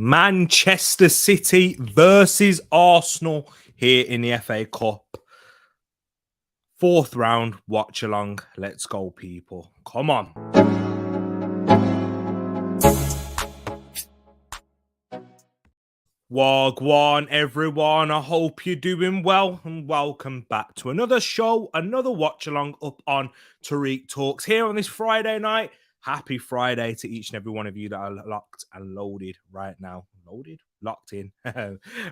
Manchester City versus Arsenal here in the FA Cup. Fourth round, Watchalong. Let's go, people. Come on. Wagwan, everyone. I hope you're doing well and welcome back to another show, another Watchalong up on Tariq Talks here on this Friday night. Happy Friday to each and every one of you that are locked and loaded right now. Locked in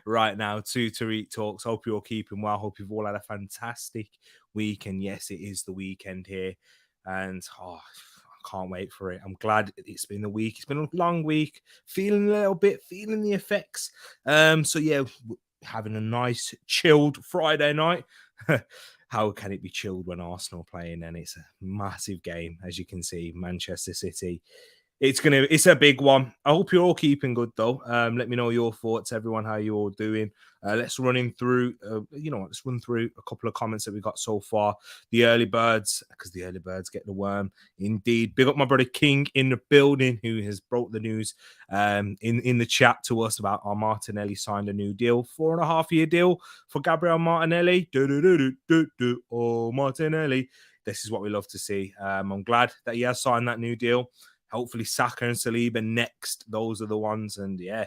right now to Tariq Talks. Hope you're all keeping well. Hope you've all had a fantastic week. And yes, it is the weekend here. And I can't wait for it. I'm glad it's been a week. It's been a long week. Feeling the effects. So yeah, having a nice chilled Friday night. How can it be chilled when Arsenal are playing? And it's a massive game, as you can see. Manchester City. It's a big one. I hope you're all keeping good though. Let me know your thoughts, everyone, how you're all doing. Let's run through a couple of comments that we got so far. The early birds, because the early birds get the worm. Indeed. Big up my brother King in the building, who has broke the news in the chat to us about our Martinelli signed a new deal, 4.5-year deal for Gabriel Martinelli. Oh, Martinelli. This is what we love to see. I'm glad that he has signed that new deal. Hopefully Saka and Saliba next. Those are the ones. And yeah,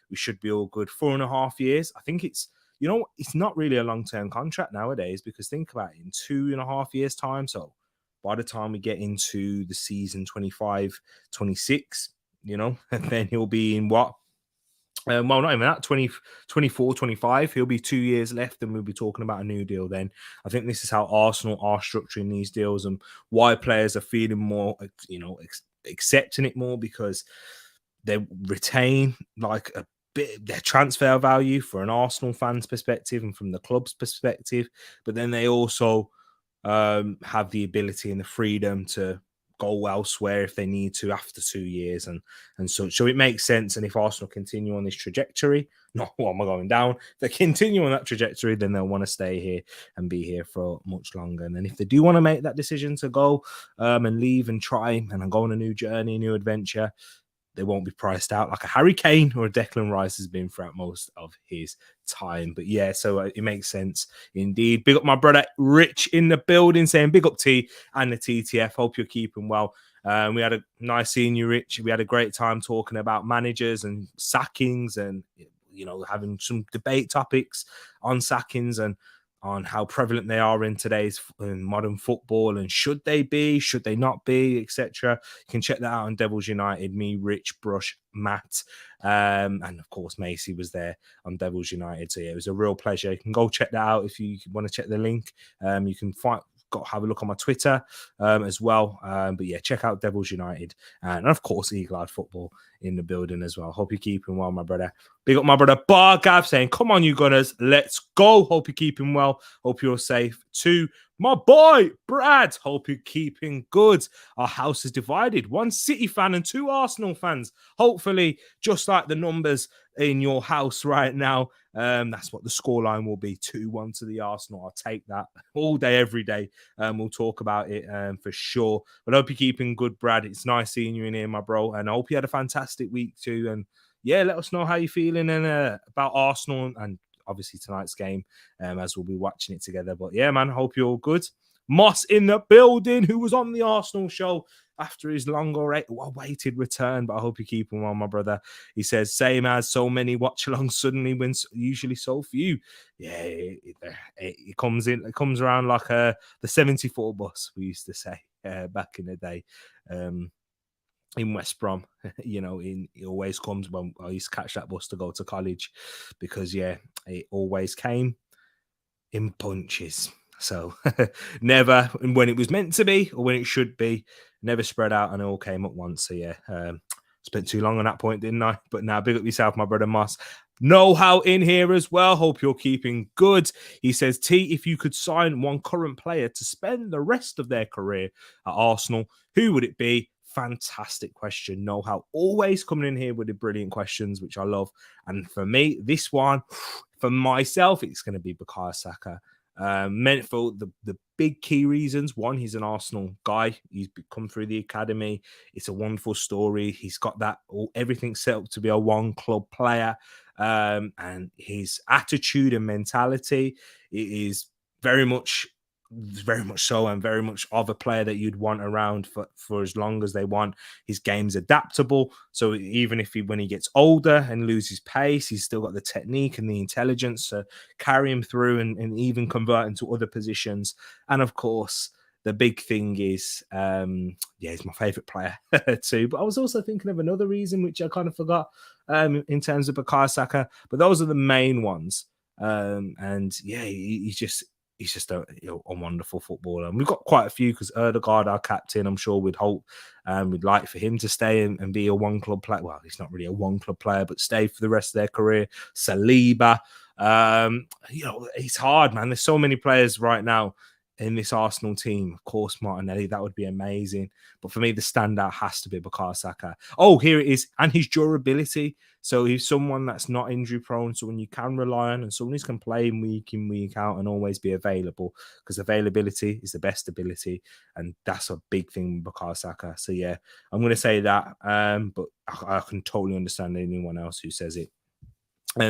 we should be all good. 4.5 years. I think it's not really a long-term contract nowadays, because think about it, in 2.5 years time. So by the time we get into the season 25, 26, and then he'll be in what? Well, not even that, 24, 25. He'll be 2 years left and we'll be talking about a new deal then. I think this is how Arsenal are structuring these deals and why players are feeling more, accepting it more, because they retain like a bit their transfer value for an Arsenal fan's perspective and from the club's perspective. But then they also have the ability and the freedom to go elsewhere if they need to after 2 years and such. So it makes sense. And if Arsenal continue on this trajectory, not what am I going down? If they continue on that trajectory, then they'll want to stay here and be here for much longer. And then if they do want to make that decision to go and leave and try and go on a new journey, a new adventure, they won't be priced out like a Harry Kane or a Declan Rice has been throughout most of his time. But yeah, so it makes sense indeed. Big up my brother Rich in the building, saying big up T and the TTF. Hope you're keeping well. We had a nice seeing you, Rich. We had a great time talking about managers and sackings and, having some debate topics on sackings and on how prevalent they are in today's modern football, and should they not be, etc. You can check that out on Devils United. Me, Rich, Brush, Matt, and of course Macy was there on Devils United. So yeah, it was a real pleasure. You can go check that out if you want to check the link. You can have a look on my Twitter as well. But yeah, check out Devils United and of course Eagle Eye Football in the building as well. Hope you're keeping well, my brother. Big up my brother Bar Gav saying, come on, you Gunners, let's go. Hope you're keeping well. Hope you're safe too. My boy Brad, hope you're keeping good. Our house is divided. 1 City fan and 2 Arsenal fans. Hopefully, just like the numbers in your house right now, that's what the scoreline will be. 2-1 to the Arsenal. I'll take that all day, every day. We'll talk about it for sure. But I hope you're keeping good, Brad. It's nice seeing you in here, my bro. And I hope you had a fantastic week too. And yeah, let us know how you're feeling and about Arsenal and obviously tonight's game as we'll be watching it together. But yeah, man, hope you're all good. Moss in the building, who was on the Arsenal show after his long-awaited return, but I hope you're keeping well, my brother. He says, same as so many watch-alongs suddenly wins, usually so few. Yeah, it comes around like the 74 bus, we used to say back in the day. In West Brom, it always comes when I used to catch that bus to go to college, because yeah, it always came in bunches. So never when it was meant to be or when it should be, never spread out and it all came at once. So yeah, spent too long on that point, didn't I? But now big up yourself, my brother Moss. Know-how in here as well. Hope you're keeping good. He says, T, if you could sign one current player to spend the rest of their career at Arsenal, who would it be? Fantastic question. Know-how always coming in here with the brilliant questions, which I love. And for me, this one, for myself, it's going to be Bukayo Saka. Meant for the big key reasons. One, he's an Arsenal guy. He's come through the academy. It's a wonderful story. He's got everything set up to be a one club player. And his attitude and mentality is very much so, and very much of a player that you'd want around for as long as they want. His game's adaptable, so even when he gets older and loses pace, he's still got the technique and the intelligence to carry him through and even convert into other positions. And of course, the big thing is, he's my favorite player too. But I was also thinking of another reason, which I kind of forgot, in terms of Bukayo Saka. But those are the main ones. And yeah, he's just a wonderful footballer. And we've got quite a few because Erdegaard, our captain, I'm sure we'd hope we'd like for him to stay and be a one club player. Well, he's not really a one club player, but stay for the rest of their career. Saliba, it's hard, man. There's so many players right now in this Arsenal team. Of course, Martinelli, that would be amazing. But for me, the standout has to be Bukayo Saka. Oh, here it is. And his durability. So he's someone that's not injury prone, someone you can rely on, and someone who can play week in, week out and always be available, because availability is the best ability. And that's a big thing with Bukayo Saka. So yeah, I'm going to say that. But I can totally understand anyone else who says it.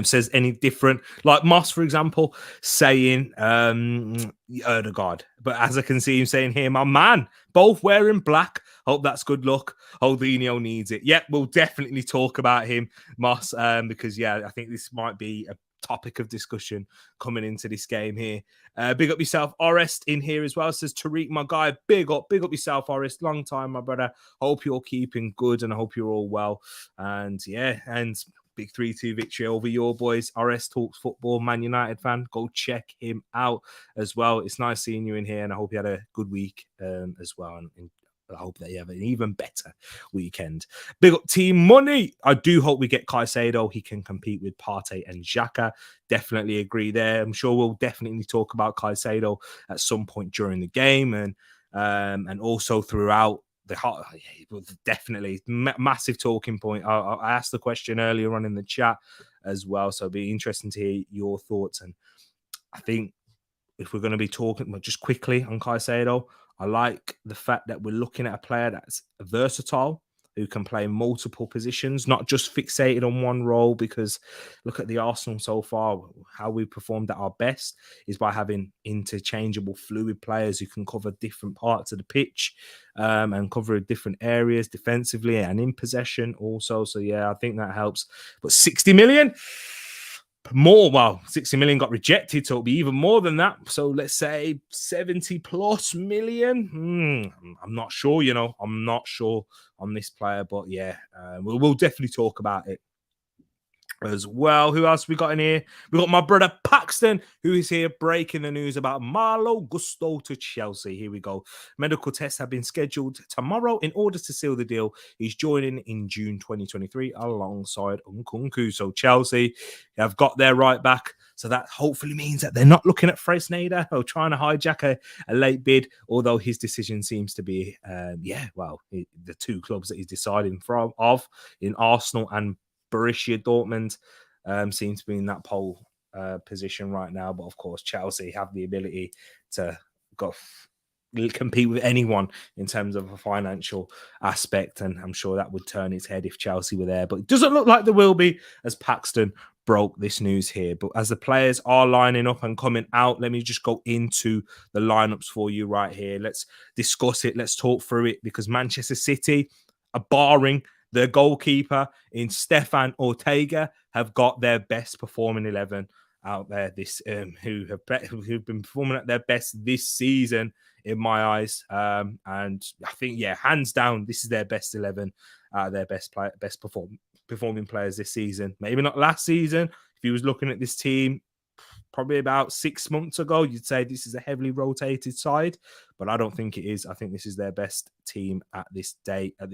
Says any different, like Moss, for example, saying Erdegaard. But as I can see him saying here, my man, both wearing black. Hope that's good luck. Holdinho needs it. Yep, we'll definitely talk about him, Moss, because I think this might be a topic of discussion coming into this game here. Big up yourself, Orest, in here as well. Says Tariq, my guy, big up yourself, Orest. Long time, my brother. Hope you're keeping good and I hope you're all well. And big 3-2 victory over your boys. RS Talks Football, Man United fan. Go check him out as well. It's nice seeing you in here, and I hope you had a good week as well. And I hope that you have an even better weekend. Big up Team Money. I do hope we get Caicedo. He can compete with Partey and Xhaka. Definitely agree there. I'm sure we'll definitely talk about Caicedo at some point during the game and also throughout. Definitely massive talking point. I asked the question earlier on in the chat as well, so it'll be interesting to hear your thoughts. And I think if we're going to be talking just quickly on Caicedo, I like the fact that we're looking at a player that's versatile, who can play multiple positions, not just fixated on one role. Because look at the Arsenal so far, how we performed at our best is by having interchangeable, fluid players who can cover different parts of the pitch and cover different areas defensively and in possession also. So yeah, I think that helps. But 60 million? More, well, 60 million got rejected, so it'll be even more than that. So let's say 70 plus million. I'm not sure, I'm not sure on this player, but yeah, we'll definitely talk about it as well. Who else we got in here? We got my brother Paxton, who is here breaking the news about Malo Gusto to Chelsea. Here we go. Medical tests have been scheduled tomorrow in order to seal the deal. He's joining in June 2023 alongside Nkunku. So Chelsea have got their right back. So that hopefully means that they're not looking at Fresneda or trying to hijack a late bid, although his decision seems to be, the two clubs that he's deciding of in Arsenal and Borussia Dortmund seems to be in that pole position right now. But of course, Chelsea have the ability to compete with anyone in terms of a financial aspect. And I'm sure that would turn its head if Chelsea were there. But it doesn't look like there will be, as Paxton broke this news here. But as the players are lining up and coming out, let me just go into the lineups for you right here. Let's discuss it. Let's talk through it, because Manchester City are barring the goalkeeper in Stefan Ortega, have got their best performing 11 out there. Who've been performing at their best this season in my eyes, and I think hands down, this is their best 11 out of their best performing players this season. Maybe not last season. If you was looking at this team probably about 6 months ago, you'd say this is a heavily rotated side, but I don't think it is. I think this is their best team at this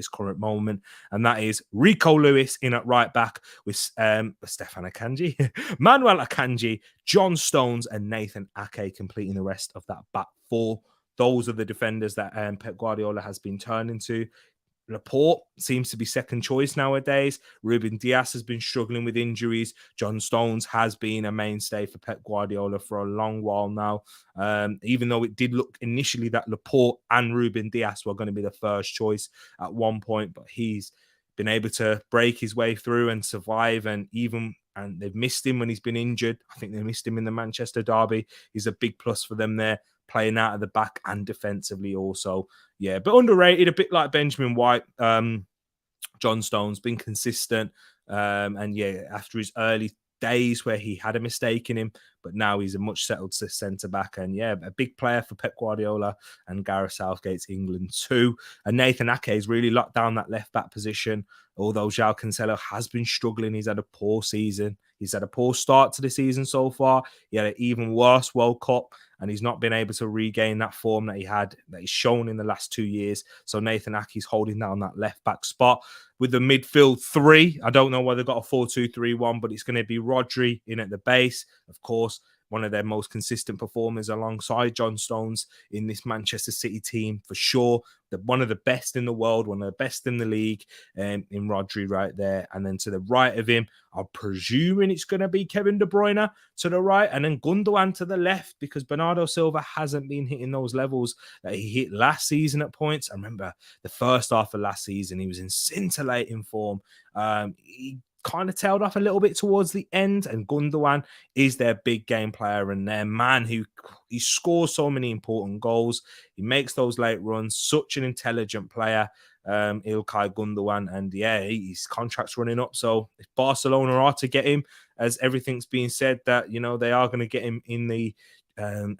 current moment, and that is Rico Lewis in at right back with Stefan Akanji, Manuel Akanji, John Stones, and Nathan Ake completing the rest of that back four. Those are the defenders that Pep Guardiola has been turning to. Laporte seems to be second choice nowadays. Ruben Dias has been struggling with injuries. John Stones has been a mainstay for Pep Guardiola for a long while now. Even though it did look initially that Laporte and Ruben Dias were going to be the first choice at one point, but he's been able to break his way through and survive. And they've missed him when he's been injured. I think they missed him in the Manchester derby. He's a big plus for them there, playing out of the back and defensively also. Yeah, but underrated, a bit like Benjamin White. John Stone's been consistent. And yeah, after his early days where he had a mistake in him, but now he's a much settled centre back. And yeah, a big player for Pep Guardiola and Gareth Southgate's England too. And Nathan Ake has really locked down that left back position. Although João Cancelo has been struggling, he's had a poor season. He's had a poor start to the season so far. He had an even worse World Cup, and he's not been able to regain that form that he's shown in the last 2 years. So Nathan Ake's holding down that left back spot. With the midfield three, I don't know whether they've got a 4-2-3-1, but it's going to be Rodri in at the base, of course, one of their most consistent performers alongside John Stones in this Manchester City team for sure. One of the best in the world, one of the best in the league, in Rodri right there. And then to the right of him, I'm presuming it's going to be Kevin De Bruyne to the right, and then Gundogan to the left, because Bernardo Silva hasn't been hitting those levels that he hit last season at points. I remember the first half of last season, he was in scintillating form. He kind of tailed off a little bit towards the end, and Gundogan is their big game player and their man who he scores so many important goals. He makes those late runs, such an intelligent player, Ilkay Gundogan, and yeah, his contract's running up. So if Barcelona are to get him, as everything's being said that, you know, they are going to get him in the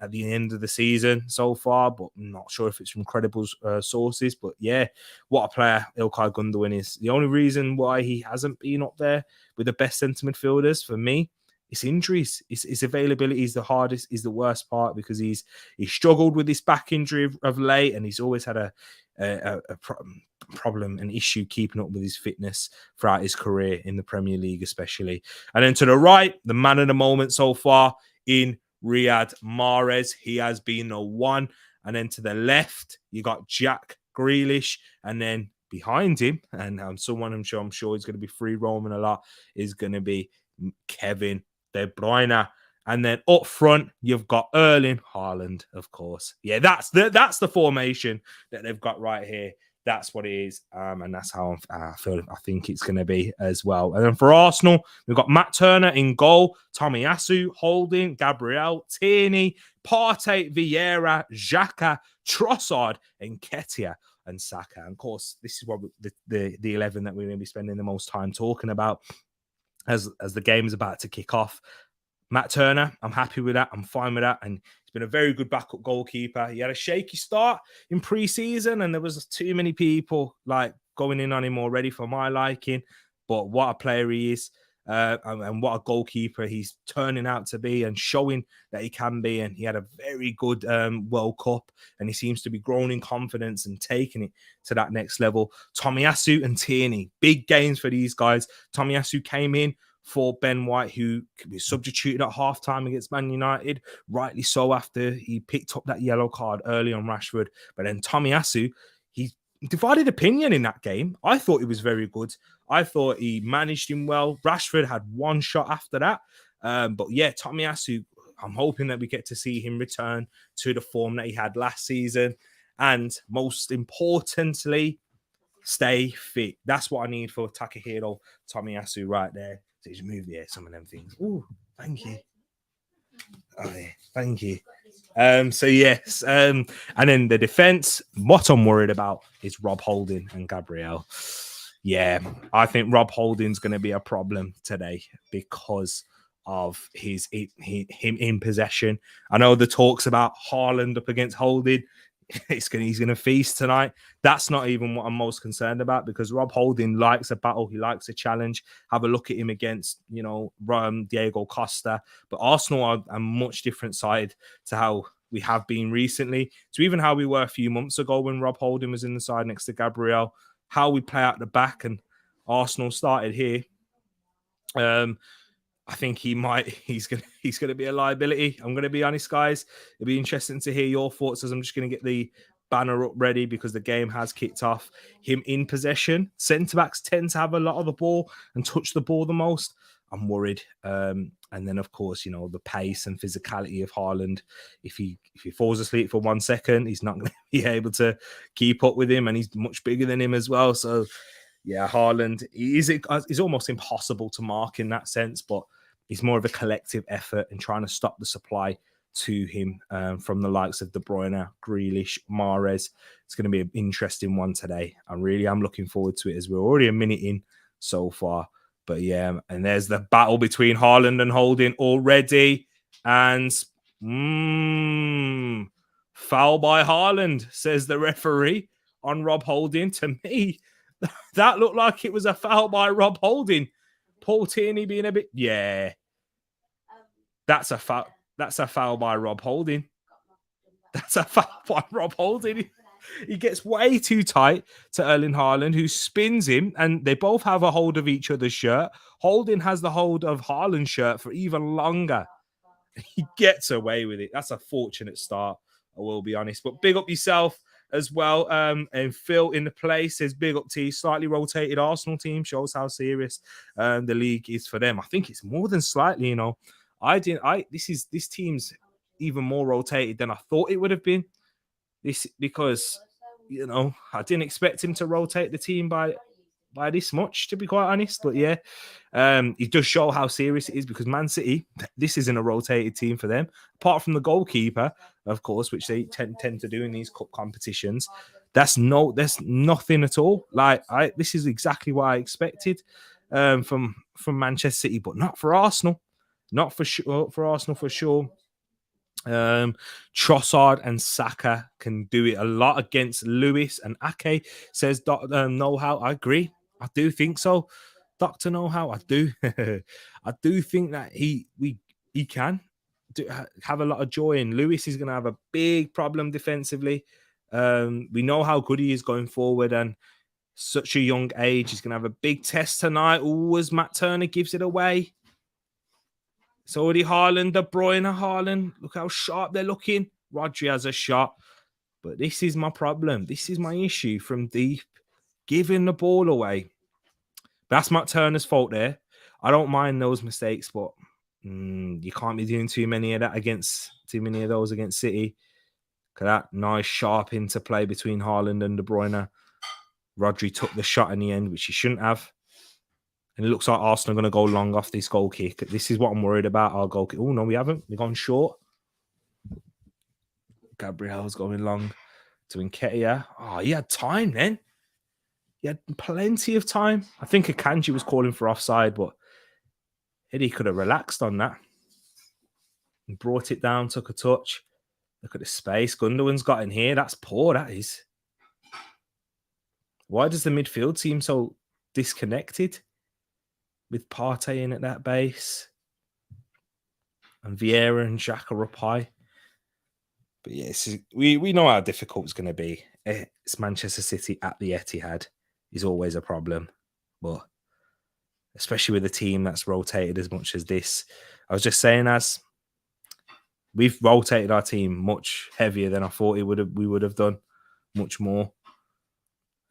at the end of the season so far, but I'm not sure if it's from credible sources. But yeah, what a player Ilkay Gundogan is. The only reason why he hasn't been up there with the best centre midfielders for me, it's injuries. His availability is the hardest, is the worst part, because he's struggled with this back injury of late, and he's always had a problem, an issue keeping up with his fitness throughout his career in the Premier League, especially. And then to the right, the man of the moment so far in Riyad Mahrez. He has been a one. And then to the left, you got Jack Grealish, and then behind him, and someone I'm sure he's going to be free roaming a lot, is going to be Kevin De Bruyne. And then up front, you've got Erling Haaland, of course. Yeah, that's the formation that they've got right here. That's what it is, and that's how I think it's going to be as well. And then for Arsenal, we've got Matt Turner in goal, Tomiyasu, Holding, Gabriel, Tierney, Partey, Vieira, Xhaka, Trossard, and Nketiah and Saka. And of course, this is what the 11 that we're going to be spending the most time talking about as the game is about to kick off. Matt Turner, I'm happy with that. I'm fine with that. And he's been a very good backup goalkeeper. He had a shaky start in pre-season, and there was too many people like going in on him already for my liking. But what a player he is, and what a goalkeeper he's turning out to be and showing that he can be. And he had a very good World Cup, and he seems to be growing in confidence and taking it to that next level. Tomiyasu and Tierney, big games for these guys. Tomiyasu came in for Ben White, who was substituted at halftime against Man United, rightly so, after he picked up that yellow card early on Rashford. But then Tomiyasu, he divided opinion in that game. I thought he was very good. I thought he managed him well. Rashford had one shot after that. But yeah, Tomiyasu, I'm hoping that we get to see him return to the form that he had last season. And most importantly, stay fit. That's what I need for Takahiro Tomiyasu right there. So just move some of them things. Oh, thank you. Oh, yeah, thank you. So yes, and then the defense. What I'm worried about is Rob Holding and Gabriel. Yeah, I think Rob Holding's going to be a problem today because of him in possession. I know the talks about Haaland up against Holding. He's going to feast tonight. That's not even what I'm most concerned about, because Rob Holding likes a battle. He likes a challenge. Have a look at him against, Diego Costa. But Arsenal are a much different side to how we have been recently, to even how we were a few months ago when Rob Holding was in the side next to Gabriel. How we play out the back, and Arsenal started here. I think he's gonna be a liability. I'm gonna be honest, guys. It'll be interesting to hear your thoughts, as I'm just gonna get the banner up ready because the game has kicked off. Him in possession. Centre-backs tend to have a lot of the ball and touch the ball the most. I'm worried. And then, of course, you know, the pace and physicality of Haaland. If he falls asleep for 1 second, he's not going to be able to keep up with him, and he's much bigger than him as well. So, yeah, Haaland is almost impossible to mark in that sense, but it's more of a collective effort in trying to stop the supply to him from the likes of De Bruyne, Grealish, Mahrez. It's going to be an interesting one today. I really am looking forward to it, as we're already a minute in so far. But yeah, and there's the battle between Haaland and Holding already. And foul by Haaland, says the referee on Rob Holding. To me, that looked like it was a foul by Rob Holding. Paul Tierney being a bit, yeah. That's a foul. That's a foul by Rob Holding. That's a foul by Rob Holding. He gets way too tight to Erling Haaland, who spins him, and they both have a hold of each other's shirt. Holding has the hold of Haaland's shirt for even longer. He gets away with it. That's a fortunate start, I will be honest. But big up yourself as well. And Phil in the place says, big up to you. Slightly rotated Arsenal team. Shows how serious the league is for them. I think it's more than slightly, you know. This team's even more rotated than I thought it would have been. This because, you know, I didn't expect him to rotate the team by this much, to be quite honest. But yeah, it does show how serious it is, because Man City, this isn't a rotated team for them, apart from the goalkeeper, of course, which they tend to do in these cup competitions. That's nothing at all. This is exactly what I expected from Manchester City, but not for Arsenal. Not for sure for Arsenal for sure. Trossard and Saka can do it a lot against Lewis, and Ake says know-how. I agree. I do think so. Dr. Know-how, I do. I do think that he can have a lot of joy, and Lewis is going to have a big problem defensively. We know how good he is going forward, and such a young age. He's going to have a big test tonight. As Matt Turner gives it away. It's already Haaland, De Bruyne, Haaland. Look how sharp they're looking. Rodri has a shot. But this is my problem. This is my issue from deep. Giving the ball away. That's Matt Turner's fault there. I don't mind those mistakes, but you can't be doing too many of those against City. Look at that nice sharp interplay between Haaland and De Bruyne. Rodri took the shot in the end, which he shouldn't have. And it looks like Arsenal are going to go long off this goal kick. This is what I'm worried about, our goal kick. Oh, no, we haven't. We've gone short. Gabriel's going long to Nketiah. Oh, he had time then. He had plenty of time. I think Akanji was calling for offside, but Eddie could have relaxed on that. And brought it down, took a touch. Look at the space Gundogan's got in here. That's poor, that is. Why does the midfield seem so disconnected? With Partey in at that base. And Vieira and Xhaka are up high. But yes, we know how difficult it's going to be. It's Manchester City at the Etihad is always a problem. But especially with a team that's rotated as much as this. I was just saying, as we've rotated our team much heavier than I thought we would have done. Much more.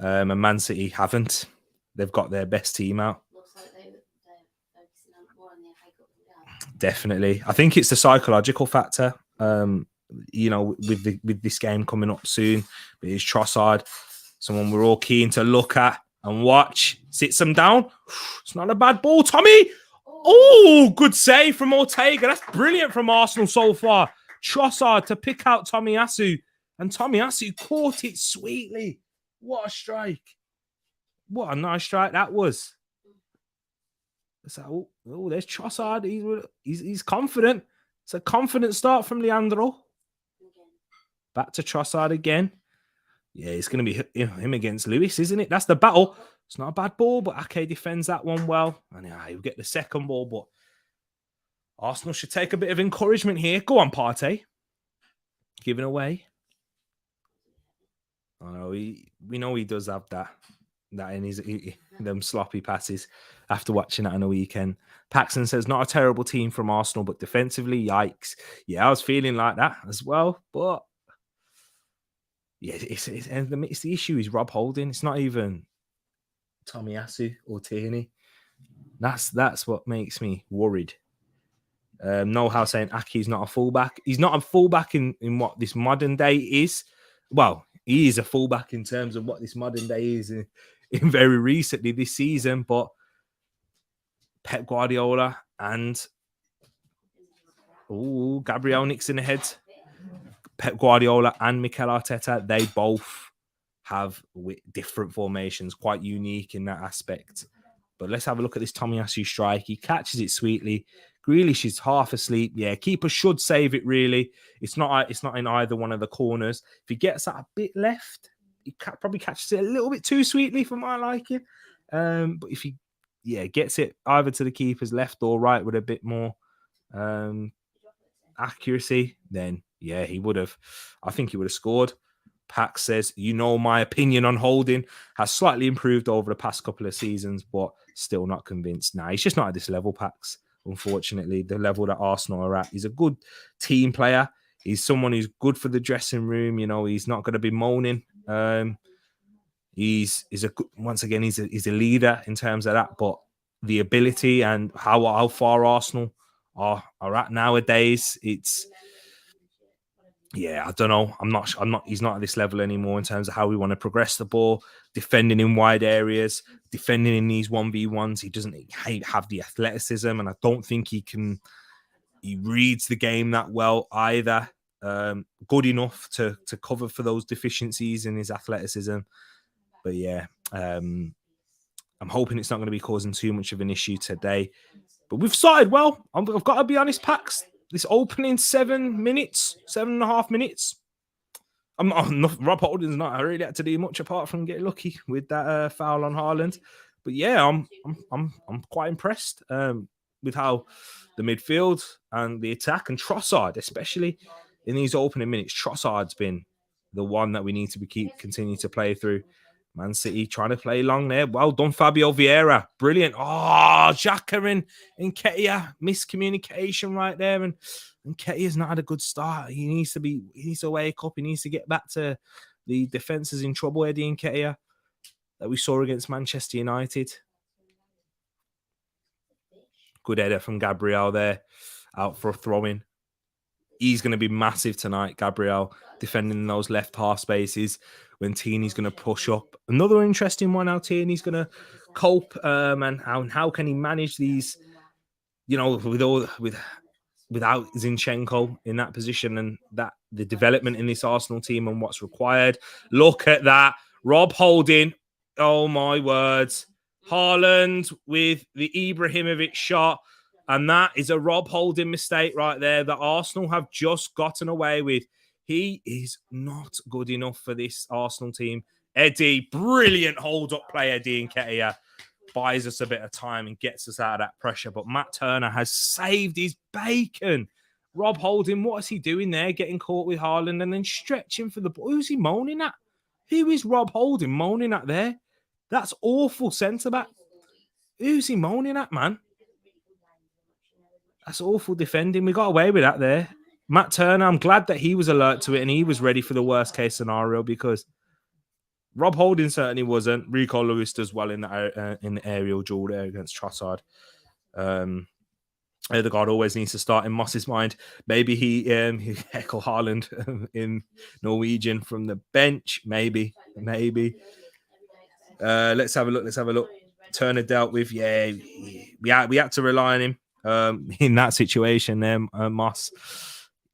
And Man City haven't. They've got their best team out. Definitely. I think it's the psychological factor. You know, with this game coming up soon. But it's Trossard, someone we're all keen to look at and watch. Sits them down. It's not a bad ball, Tommy. Oh, good save from Ortega. That's brilliant from Arsenal so far. Trossard to pick out Tomiyasu. And Tomiyasu caught it sweetly. What a strike. What a nice strike that was. So, there's Trossard. He's confident. It's a confident start from Leandro. Back to Trossard again. Yeah, it's going to be him against Lewis, isn't it? That's the battle. It's not a bad ball, but Ake defends that one well. And he'll get the second ball, but Arsenal should take a bit of encouragement here. Go on, Partey. Giving away. I know we know he does have that in his them sloppy passes after watching that on the weekend. Paxton says, not a terrible team from Arsenal, but defensively, yikes. Yeah, I was feeling like that as well, but Yeah, it's the issue is Rob Holding. It's not even Tomiyasu or Tierney. That's what makes me worried. No how saying Aki's not a fullback. He's not a fullback in what this modern day is. Well, he is a fullback in terms of what this modern day is in very recently this season. But Pep Guardiola and Gabriel Nixon ahead. Pep Guardiola and Mikel Arteta, they both have different formations, quite unique in that aspect. But let's have a look at this Tomiyasu strike. He catches it sweetly. Grealish is half asleep. Yeah, keeper should save it. Really, it's not in either one of the corners. If he gets that a bit left, he probably catches it a little bit too sweetly for my liking. But if he gets it either to the keeper's left or right with a bit more accuracy, then yeah, he would have. I think he would have scored. Pax says, my opinion on Holding has slightly improved over the past couple of seasons, but still not convinced. Nah, he's just not at this level, Pax. Unfortunately, the level that Arsenal are at. He's a good team player. He's someone who's good for the dressing room. He's not going to be moaning. He's a leader in terms of that, but the ability and how far Arsenal are at nowadays, I don't know. I'm not. He's not at this level anymore in terms of how we want to progress the ball, defending in wide areas, defending in these 1v1s. He doesn't have the athleticism, and I don't think he can. He reads the game that well either. Good enough to cover for those deficiencies in his athleticism. But yeah, I'm hoping it's not going to be causing too much of an issue today. But we've started well. I've got to be honest, Pax. This opening 7.5 minutes. Rob Holding's not really had to do much apart from get lucky with that foul on Haaland. But yeah, I'm quite impressed with how the midfield and the attack and Trossard, especially in these opening minutes, Trossard's been the one that we need to continue to play through. Man City trying to play long there. Well done, Fabio Vieira. Brilliant. Oh, Xhaka and Nketiah. Miscommunication right there. And Nketiah's not had a good start. He needs to wake up. He needs to get back to the defences in trouble, Eddie Nketiah, that we saw against Manchester United. Good header from Gabriel there. Out for a throw-in. He's going to be massive tonight, Gabriel, defending those left half spaces when Tierney's going to push up. Another interesting one, how Tierney's going to cope and how can he manage these, without Zinchenko in that position and that the development in this Arsenal team and what's required. Look at that. Rob Holding. Oh, my words. Haaland with the Ibrahimovic shot. And that is a Rob Holding mistake right there that Arsenal have just gotten away with. He is not good enough for this Arsenal team. Eddie, brilliant hold-up play, Eddie Nketiah. Buys us a bit of time and gets us out of that pressure. But Matt Turner has saved his bacon. Rob Holding, what is he doing there? Getting caught with Haaland and then stretching for the ball. Who's he moaning at? Who is Rob Holding moaning at there? That's awful centre-back. Who's he moaning at, man? That's awful defending. We got away with that there. Matt Turner, I'm glad that he was alert to it and he was ready for the worst case scenario because Rob Holding certainly wasn't. Rico Lewis does well in the aerial duel there against Trossard. Ødegaard always needs to start in Moss's mind. Maybe he heckle Haaland in Norwegian from the bench. Maybe. Let's have a look. Turner dealt with. Yeah, we had to rely on him. In that situation there, Moss.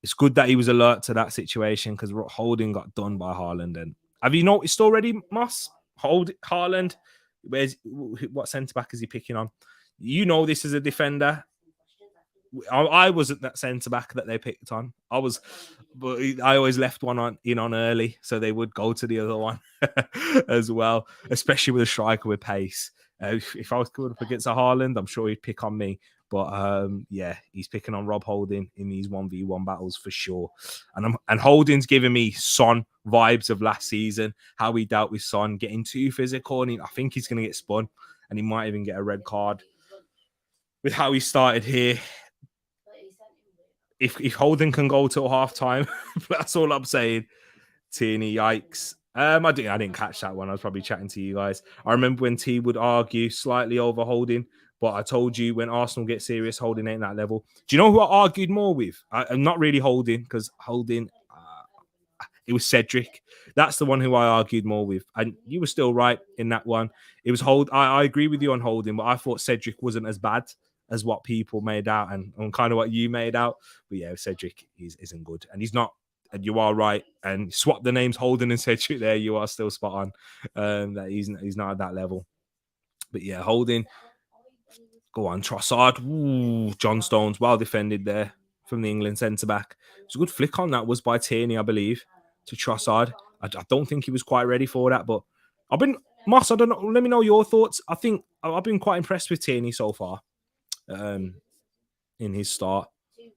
It's good that he was alert to that situation because Holding got done by Haaland. And have you noticed already, Moss? Haaland, what centre-back is he picking on? This is a defender. I wasn't that centre-back that they picked on. But I always left one on early, so they would go to the other one as well, especially with a striker with pace. If I was going up against a Haaland, I'm sure he'd pick on me. But he's picking on Rob Holding in these 1v1 battles for sure. And Holding's giving me Son vibes of last season, how he dealt with Son, getting too physical. And I think he's going to get spun and he might even get a red card with how he started here. If Holding can go till half time, that's all I'm saying. Tierney, yikes. I didn't catch that one. I was probably chatting to you guys. I remember when T would argue slightly over holding, but I told you when Arsenal get serious, holding ain't that level. Do you know who I argued more with? I'm not really holding because holding, it was Cedric. That's the one who I argued more with. And you were still right in that one. It was hold. I agree with you on holding, but I thought Cedric wasn't as bad as what people made out and kind of what you made out. But yeah, Cedric isn't good. And he's not. And you are right. And swap the names Holden and Cedric there. You are still spot on. That he's not at that level. But yeah, Holding. Go on, Trossard. Ooh, John Stones, well defended there from the England centre-back. It was a good flick on that, was by Tierney, I believe, to Trossard. I don't think he was quite ready for that, but Moss, I don't know. Let me know your thoughts. I think I've been quite impressed with Tierney so far in his start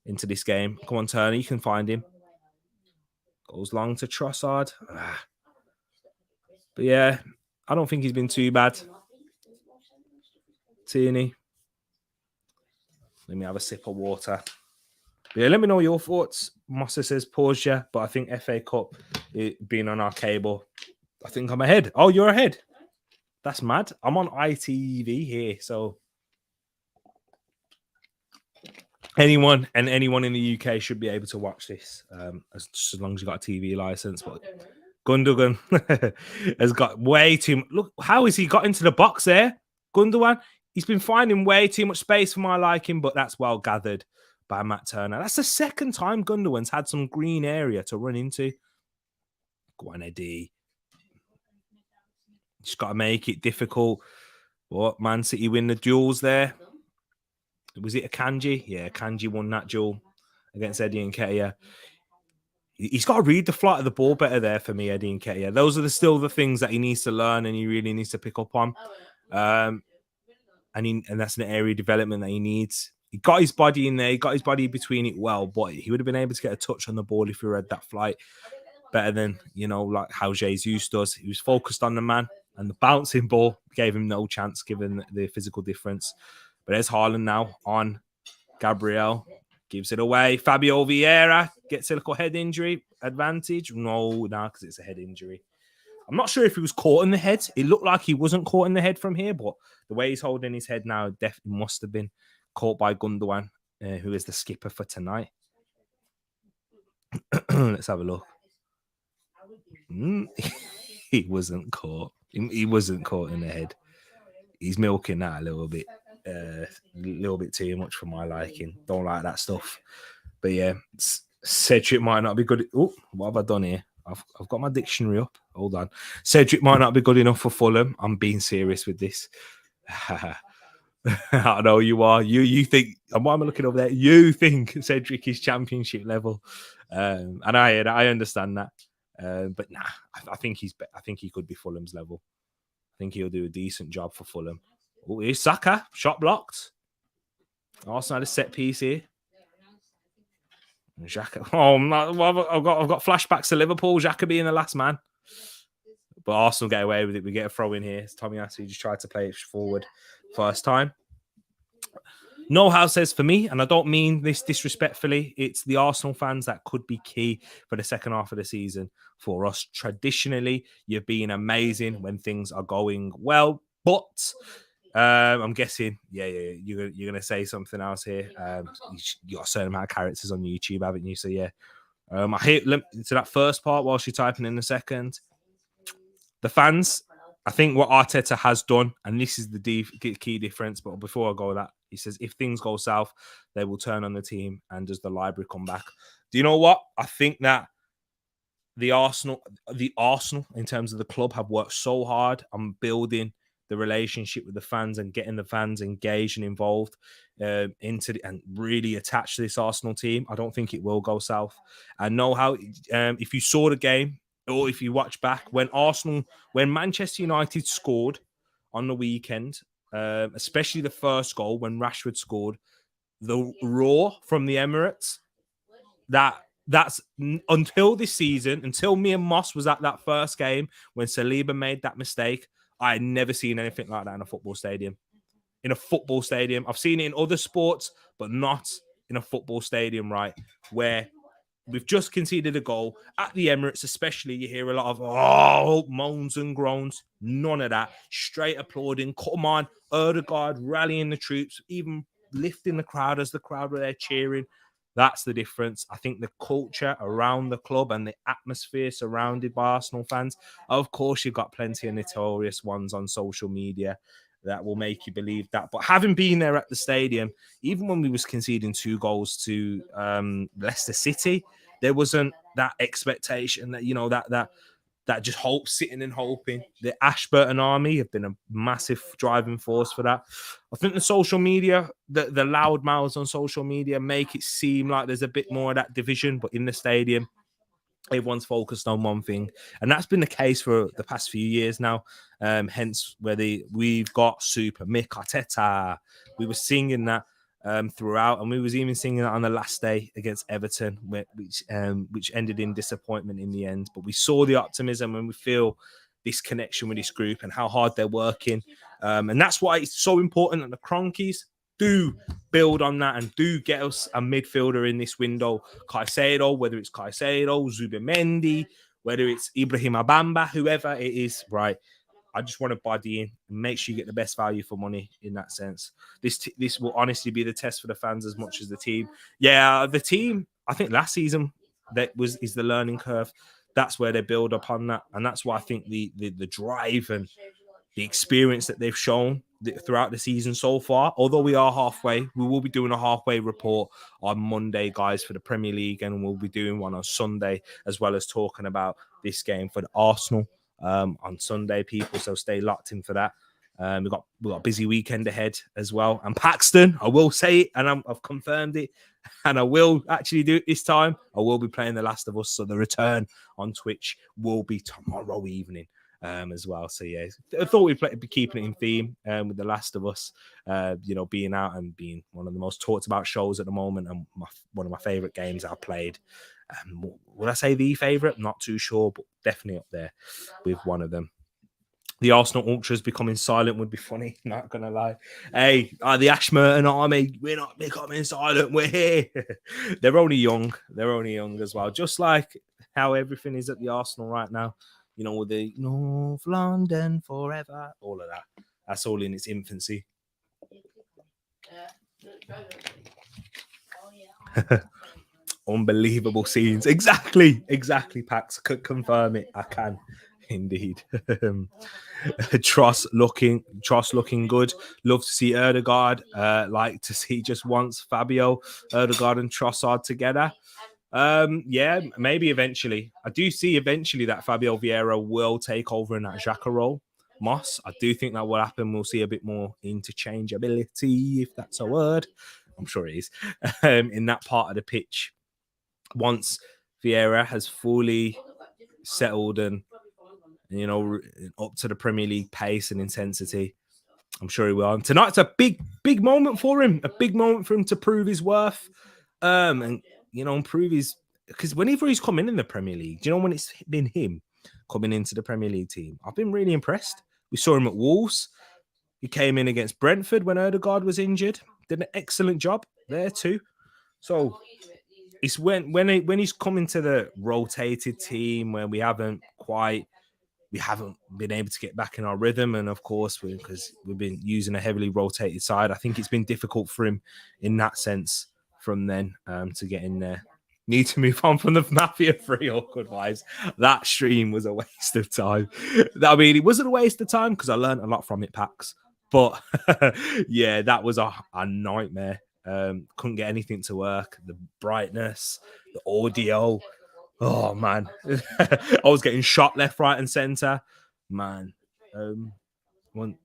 into this game. Come on, Turner, you can find him. Goes long to Trossard. But yeah, I don't think he's been too bad. Tierney. Let me have a sip of water. But yeah, let me know your thoughts. Mossa says pause, yeah, but I think FA Cup being on our cable, I think I'm ahead. Oh, you're ahead. That's mad. I'm on ITV here, so anyone in the UK should be able to watch this, as long as you got a TV license. But Gundogan has got way too much. Look, how has he got into the box there? Gundogan, he's been finding way too much space for my liking, but that's well gathered by Matt Turner. That's the second time Gundogan's had some green area to run into. Go on, Eddie. Just got to make it difficult. What, Man City win the duels there? Was it Akanji? Yeah, Akanji won that duel against Eddie Nketiah. He's got to read the flight of the ball better there for me, Eddie Nketiah. Those are still the things that he needs to learn and he really needs to pick up on. And that's an area of development that he needs. He got his body in there. He got his body between it well, but he would have been able to get a touch on the ball if he read that flight better than, like how Jesus does. He was focused on the man, and the bouncing ball gave him no chance given the physical difference. But there's Haaland now on Gabriel. Gives it away. Fabio Vieira gets a little head injury. Advantage? No, because it's a head injury. I'm not sure if he was caught in the head. It looked like he wasn't caught in the head from here, but the way he's holding his head now definitely must have been caught by Gundogan, who is the skipper for tonight. Let's have a look. He wasn't caught. He wasn't caught in the head. He's milking that a little bit too much for my liking. Don't like that stuff. But yeah, Cedric might not be good. Oh, what have I done here? I've got my dictionary up. Hold on. Cedric might not be good enough for Fulham. I'm being serious with this. I know you are. You think, and why am I looking over there? You think Cedric is championship level, and I understand that. But nah, I think he could be Fulham's level. I think he'll do a decent job for Fulham. Oh, here's Saka, shot blocked. Arsenal had a set piece here. Xhaka. Oh, I've got flashbacks to Liverpool. Xhaka being the last man. But Arsenal get away with it. We get a throw in here. Tomiyasu just tried to play it forward first time. No House says for me, and I don't mean this disrespectfully, it's the Arsenal fans that could be key for the second half of the season for us. Traditionally, you've been amazing when things are going well, but I'm guessing, you're going to say something else here. You got a certain amount of characters on YouTube, haven't you? So yeah, I hit to that first part while she's typing in the second. The fans, I think what Arteta has done, and this is the key difference, but before I go with that, he says, if things go south, they will turn on the team, and does the library come back? Do you know what? I think that the Arsenal, in terms of the club, have worked so hard on building the relationship with the fans and getting the fans engaged and involved and really attached to this Arsenal team. I don't think it will go south. I know how, if you saw the game, or if you watch back, when Manchester United scored on the weekend, especially the first goal when Rashford scored, the roar from the Emirates, that's until this season, until me and Moss was at that first game when Saliba made that mistake, I had never seen anything like that in a football stadium. I've seen it in other sports, but not in a football stadium, right? Where we've just conceded a goal at the Emirates, especially. You hear a lot of moans and groans. None of that. Straight applauding. Come on, Erdegaard rallying the troops, even lifting the crowd as the crowd were there cheering. That's the difference. I think the culture around the club and the atmosphere surrounded by Arsenal fans. Of course, you've got plenty of notorious ones on social media that will make you believe that. But having been there at the stadium, even when we was conceding 2 goals to Leicester City, there wasn't that expectation that, that just hope, sitting and hoping. The Ashburton Army have been a massive driving force for that. I think the social media, the loud mouths on social media make it seem like there's a bit more of that division, but in the stadium, everyone's focused on one thing, and that's been the case for the past few years now. Hence, we've got Super Mick Arteta. We were singing that throughout, and we was even singing that on the last day against Everton, which ended in disappointment in the end. But we saw the optimism, and we feel this connection with this group and how hard they're working, and that's why it's so important that the Cronkies do build on that and do get us a midfielder in this window. Caicedo, whether it's Caicedo, Zubimendi, whether it's Ibrahim Abamba, whoever it is, right? I just want to body in and make sure you get the best value for money in that sense. This will honestly be the test for the fans as much as the team. Yeah, the team, I think last season is the learning curve. That's where they build upon that. And that's why I think the drive and the experience that they've shown throughout the season so far. Although we are halfway, we will be doing a halfway report on Monday, guys, for the Premier League, and we'll be doing one on Sunday, as well as talking about this game for the Arsenal on Sunday, people. So stay locked in for that. We've got a busy weekend ahead as well. And Paxton, I will say it, and I've confirmed it, and I will actually do it this time. I will be playing The Last of Us, so the return on Twitch will be tomorrow evening. As well. So yeah, I thought we'd be keeping it in theme with The Last of Us, being out and being one of the most talked about shows at the moment, and one of my favorite games I played. Would I say the favorite? Not too sure, but definitely up there with one of them. The Arsenal Ultras becoming silent would be funny, not gonna lie. Hey, the Ashburton Army, we're not becoming silent, we're here. They're only young as well, just like how everything is at the Arsenal right now. With the North London forever, all of that. That's all in its infancy. Unbelievable scenes. Exactly, Pax. Could confirm it. I can, indeed. Tross looking good. Love to see Erdegaard. Like to see just once Fabio, Erdegaard, and Trossard together. Yeah, maybe eventually. I do see eventually that Fabio Vieira will take over in that Xhaka role. Moss, I do think that will happen. We'll see a bit more interchangeability, if that's a word. I'm sure it is. In that part of the pitch, once Vieira has fully settled and up to the Premier League pace and intensity, I'm sure he will. And tonight's a big moment for him. A big moment for him to prove his worth. And prove his, because whenever he's coming in the Premier League, do you know when it's been him coming into the Premier League team? I've been really impressed. We saw him at Wolves. He came in against Brentford when Erdegaard was injured. Did an excellent job there too. So it's when he's coming to the rotated team where we haven't been able to get back in our rhythm. And of course, because we've been using a heavily rotated side, I think it's been difficult for him in that sense from then to get in there. Need to move on from the Mafia 3 awkward vibes. That stream was a waste of time. I mean, it wasn't a waste of time because I learned a lot from it, Pax. But yeah, that was a nightmare. Couldn't get anything to work. The brightness, the audio. Oh man, I was getting shot left, right, and center. Man, one.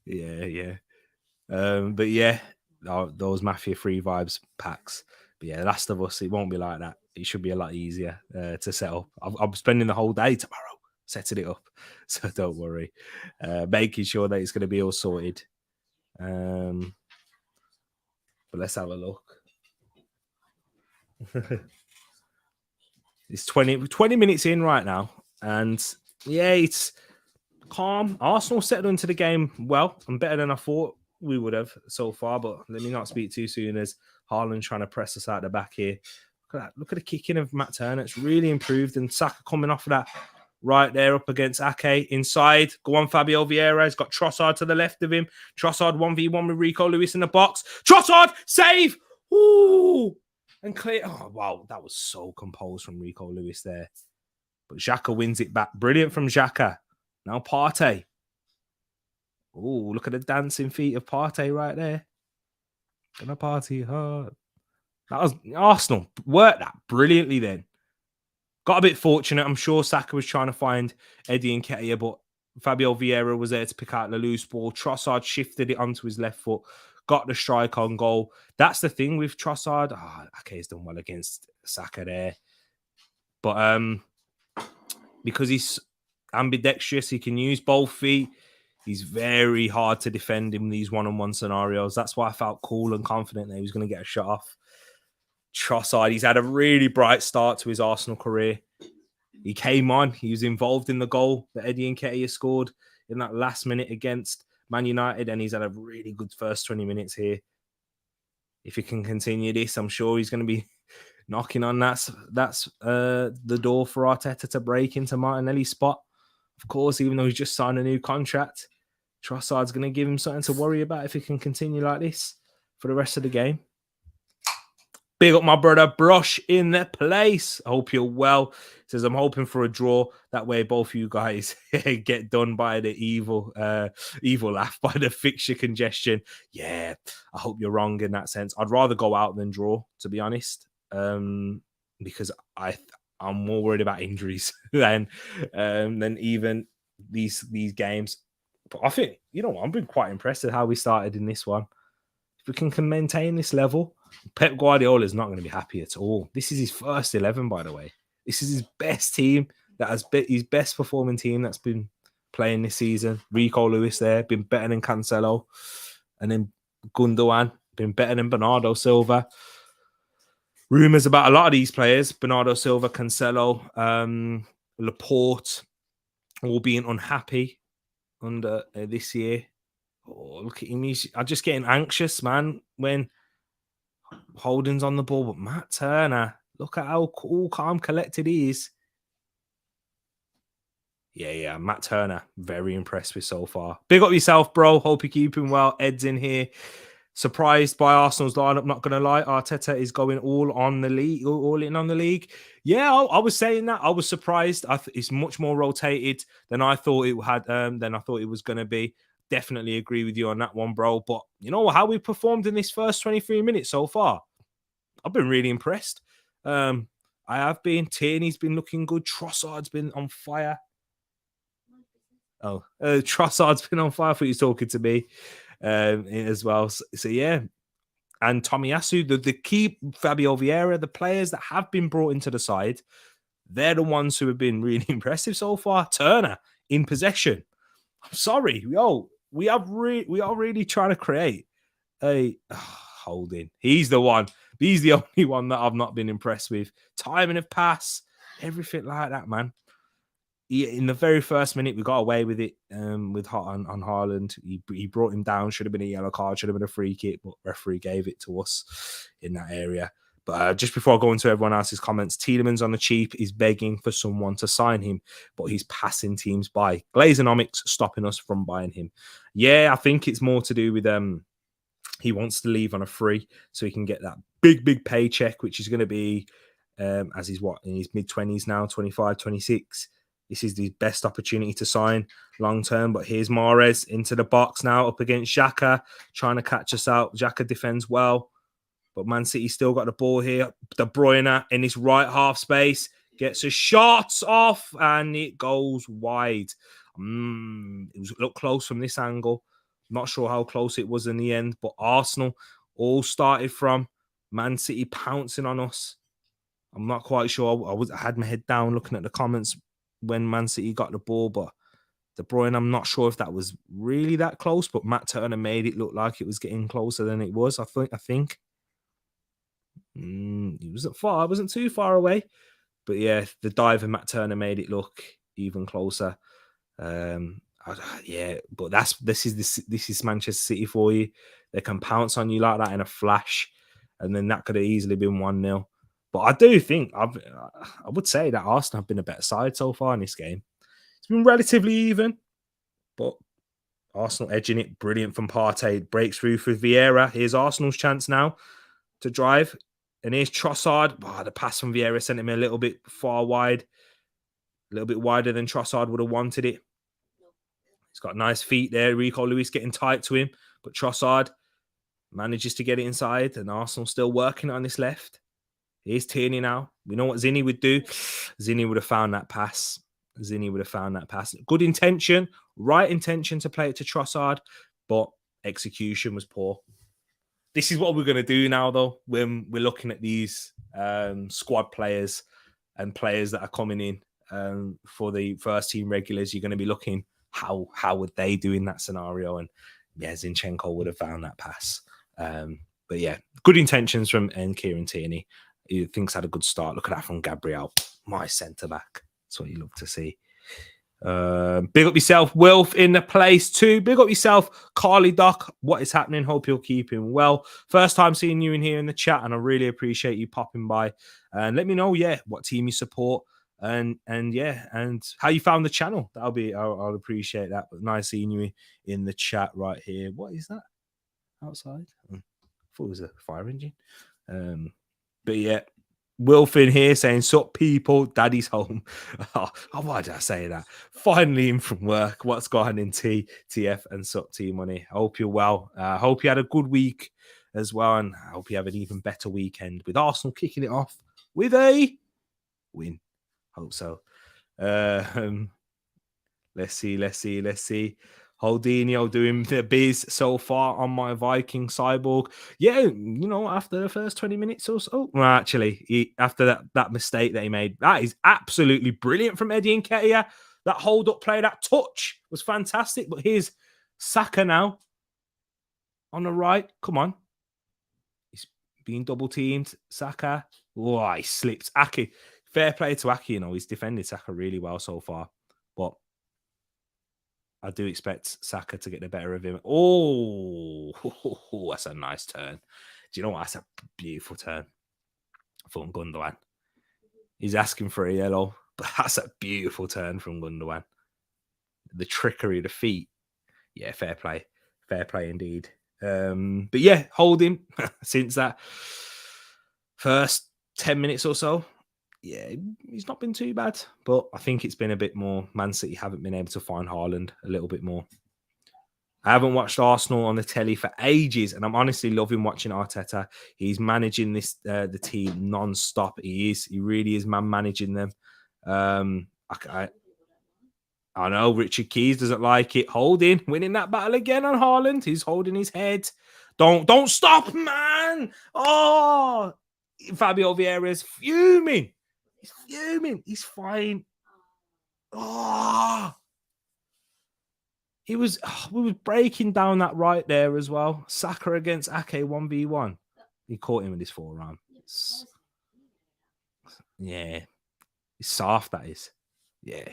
Yeah. But yeah, those Mafia 3 vibes packs. But yeah, Last of Us, it won't be like that. It should be a lot easier to set up. I'm spending the whole day tomorrow setting it up, so don't worry. Making sure that it's going to be all sorted. But let's have a look. It's 20 minutes in right now, and yeah, it's calm. Arsenal settled into the game well and better than I thought we would have so far. But let me not speak too soon as Haaland trying to press us out the back here. Look at that. Look at the kicking of Matt Turner. It's really improved. And Saka coming off of that right there up against Ake inside. Go on, Fabio Vieira. He's got Trossard to the left of him. Trossard 1v1 with Rico Lewis in the box. Trossard, save! Ooh! And clear. Oh, wow. That was so composed from Rico Lewis there. But Xhaka wins it back. Brilliant from Xhaka. Now Partey. Oh, look at the dancing feet of Partey right there. Gonna party hard. That was Arsenal. Worked that brilliantly then. Got a bit fortunate. I'm sure Saka was trying to find Eddie Nketiah, but Fabio Vieira was there to pick out the loose ball. Trossard shifted it onto his left foot. Got the strike on goal. That's the thing with Trossard. Ake's done well against Saka there. But because he's ambidextrous, he can use both feet. He's very hard to defend in these one-on-one scenarios. That's why I felt cool and confident that he was going to get a shot off. Trossard, he's had a really bright start to his Arsenal career. He came on. He was involved in the goal that Eddie Nketiah scored in that last minute against Man United, and he's had a really good first 20 minutes here. If he can continue this, I'm sure he's going to be knocking on that's the door for Arteta to break into Martinelli's spot. Of course, even though he's just signed a new contract, Trossard's going to give him something to worry about if he can continue like this for the rest of the game. Big up my brother Brush in the place. I hope you're well. Says I'm hoping for a draw. That way both of you guys get done by the evil laugh, by the fixture congestion. Yeah, I hope you're wrong in that sense. I'd rather go out than draw, to be honest, because I'm more worried about injuries than even these games. But I think, I've been quite impressed at how we started in this one. If we can maintain this level, Pep Guardiola is not going to be happy at all. This is his first 11, by the way. This is his best team, his best performing team that's been playing this season. Rico Lewis there, been better than Cancelo. And then Gundogan, been better than Bernardo Silva. Rumours about a lot of these players, Bernardo Silva, Cancelo, Laporte, all being unhappy under this year. Oh, look at him. I'm just getting anxious, man, when Holden's on the ball. But Matt Turner, look at how cool, calm, collected he is. Yeah, Matt Turner, very impressed with so far. Big up yourself, bro. Hope you're keeping well. Ed's in here. Surprised by Arsenal's lineup, not going to lie. Arteta is going all in on the league. Yeah, I was saying that. I was surprised. It's much more rotated than I thought it had. Than I thought it was going to be. Definitely agree with you on that one, bro. But you know how we performed in this first 23 minutes so far? I've been really impressed. I have been. Tierney's been looking good. Trossard's been on fire. Trossard's been on fire for you talking to me as well. So yeah. And Tomiyasu, the key Fabio Vieira, the players that have been brought into the side, they're the ones who have been really impressive so far. Turner in possession. I'm sorry, we are really trying to create a Holding. He's the one. He's the only one that I've not been impressed with. Timing of pass, everything like that, man. In the very first minute, we got away with it with on Haaland. He brought him down. Should have been a yellow card. Should have been a free kick, but referee gave it to us in that area. But just before I go into everyone else's comments, Tielemans on the cheap is begging for someone to sign him, but he's passing teams by. Glazonomics stopping us from buying him. Yeah, I think it's more to do with he wants to leave on a free so he can get that big paycheck, which is going to be as he's in his mid-20s now, 25, 26. This is the best opportunity to sign long term. But here's Mahrez into the box now up against Xhaka, trying to catch us out. Xhaka defends well. But Man City still got the ball here. De Bruyne in his right half space gets a shot off and it goes wide. It looked close from this angle. Not sure how close it was in the end, but Arsenal all started from Man City pouncing on us. I'm not quite sure. I had my head down looking at the comments when Man City got the ball, but De Bruyne, I'm not sure if that was really that close, but Matt Turner made it look like it was getting closer than it was. I think. It wasn't far. It wasn't too far away. But yeah, the dive of Matt Turner made it look even closer. And Yeah, but this is Manchester City for you. They can pounce on you like that in a flash, and then that could have easily been 1-0. But I do think I would say that Arsenal have been a better side so far in this game. It's been relatively even, but Arsenal edging it. Brilliant from Partey. Breaks through for Vieira. Here's Arsenal's chance now to drive. And here's Trossard. Oh, the pass from Vieira sent him a little bit far wide. A little bit wider than Trossard would have wanted it. He's got nice feet there. Rico Lewis getting tight to him. But Trossard manages to get it inside. And Arsenal still working on this left. Here's Tierney now. We know what Zinni would do. Zinni would have found that pass. Good intention. Right intention to play it to Trossard. But execution was poor. This is what we're going to do now, though, when we're looking at these squad players and players that are coming in for the first team regulars. You're going to be looking how would they do in that scenario, and yeah, Zinchenko would have found that pass. But yeah, good intentions from Kieran Tierney. He thinks had a good start. Look at that from Gabriel, my centre back. That's what you love to see. Big up yourself, Wilf in the place too. Big up yourself, Carly Doc. What is happening? Hope you're keeping well. First time seeing you in here in the chat, and I really appreciate you popping by. And let me know, what team you support, and how you found the channel. I'll appreciate that. But nice seeing you in the chat right here. What is that outside? I thought it was a fire engine. But yeah. Wilfin here saying, "Sup, people, daddy's home." Oh, why did I say that? Finally in from work. What's going on in TF and Sup T Money? I hope you're well. I hope you had a good week as well, and I hope you have an even better weekend with Arsenal kicking it off with a win. Hope so. Let's see. Holdinho doing the biz so far on my Viking Cyborg. Yeah, after the first 20 minutes or so. Well, actually, after that mistake that he made, that is absolutely brilliant from Eddie Nketiah. That hold-up play, that touch was fantastic. But here's Saka now on the right. Come on. He's being double-teamed. Saka. Oh, he slipped. Aki. Fair play to Aki, he's defended Saka really well so far. But I do expect Saka to get the better of him. Oh, that's a nice turn. Do you know what? That's a beautiful turn from Gundogan. He's asking for a yellow, but that's a beautiful turn from Gundogan. The trickery of the feet. Yeah, fair play. Fair play indeed. But yeah, hold him since that first 10 minutes or so. Yeah, he's not been too bad, but I think it's been a bit more. Man City haven't been able to find Haaland a little bit more. I haven't watched Arsenal on the telly for ages, and I'm honestly loving watching Arteta. He's managing the team non-stop. He really is managing them. I know Richard Keys doesn't like it. Winning that battle again on Haaland. He's holding his head. Don't stop, man. Oh, Fabio Vieira is fuming. He's fuming. He's fine. Oh, we was breaking down that right there as well. Saka against Ake 1v1. He caught him with his forearm. Yeah. It's soft, that is. Yeah.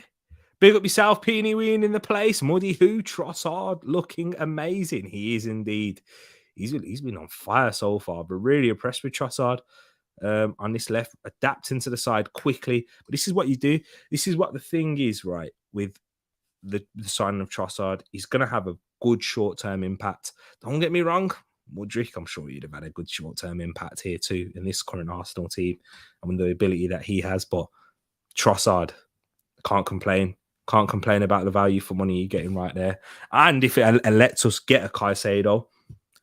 Big up yourself, Peony Ween in the place. Muddy Who, Trossard looking amazing. He is indeed. He's been on fire so far, but really impressed with Trossard. On this left, adapting to the side quickly. But this is what you do. This is what the thing is, right? With the signing of Trossard, he's going to have a good short-term impact. Don't get me wrong. Mudryk, I'm sure you'd have had a good short-term impact here too in this current Arsenal team. I mean, the ability that he has. But Trossard, can't complain. Can't complain about the value for money you're getting right there. And if it lets us get a Caicedo,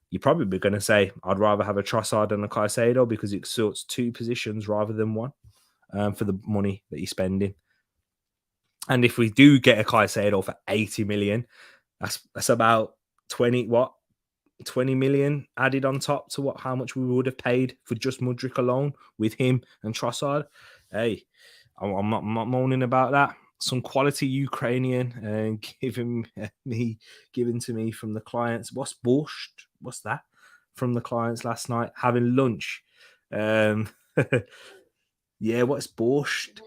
you're probably going to say, I'd rather have a Trossard than a Caicedo because it sorts two positions rather than one for the money that you're spending. And if we do get a Caicedo for 80 million, that's about 20 million added on top to how much we would have paid for just Mudryk alone with him and Trossard. Hey, I'm not moaning about that. Some quality Ukrainian given to me from the clients. What's borscht? What's that? From the clients last night having lunch. Yeah, what's borscht?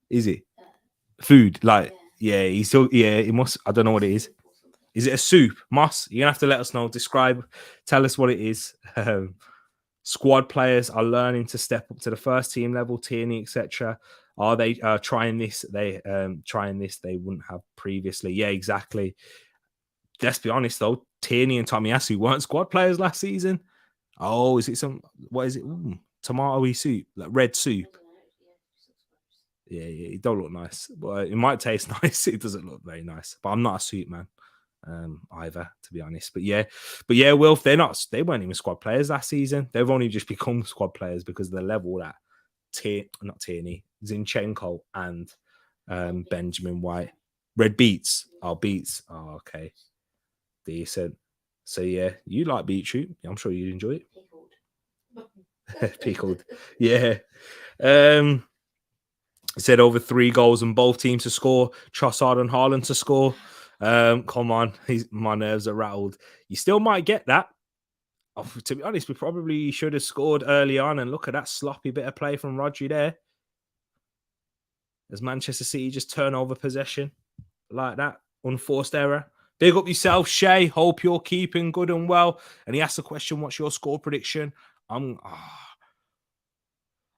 Is it food? Like Yeah, he's still. Yeah, he must. I don't know what it is. Is it a soup? Moss? You're gonna have to let us know. Describe. Tell us what it is. Squad players are learning to step up to the first team level, Tierney, etc. Are they trying this? They trying this they wouldn't have previously. Yeah, exactly. Let's be honest though, Tierney and Tomiyasu weren't squad players last season. Oh, is it some? What is it? Ooh, tomato soup, like red soup. Yeah, it don't look nice, but it might taste nice. It doesn't look very nice. But I'm not a soup man either, to be honest. But yeah, Wilf, they weren't even squad players last season. They've only just become squad players because of the level that not Tierney, Zinchenko and Benjamin White. Red beets. Oh, beets. Oh, okay. Decent. So yeah, you like beetroot. I'm sure you'd enjoy it. Pickled. Yeah. Said over 3 goals and both teams to score. Trossard and Haaland to score. Come on, my nerves are rattled. You still might get that. Oh, to be honest, we probably should have scored early on. And look at that sloppy bit of play from Rodri there. As Manchester City just turn over possession like that. Unforced error. Big up yourself, Shay. Hope you're keeping good and well. And he asked the question, what's your score prediction?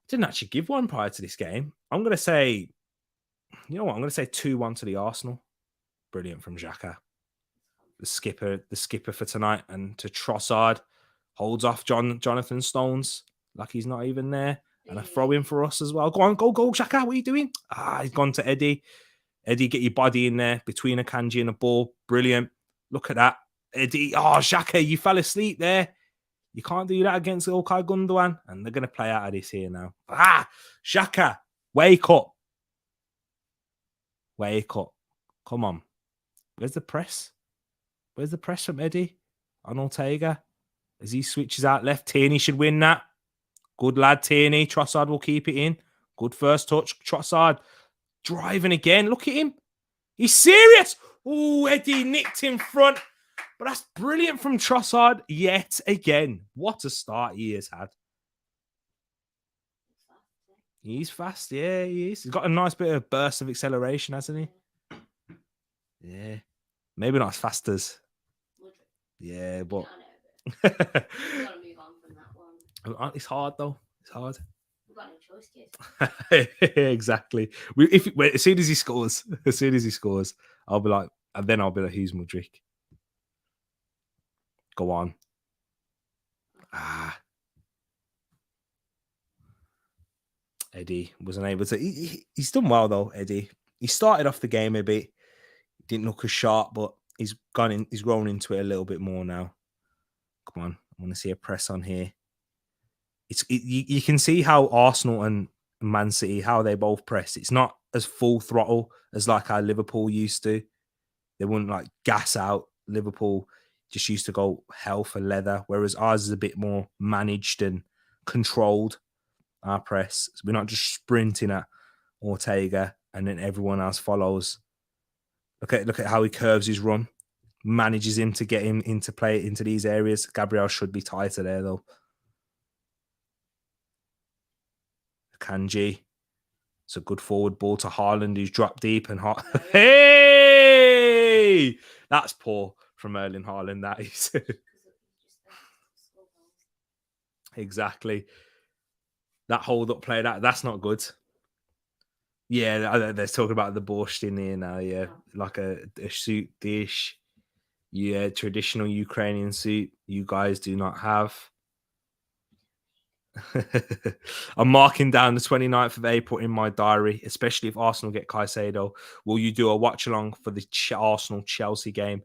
Didn't actually give one prior to this game. I'm going to say, you know what? I'm going to say 2-1 to the Arsenal. Brilliant from Xhaka. The skipper for tonight. And to Trossard. Holds off Jonathan Stones like he's not even there. And a throw in for us as well. Go on, go, Xhaka. What are you doing? He's gone to Eddie. Eddie, get your body in there between a Kanji and a ball. Brilliant. Look at that. Eddie. Oh, Xhaka, you fell asleep there. You can't do that against Ilkay Gundogan. And they're going to play out of this here now. Xhaka, wake up. Wake up. Come on. Where's the press? Where's the press from Eddie on Ortega? As he switches out left, Tierney should win that. Good lad, Tierney. Trossard will keep it in. Good first touch. Trossard driving again. Look at him. He's serious. Oh, Eddie nicked in front. But that's brilliant from Trossard yet again. What a start he has had. He's fast. Yeah, he is. He's got a nice bit of burst of acceleration, hasn't he? Yeah. Maybe not as fast as. Yeah, but. It's hard though. It's hard. We've got no choice, kid. Exactly. As soon as he scores, I'll be like, who's Mudryk? Go on. Eddie wasn't able to. He's done well though, Eddie. He started off the game a bit. Didn't look as sharp, but he's gone in. He's grown into it a little bit more now. Come on, I want to see a press on here. You can see how Arsenal and Man City, how they both press. It's not as full throttle as like how Liverpool used to. They wouldn't like gas out. Liverpool just used to go hell for leather, whereas ours is a bit more managed and controlled. Our press. So we're not just sprinting at Ortega and then everyone else follows. Look at how he curves his run. Manages him to get him into play into these areas. Gabriel should be tighter there though. Kanji. It's a good forward ball to Haaland, who's dropped deep and hot. Hey! That's poor from Erling Haaland, that is. Exactly. That hold-up play, that's not good. Yeah, they're talking about the borscht in here now, yeah. Like a soup dish. Yeah, traditional Ukrainian soup you guys do not have. I'm marking down the 29th of April in my diary, especially if Arsenal get Caicedo. Will you do a watch along for the Arsenal-Chelsea game?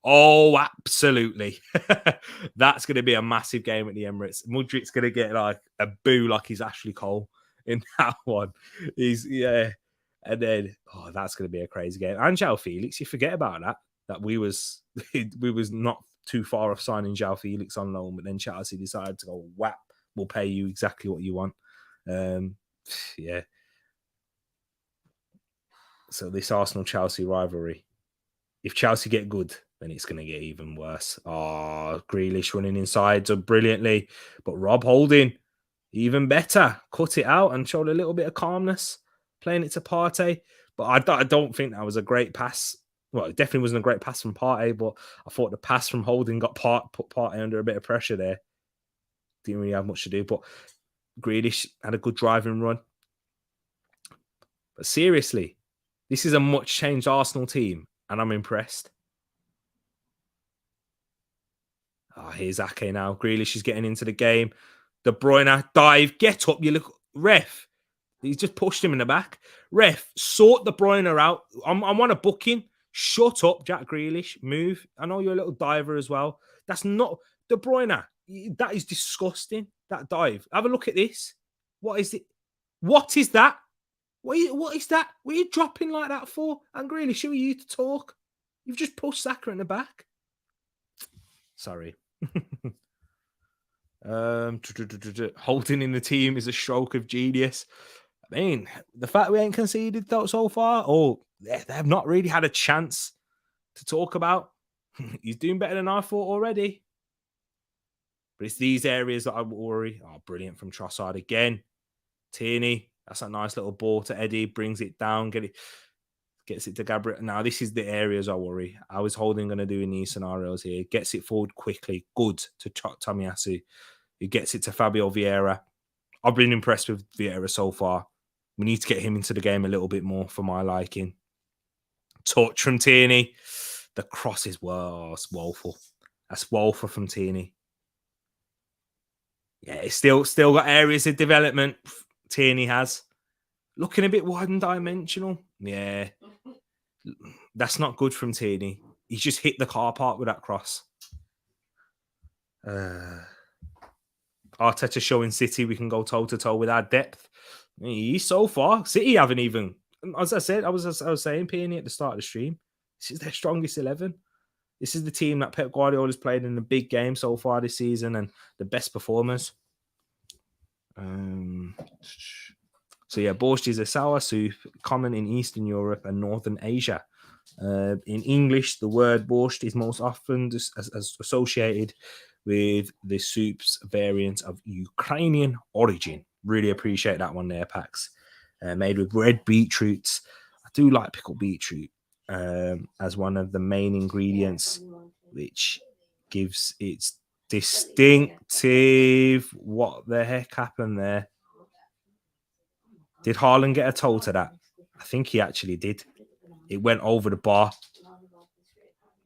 Oh, absolutely. That's going to be a massive game at the Emirates. Mudryk's going to get like a boo like he's Ashley Cole in that one. And then, that's going to be a crazy game. And João Felix, you forget about that. That we was not too far off signing João Felix on loan, but then Chelsea decided to go whap. We'll pay you exactly what you want. Yeah. So this Arsenal-Chelsea rivalry, if Chelsea get good, then it's going to get even worse. Grealish running inside so brilliantly, but Rob Holding, even better. Cut it out and showed a little bit of calmness, playing it to Partey. But I don't think that was a great pass. Well, it definitely wasn't a great pass from Partey, but I thought the pass from Holding put Partey under a bit of pressure there. Didn't really have much to do, but Grealish had a good driving run. But seriously, this is a much changed Arsenal team, and I'm impressed. Here's Ake now. Grealish is getting into the game. De Bruyne, dive, get up. You look, ref. He's just pushed him in the back. Ref, sort De Bruyne out. I'm on a booking. Shut up, Jack Grealish. Move. I know you're a little diver as well. That's not De Bruyne. That is disgusting. That dive. Have a look at this. What is it? What is that? What is that? What are you dropping like that for? And Grealish, who are you to talk? You've just pushed Saka in the back. Sorry. Holding in the team is a stroke of genius. I mean, the fact we ain't conceded so far, they have not really had a chance to talk about. He's doing better than I thought already. But it's these areas that I worry. Oh, brilliant from Trossard again. Tierney, that's a nice little ball to Eddie, brings it down, gets it to Gabriel. Now, this is the areas I worry. How is Holding going to do in these scenarios here? Gets it forward quickly. Good to Tomiyasu. He gets it to Fabio Vieira. I've been impressed with Vieira so far. We need to get him into the game a little bit more for my liking. Touch from Tierney. The cross is woeful. That's woeful from Tierney. Yeah, it's still got areas of development. Tierney has. Looking a bit one-dimensional. Yeah. That's not good from Tierney. He's just hit the car park with that cross. Arteta showing City we can go toe-to-toe with our depth. So far, City haven't even... As I said, I was saying, Peony at the start of the stream, this is their strongest 11. This is the team that Pep Guardiola's played in the big game so far this season and the best performers. So yeah, borscht is a sour soup common in Eastern Europe and Northern Asia. In English, the word borscht is most often associated with the soup's variant of Ukrainian origin. Really appreciate that one there, Pax. Made with red beetroots. I do like pickled beetroot as one of the main ingredients, which gives its distinctive... What the heck happened there? Did Haaland get a toe to that? I think he actually did. It went over the bar.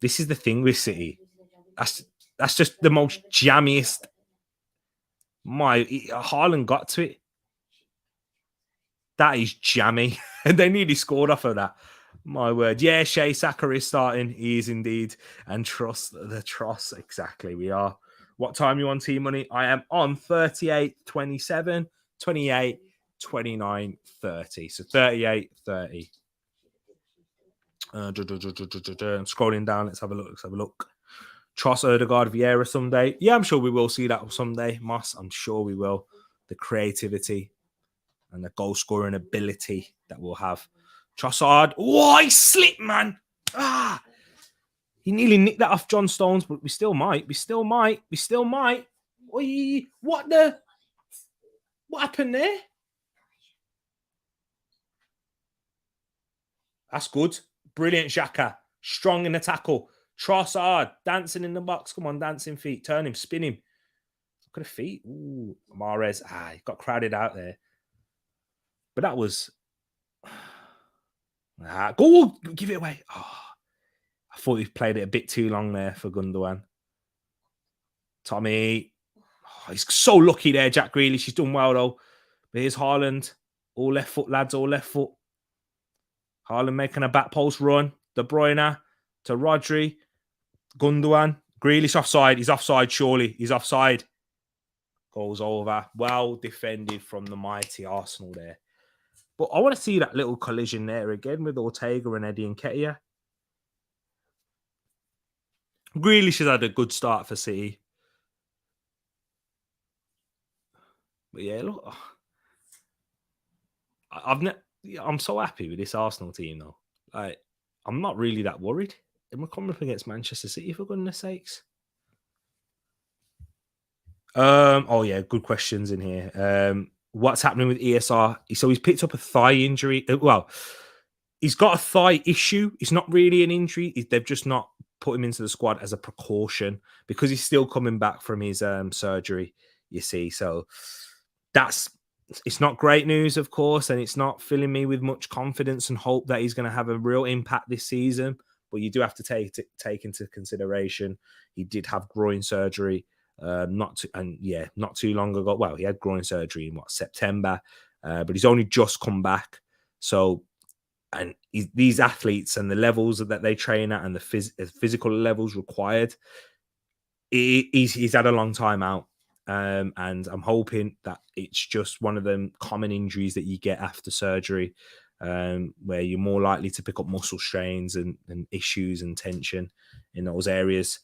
This is the thing with City. That's just the most jammiest. Haaland got to it. That is jammy. And they nearly scored off of that. My word. Yeah, Shea Saka is starting. He is indeed. And trust the Tross. Exactly, we are. What time are you on, Team Money? I am on 38, 27, 28, 29, 30. So 38, 30. Scrolling down. Let's have a look. Tross, Odegaard, Vieira someday. Yeah, I'm sure we will see that someday. Moss, I'm sure we will. The creativity and the goal scoring ability that we'll have. Trossard. Oh, he slipped, man. He nearly nicked that off John Stones, but we still might. Oy, what happened there? That's good. Brilliant, Xhaka. Strong in the tackle. Trossard dancing in the box. Come on, dancing feet. Turn him, spin him. Look at the feet. Ooh, Mahrez. He got crowded out there. But that was... Go, give it away. I thought he played it a bit too long there for Gundogan. Tommy. He's so lucky there, Jack Grealish. He's done well, though. But here's Haaland. All left foot, lads. All left foot. Haaland making a back post run. De Bruyne to Rodri. Gundogan. Grealish offside. He's offside, surely. He's offside. Goes over. Well defended from the mighty Arsenal there. But I want to see that little collision there again with Ortega and Eddie Nketiah. Grealish has had a good start for City. But yeah, look. I'm so happy with this Arsenal team, though. Like, I'm not really that worried. And we're coming up against Manchester City, for goodness sakes. Oh, yeah, good questions in here. What's happening with ESR? So he's picked up a thigh injury. Well, He's got a thigh issue. It's not really an injury. They've just not put him into the squad as a precaution because he's still coming back from his surgery, you see. So that's it's not great news, of course, and it's not filling me with much confidence and hope that he's going to have a real impact this season. But you do have to take into consideration he did have groin surgery, not too long ago. Well, he had groin surgery in September, but he's only just come back. So, and these athletes and the levels that they train at and the physical levels required, he's had a long time out. And I'm hoping that it's just one of them common injuries that you get after surgery, where you're more likely to pick up muscle strains and issues and tension in those areas.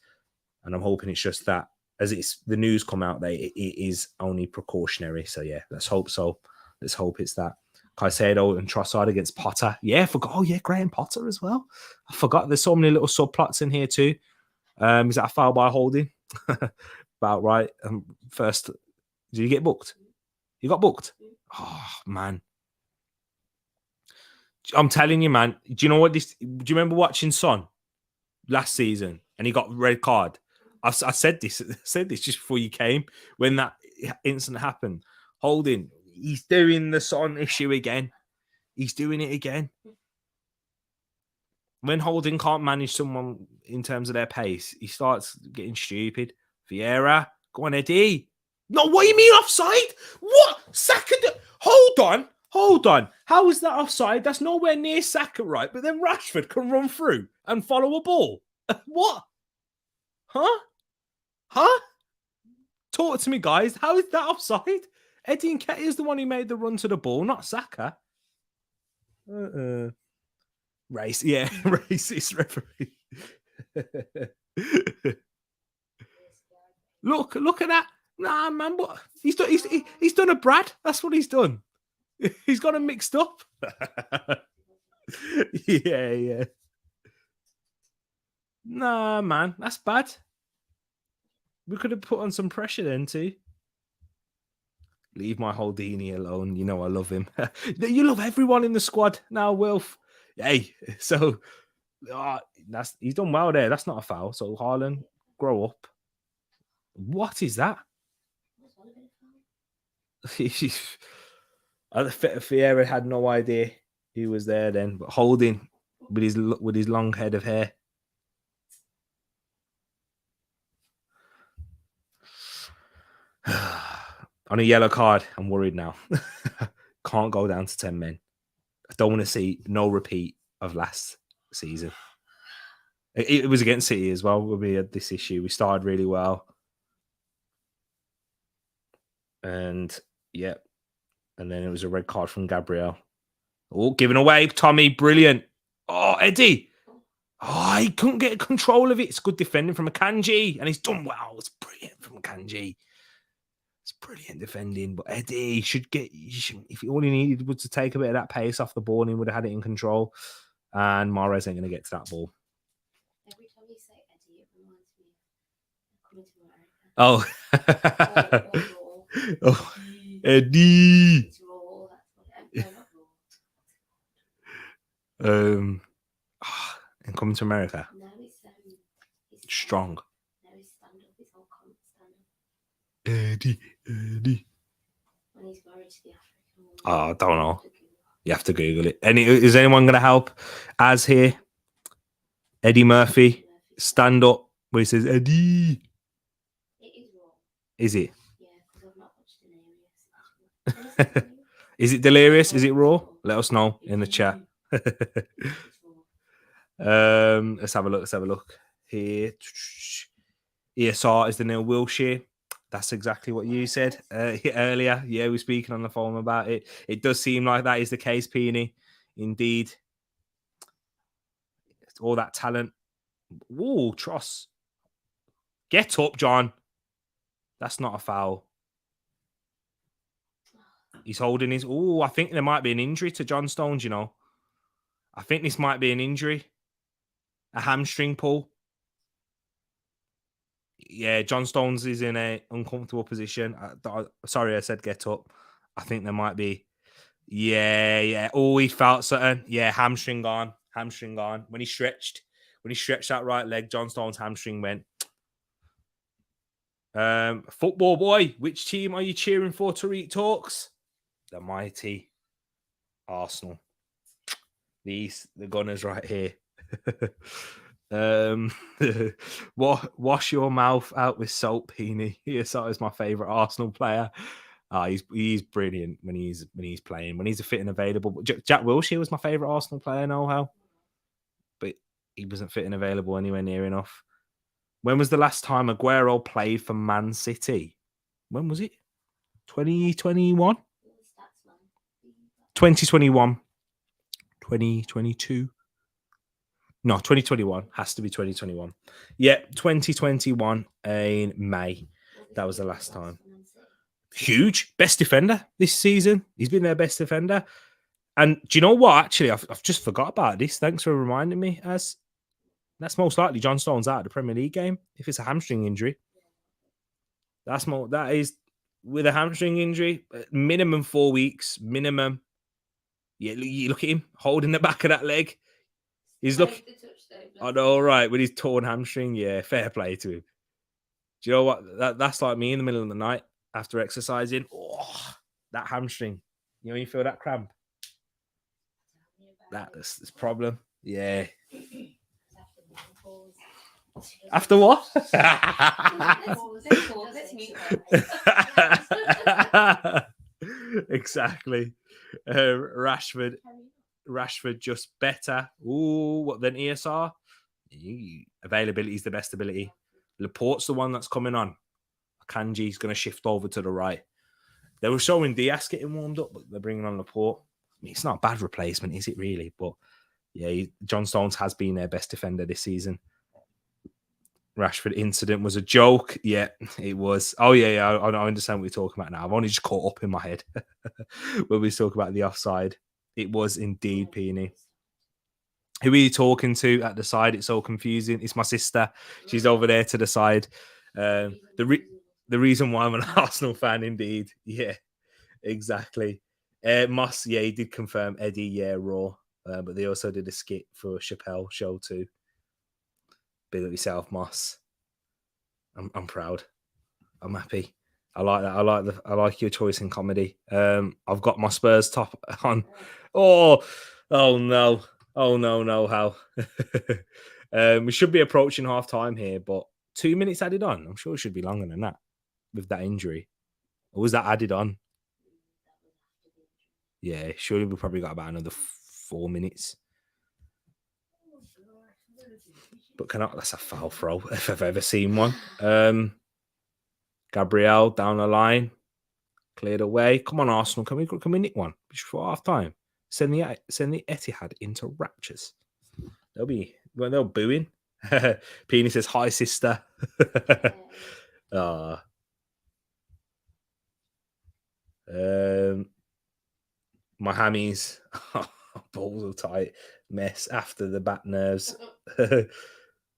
And I'm hoping it's just that, as it's the news come out, that it is only precautionary. So yeah, let's hope so. Let's hope it's that. Caicedo and Trossard against Potter. Yeah, I forgot. Oh yeah, Graham Potter as well. I forgot. There's so many little subplots in here too. Is that a foul by holding? About right. First, did you get booked? You got booked? Oh man. I'm telling you, man. Do you know what this? Do you remember watching Son last season and he got red card? I said this. I said this just before you came when that incident happened. Holding. He's doing the Son issue again. He's doing it again. When Holding can't manage someone in terms of their pace, he starts getting stupid. Vieira, go on, Eddie. No, what do you mean offside? What? Saka? Hold on. How is that offside? That's nowhere near Saka, right? But then Rashford can run through and follow a ball. What? Huh? Talk to me, guys. How is that offside? Eddie Nketiah is the one who made the run to the ball, not Saka. Racist referee. Look at that. Nah, man, what he's done a Brad. That's what he's done. He's got him mixed up. Yeah. Nah, man, that's bad. We could have put on some pressure then too. Leave my Holdini alone. You know I love him. You love everyone in the squad now, Wilf. Hey, so he's done well there. That's not a foul. So Haaland, grow up. What is that? Vieira had no idea he was there then, but Holding with his long head of hair. On a yellow card, I'm worried now. Can't go down to 10 men. I don't want to see no repeat of last season. It was against City as well. We had this issue. We started really well. And yeah. And then it was a red card from Gabriel. Oh, giving away. Tommy, brilliant. Oh, Eddie. Oh, he couldn't get control of it. It's good defending from Akanji. And he's done well. It's brilliant from Akanji. It's brilliant defending. But Eddie if all he needed was to take a bit of that pace off the ball, and he would have had it in control. And Mahrez ain't going to get to that ball. Every time you say Eddie, it reminds me of coming to America. Oh, Eddie. And coming to America. No, it's strong. No, it's stand up. It's all stand up. Eddie. When he's married to the African woman. Oh, I don't know. You have to Google it. Is anyone going to help? As here, Eddie Murphy, stand up where he says Eddie. It is raw. Is it? Yeah, because I've not watched Delirious. Is it Delirious? Is it raw? Let us know in the chat. Let's have a look. Here. ESR is the Neil Wilshere. That's exactly what you said earlier. Yeah, we were speaking on the phone about it. It does seem like that is the case, Peony. Indeed. All that talent. Ooh, Tross. Get up, John. That's not a foul. He's holding his... Ooh, I think there might be an injury to John Stones, you know. I think this might be an injury. A hamstring pull. Yeah, John Stones is in an uncomfortable position. Sorry, I said get up. I think there might be Yeah. Oh, he felt something. Yeah, hamstring gone. When he stretched that right leg, John Stones' hamstring went. Football boy, which team are you cheering for? Tariq Talks. The mighty Arsenal. The Gunners right here. Wash your mouth out with salt, Peony. ESR is my favourite Arsenal player. He's brilliant when he's playing. When he's fit and available. Jack Wilshere was my favourite Arsenal player, know how, but he wasn't fit and available anywhere near enough. When was the last time Aguero played for Man City? When was it? 2021? 2021. 2022. No, 2021. Has to be 2021. Yeah, 2021 in May. That was the last time. Huge. Best defender this season. He's been their best defender. And do you know what? Actually, I've just forgot about this. Thanks for reminding me. As that's most likely John Stones out of the Premier League game if it's a hamstring injury. That is with a hamstring injury, minimum 4 weeks, minimum. Yeah, you look at him holding the back of that leg. He's looking. I know, right? With his torn hamstring, yeah, fair play to him. Do you know what? That's like me in the middle of the night after exercising. Oh, that hamstring. You know, you feel that cramp. That's the problem. Yeah. After what? Exactly. Rashford just better. Ooh, what than ESR? Availability is the best ability. Laporte's the one that's coming on. Kanji's going to shift over to the right. They were showing Diaz getting warmed up, but they're bringing on Laporte. I mean, it's not a bad replacement, is it really? But yeah, John Stones has been their best defender this season. Rashford incident was a joke. Yeah, it was. Oh, yeah. I understand what you're talking about now. I've only just caught up in my head when we talk about the offside. It was indeed Peony. Who are you talking to at the side? It's so confusing. It's my sister. She's over there to the side. The reason why I'm an Arsenal fan, indeed. Yeah, exactly. Moss, yeah, he did confirm Eddie, yeah, Raw. But they also did a skit for Chappelle show too. Big up yourself, Moss. I'm proud. I'm happy. I like that. I like your choice in comedy. I've got my Spurs top on. Oh no. How? We should be approaching half time here, but 2 minutes added on. I'm sure it should be longer than that with that injury. Or was that added on? Yeah, surely we probably got about another 4 minutes. But that's a foul throw if I've ever seen one. Gabriel down the line, cleared away. Come on, Arsenal, can we nick one before half time? Send the Etihad into raptures. They'll booing. Peony says hi, sister. My hammies, balls are tight, mess after the back nerves.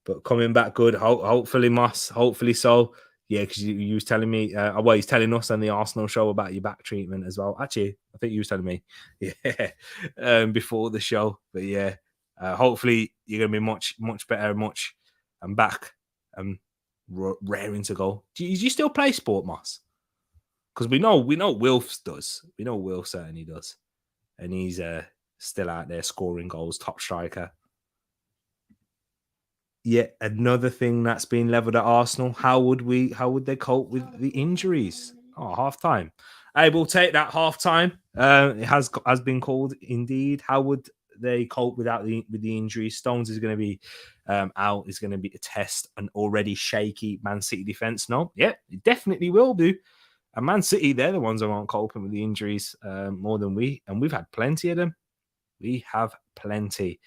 But coming back good, hopefully, Moss, hopefully so. Yeah, because you was telling me, he's telling us on the Arsenal show about your back treatment as well. Actually, I think you was telling me, yeah, before the show. But yeah, hopefully you're gonna be much better, I'm back, raring to go. Do you still play sport, Moss? Because we know Wilf does. We know Wilf certainly does, and he's still out there scoring goals, top striker. Yet another thing that's been leveled at Arsenal. How would they cope with the injuries? Oh, half time. I will take that half time. It has been called indeed. How would they cope with the injuries? Stones is going to be out. Is going to be a test. An already shaky Man City defense. No, yeah, it definitely will do. And Man City, they're the ones who aren't coping with the injuries more than we, and we've had plenty of them. We have plenty.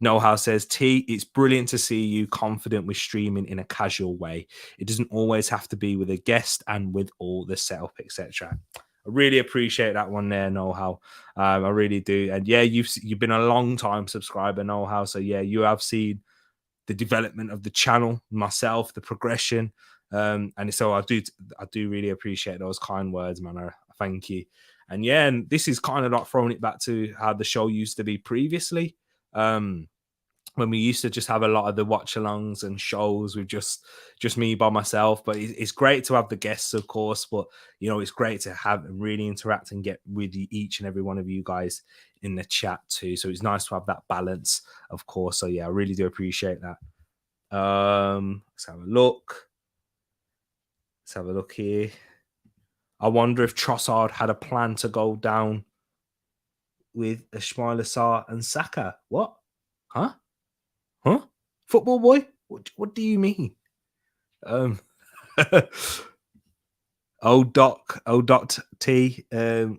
Know-how says, T, it's brilliant to see you confident with streaming in a casual way. It doesn't always have to be with a guest and with all the setup, etc. I really appreciate that one there, Know-how. I really do. And yeah, you've been a long time subscriber, Know-how. So yeah, you have seen the development of the channel, myself, the progression. And so I do really appreciate those kind words, man. Thank you. And yeah, and this is kind of like throwing it back to how the show used to be previously. When we used to just have a lot of the watch-alongs and shows with just me by myself. But it's great to have the guests, of course. But it's great to have and really interact and get with each and every one of you guys in the chat too. So it's nice to have that balance, of course. So yeah, I really do appreciate that. Let's have a look. Let's have a look here. I wonder if Trossard had a plan to go down with Ismail Assar and Saka. What? Huh? Football boy? What do you mean? Dot T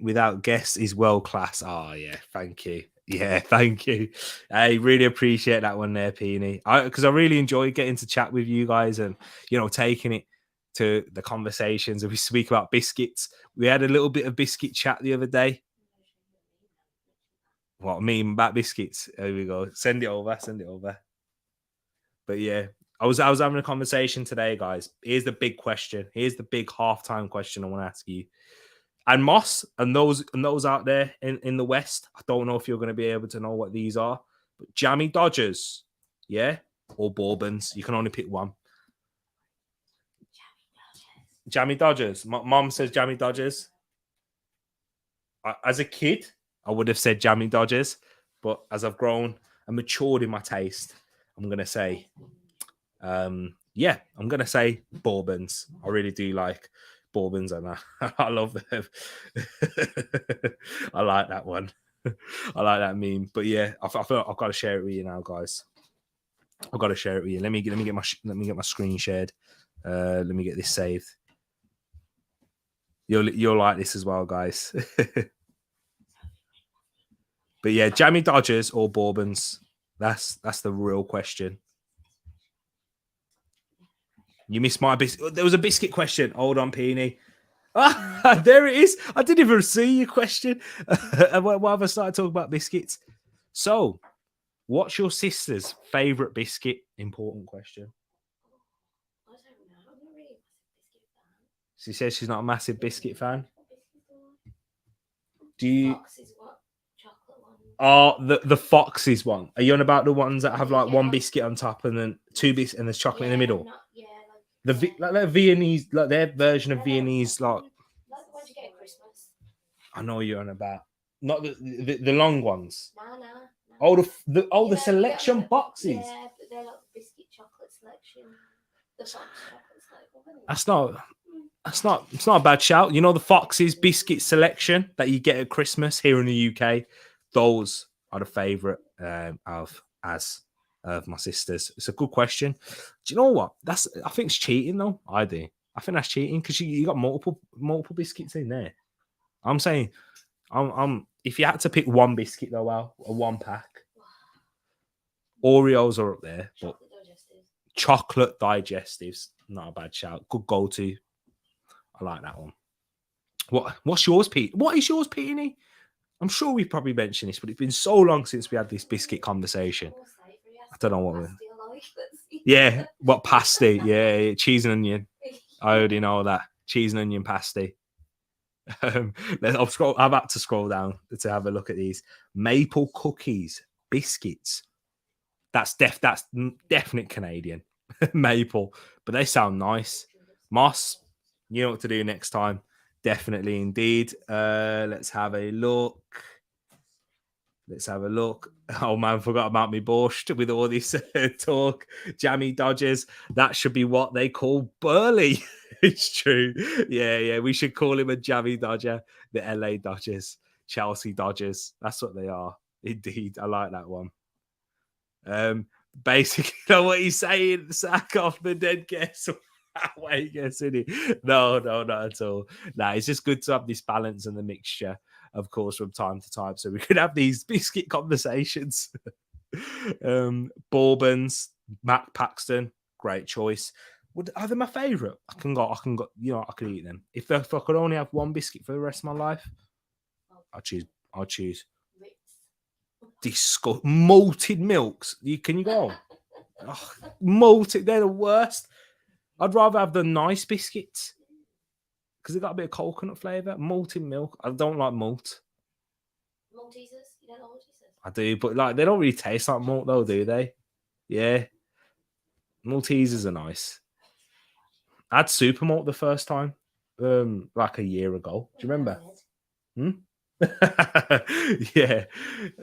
without guests is world class. Oh yeah, thank you. Yeah, thank you. I really appreciate that one there, Peony. Because I really enjoy getting to chat with you guys and taking it to the conversations. And we speak about biscuits. We had a little bit of biscuit chat the other day. What meme about biscuits? There we go. Send it over. But yeah, I was having a conversation today, guys. Here's the big question. Here's the big halftime question I want to ask you. And Moss and those out there in the West, I don't know if you're going to be able to know what these are. But Jammy Dodgers, yeah, or Bourbons. You can only pick one. Jammy Dodgers. Mom says Jammy Dodgers. As a kid, I would have said Jammy Dodgers, but as I've grown and matured in my taste, I'm gonna say, I'm gonna say Bourbons. I really do like Bourbons, and I love them. I like that one. I like that meme. But yeah, I feel like I've got to share it with you now, guys. I've got to share it with you. Let me get my screen shared. Let me get this saved. You'll like this as well, guys. But yeah, Jammy Dodgers or Bourbons? That's the real question. You missed my biscuit. There was a biscuit question. Hold on, Peony. Ah, there it is. I didn't even see your question. Why have I started talking about biscuits? So, what's your sister's favourite biscuit? Important question. I don't know. I'm not really a massive biscuit fan. She says she's not a massive biscuit fan. Do you? Fox's what? Chocolate one. Oh, the Fox's one. Are you on about the ones that have like one biscuit on top and then two biscuits and there's chocolate in the middle? Like Viennese, like their version of Viennese, like the ones you get at Christmas. I know you're on about. Not the long ones. No. Oh, the selection boxes. Yeah, but they're like the biscuit chocolate selection. The Fox chocolate selection. It's not a bad shout. You know the Fox's biscuit selection that you get at Christmas here in the UK. Those are the favourite of my sisters. It's a good question. Do you know what? I think it's cheating though. I do. I think that's cheating because you got multiple biscuits in there. I'm saying, if you had to pick one biscuit though, a one pack, Oreos are up there, but chocolate digestives, not a bad shout. Good go to. I like that one. What's yours, Pete? What is yours, Peony? I'm sure we've probably mentioned this, but it's been so long since we had this biscuit conversation. I don't know what we're. Yeah, what pasty? Yeah, cheese and onion. I already know that cheese and onion pasty. I'm about to scroll down to have a look at these maple cookies, biscuits. That's definite Canadian maple, but they sound nice. Moss, you know what to do next time. Definitely, indeed. Let's have a look. Oh man, forgot about me borscht with all this talk. Jammy Dodgers. That should be what they call Burley. It's true. Yeah. We should call him a Jammy Dodger. The LA Dodgers, Chelsea Dodgers. That's what they are. Indeed. I like that one. Basically, you know what he's saying? Sack off the dead guess. Way guess, isn't he? No, not at all. Nah, it's just good to have this balance and the mixture, of course, from time to time, so we could have these biscuit conversations. Bourbons, Matt Paxton, great choice. Are they my favourite? I can go. I could eat them. If I could only have one biscuit for the rest of my life, I'll choose. Malted milks. Can you go? Malted. They're the worst. I'd rather have the nice biscuits. because it got a bit of coconut flavour. Malted milk. I don't like malt. Maltesers? You don't know Maltesers? I do, but like they don't really taste like malt though, do they? Yeah. Maltesers are nice. I had super malt the first time, like a year ago. Do you remember? Yeah.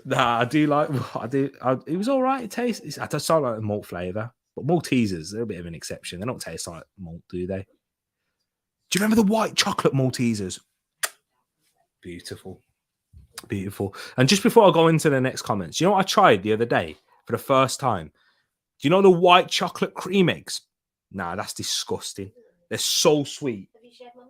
Nah, I do like. It was all right. It tastes. I just don't like the malt flavour, but Maltesers they're a bit of an exception. They don't taste like malt, do they? Do you remember the white chocolate Maltesers? Beautiful. Beautiful. And just before I go into the next comments, you know what I tried the other day for the first time? Do you know the white chocolate cream eggs? Nah, that's disgusting. They're so sweet. Have you shared money?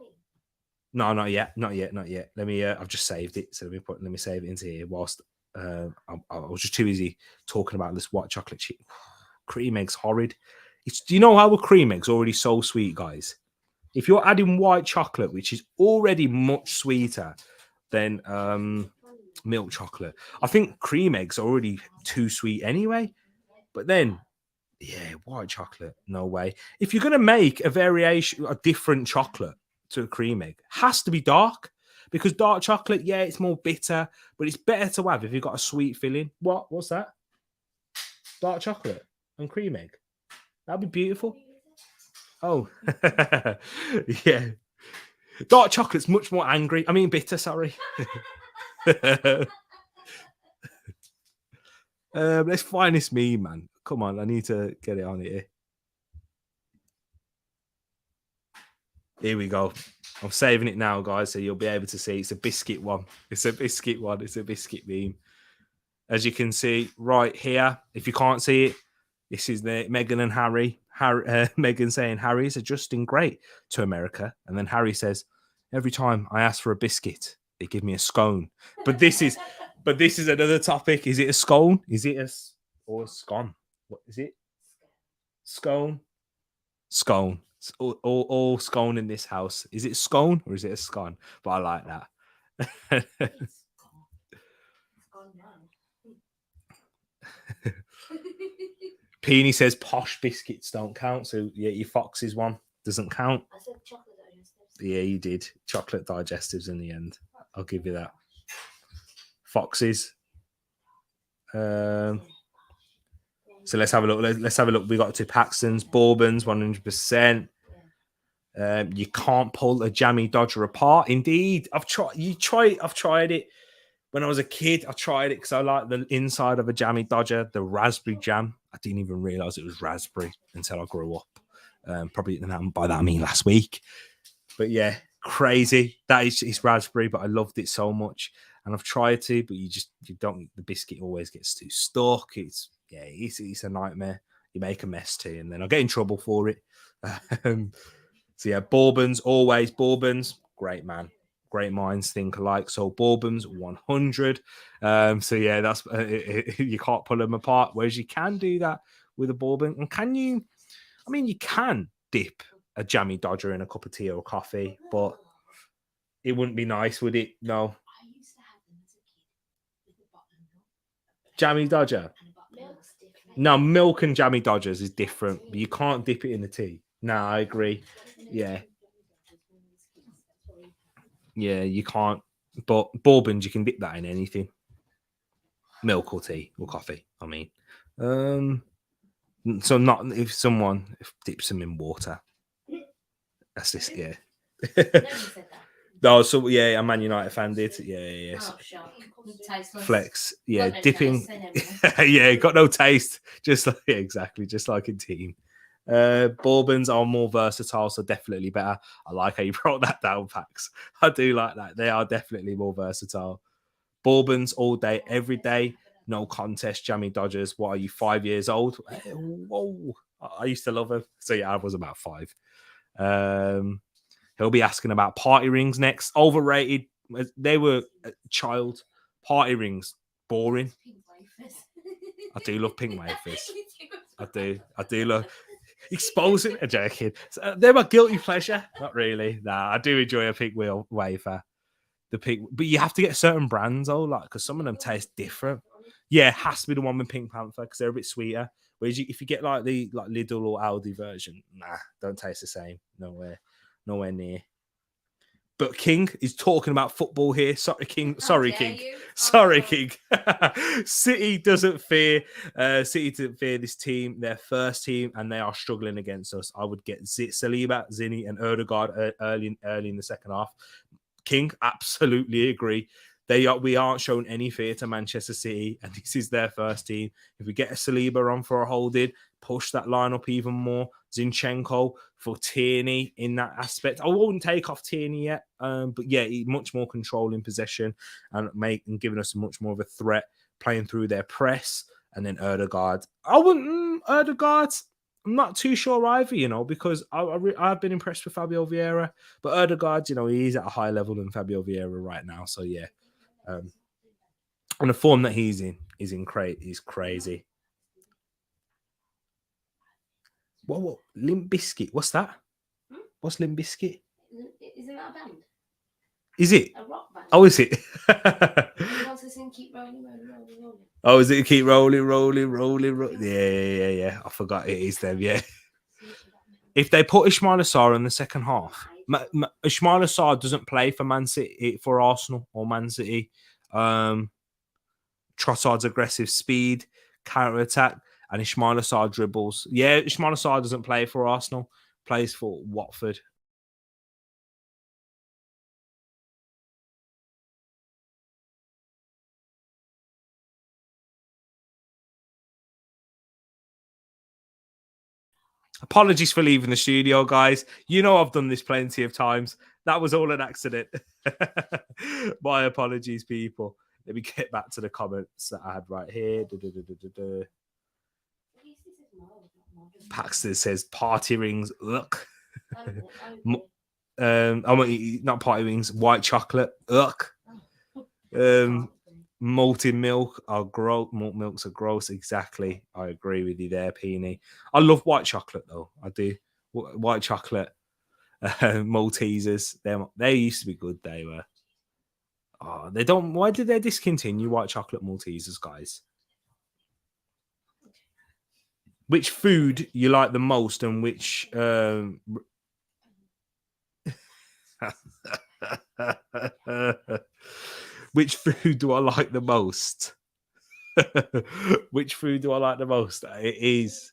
No, not yet. Not yet. Not yet. Let me. I've just saved it. So let me save it into here. Whilst I was just too busy talking about this white chocolate chip. Cream eggs horrid. Do you know how a cream egg's already so sweet, guys? If you're adding white chocolate, which is already much sweeter than milk chocolate, I think cream eggs are already too sweet anyway. But then, yeah, white chocolate, no way. If you're gonna make a variation, a different chocolate to a cream egg, has to be dark, because dark chocolate, yeah, it's more bitter, but it's better to have if you've got a sweet filling. What's that? Dark chocolate and cream egg. That'd be beautiful. Oh, yeah. Dark chocolate's much more angry. I mean, bitter, sorry. Let's find this meme, man. Come on, I need to get it on here. Here we go. I'm saving it now, guys, so you'll be able to see. It's a biscuit one. It's a biscuit one. It's a biscuit meme. As you can see right here, if you can't see it, this is the Meghan and Harry. Meghan saying Harry's adjusting great to America, and then Harry says, "Every time I ask for a biscuit, they give me a scone." But this is another topic. Is it a scone? Is it a scone? What is it? Scone. Scone. It's all scone in this house. Is it scone or is it a scone? But I like that. Peony says posh biscuits don't count. So yeah, your Fox's one doesn't count. I said chocolate digestives. Yeah, you did. Chocolate digestives in the end. I'll give you that. Fox's. So let's have a look. Let's have a look. We got to Paxton's, Bourbons, 100%. You can't pull a jammy Dodger apart. Indeed, I've tried it when I was a kid. I tried it because I like the inside of a jammy Dodger, the raspberry jam. I didn't even realize it was raspberry until I grew up. Probably by that I mean last week. But yeah, crazy. That is it's raspberry, but I loved it so much. And I've tried to, but you don't. The biscuit always gets too stuck. It's a nightmare. You make a mess too, and then I get in trouble for it. So yeah, Bourbons, always Bourbons. Great man. Great minds think alike. So Bourbons 100. So yeah, that's you can't pull them apart. Whereas you can do that with a Bourbon. And can you? I mean, you can dip a jammy Dodger in a cup of tea or coffee, but it wouldn't be nice, would it? No. I used to have them as a kid with a bottle of milk. Jammy Dodger. No, milk and jammy Dodgers is different. But you can't dip it in the tea. No, I agree. Yeah. Yeah, you can't. But Bourbons, you can dip that in anything. Milk or tea or coffee, I mean. So not if someone dips them in water. That's just, yeah. No, so yeah, a Man United fan did. Yeah. Oh, flex. Yeah, dipping. Yeah, got no taste. Just like exactly, just like in team. Bourbons are more versatile, so definitely better. I like how you brought that down, Pax. I do like that. They are definitely more versatile. Bourbons all day, every day. No contest, jammy Dodgers. What are you, 5 years old? Whoa. I used to love them. So yeah, I was about 5. He'll be asking about party rings next. Overrated. They were child party rings. Boring. I do love pink wafers. I do love exposing a joking. So they're my guilty pleasure. Not really. Nah, I do enjoy a pink wafer. The pink, but you have to get certain brands though, like because some of them taste different. Yeah, it has to be the one with Pink Panther because they're a bit sweeter. Whereas if you get like the Lidl or Aldi version, nah, don't taste the same. Nowhere near. But King is talking about football here. Sorry, King. Sorry, King. Sorry, King. City doesn't fear. City doesn't fear this team. Their first team, and they are struggling against us. I would get Saliba, Zinni, and Odegaard early in the second half. King, absolutely agree. We aren't showing any fear to Manchester City, and this is their first team. If we get a Saliba on for a holding, push that line up even more. Zinchenko for Tierney in that aspect. I wouldn't take off Tierney yet, but yeah, much more control in possession and giving us much more of a threat, playing through their press, and then Odegaard. Odegaard. I'm not too sure either, because I've been impressed with Fabio Vieira, but Odegaard, he's at a higher level than Fabio Vieira right now. So yeah, and the form that he's in is crazy. What? Limp Bizkit? What's that? What's Limp Bizkit? Isn't that a band? Is it? A rock band. Oh, is it? He wants to sing Keep Rolling, Rolling, Rolling, Rolling. Oh, is it Keep Rolling, Rolling, Rolling, Rolling? Yeah. I forgot it is them, yeah. If they put Ismail Assar in the second half, Ismail Assar doesn't play for Man City, for Arsenal or Man City. Trossard's aggressive speed, counter-attack, and Ismail Assar dribbles. Yeah, Ismail Assar doesn't play for Arsenal, plays for Watford. Apologies for leaving the studio, guys. I've done this plenty of times. That was all an accident. My apologies, people. Let me get back to the comments that I had right here. Paxton says party rings. Look. Not party rings. White chocolate. Look. Malted milk are gross. Malt milks are gross. Exactly. I agree with you there, Peony. I love white chocolate though. I do. White chocolate. Maltesers. They used to be good. They were. Oh, they don't. Why did they discontinue white chocolate Maltesers, guys? Which food you like the most, and which which food do I like the most? Which food do I like the most? It is.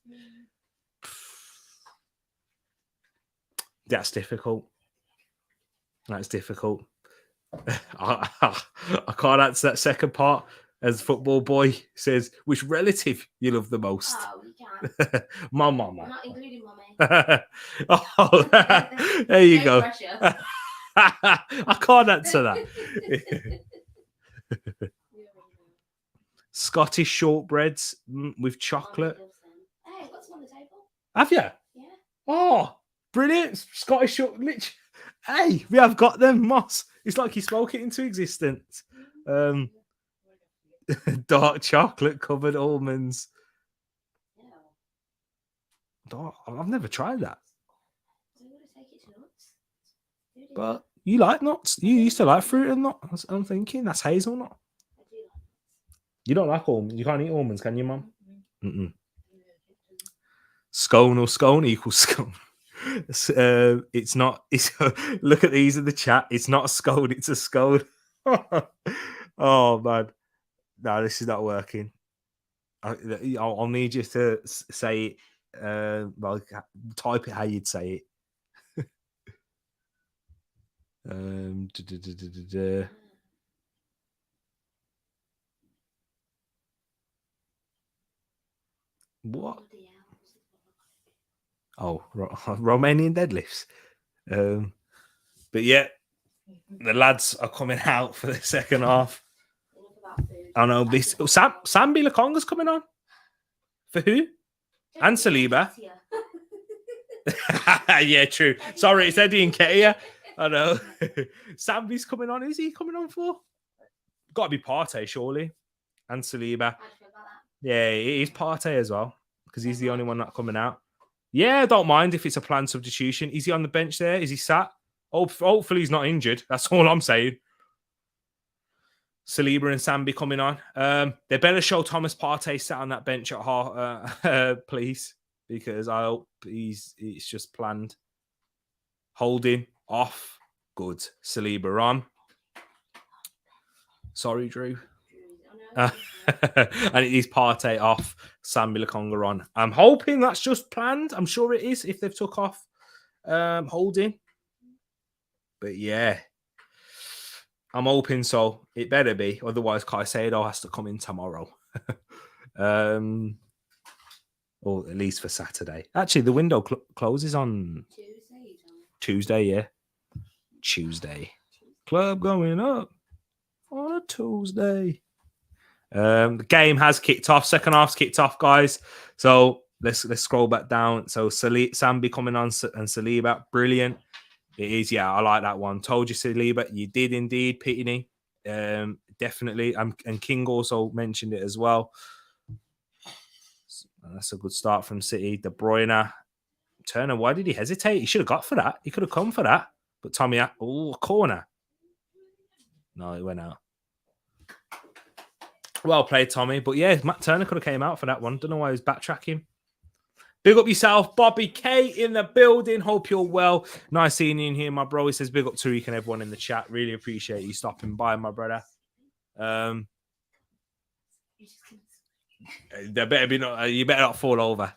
That's difficult. That's difficult. I can't answer that second part. As football boy says, which relative you love the most? Oh, you can't. My mama. I'm not including mommy. Oh, there you go. I can't answer that. Scottish shortbreads with chocolate. Hey, I've got some on the table. Have you? Yeah. Oh, brilliant. Scottish shortbread. Hey, we have got them, Moss. It's like you spoke it into existence. Dark chocolate covered almonds. Yeah. I've never tried that. I'm going to take it to nuts. But you like nuts? You used to like fruit and nuts. I'm thinking that's hazelnut. I do like nuts. You don't like almonds? You can't eat almonds, can you, Mum? Mm-mm. Scone or scone equals scone. It's not. It's look at these in the chat. It's not a scone. It's a scone. Oh man, no, this is not working. I'll need you to say it. Well, type it how you'd say it. What? Oh, Romanian deadlifts. But yeah, the lads are coming out for the second half. I know this. Sam Bilakonga's coming on. For who? And Saliba. Yeah, true. Sorry, it's Eddie and Ketia. I know. Sambi's coming on. Is he coming on for? Got to be Partey, surely. And Saliba. Yeah, it is Partey as well. Because he's the only one not coming out. Yeah, I don't mind if it's a planned substitution. Is he on the bench there? Is he sat? Hopefully he's not injured. That's all I'm saying. Saliba and Sambi coming on. They better show Thomas Partey sat on that bench at half, please. Because I hope it's just planned. Holding off. Good. Saliba on. Sorry, Drew. And it is Partey off. Sambi Lakonga on. I'm hoping that's just planned. I'm sure it is if they've took off Holding. But yeah, I'm hoping so. It better be. Otherwise, Caicedo has to come in tomorrow. Or at least for Saturday. Actually, the window closes on Tuesday, yeah. Tuesday. Club going up on a Tuesday. The game has kicked off. Second half's kicked off, guys. So let's scroll back down. So Sambi coming on and Saliba, brilliant. It is, yeah. I like that one. Told you, Saliba, you did indeed, Pitney. Definitely. And King also mentioned it as well. That's a good start from City. De Bruyne, Turner. Why did he hesitate? He should have got for that. He could have come for that. But Tommy, corner. No, it went out. Well played, Tommy. But yeah, Matt Turner could have came out for that one. Don't know why he was backtracking. Big up yourself, Bobby K in the building. Hope you're well. Nice seeing you in here, my bro. He says big up Tariq and everyone in the chat. Really appreciate you stopping by, my brother. There better be not. You better not fall over.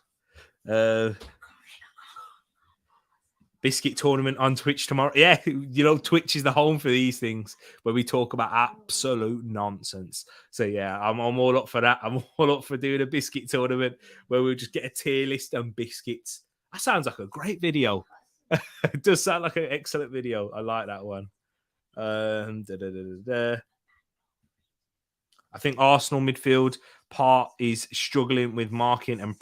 Biscuit tournament on Twitch tomorrow. Yeah, you know, Twitch is the home for these things where we talk about absolute nonsense. So yeah, I'm all up for that. I'm all up for doing a biscuit tournament where we'll just get a tier list and biscuits. That sounds like a great video. It does sound like an excellent video. I like that one. I think Arsenal midfield part is struggling with marking and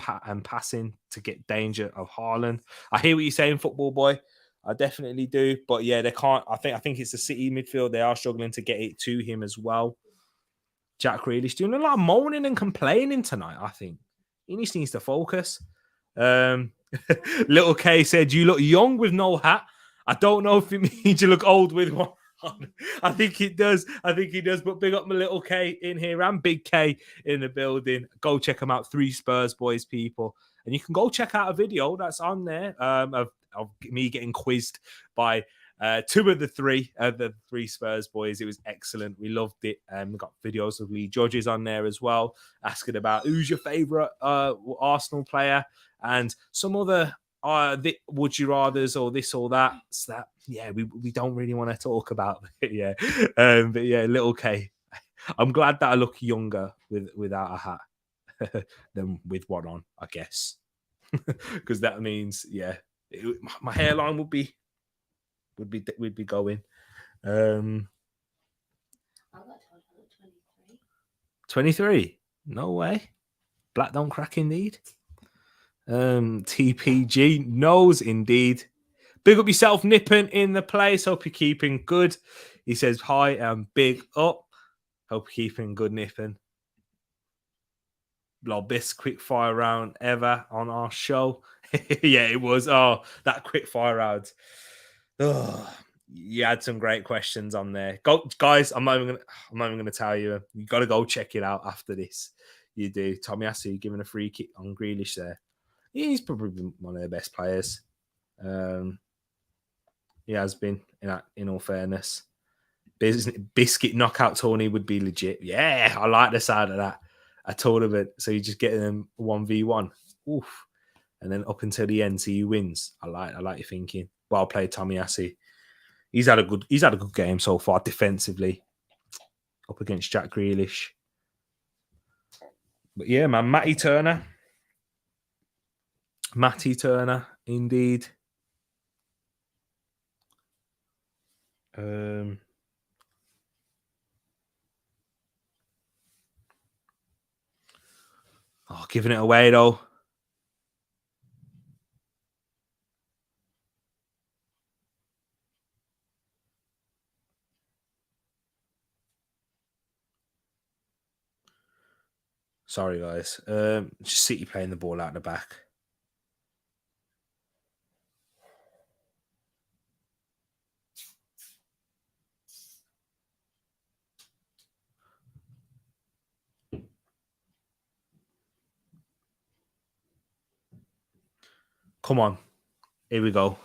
passing to get danger of Haaland. I hear what you're saying, football boy. I definitely do. But yeah, they can't. I think it's the City midfield. They are struggling to get it to him as well. Jack Grealish doing a lot of moaning and complaining tonight, I think. He just needs to focus. Little K said, you look young with no hat. I don't know if it means you look old with one. I think it does. But big up my little K in here and Big K in the building. Go check them out. 3 Spurs boys, people. And you can go check out a video that's on there of me getting quizzed by 2 of the 3 Spurs boys. It was excellent. We loved it. We got videos of Lee Judges on there as well, asking about who's your favourite Arsenal player and some other would you rathers or this or that. So that, yeah, we don't really want to talk about it. Yeah. But yeah, little K. I'm glad that I look younger without a hat than with one on, I guess. Because that means, yeah, my hairline would be going. I got told I look 23. 23? No way. Black don't crack indeed. TPG knows indeed. Big up yourself, Nippon in the place. Hope you're keeping good. He says hi and big up. Hope you're keeping good, Nippon. Best quick fire round ever on our show. Yeah, it was. Oh, that quick fire round. Oh, you had some great questions on there. Go, guys. I'm not even gonna tell you. You got to go check it out after this. You do. Tommy Asu giving a free kick on Grealish there. He's probably one of the best players. He has been, in all fairness. Biscuit knockout Tony would be legit. Yeah, I like the sound of that. A tournament. So you just get them 1v1. Oof. And then up until the end, see who wins. I like your thinking. Well played, Tommy Assey. He's had a good game so far defensively. Up against Jack Grealish. But yeah, man, Matty Turner, indeed. Giving it away though. Sorry, guys. Just City playing the ball out the back. Come on. Here we go.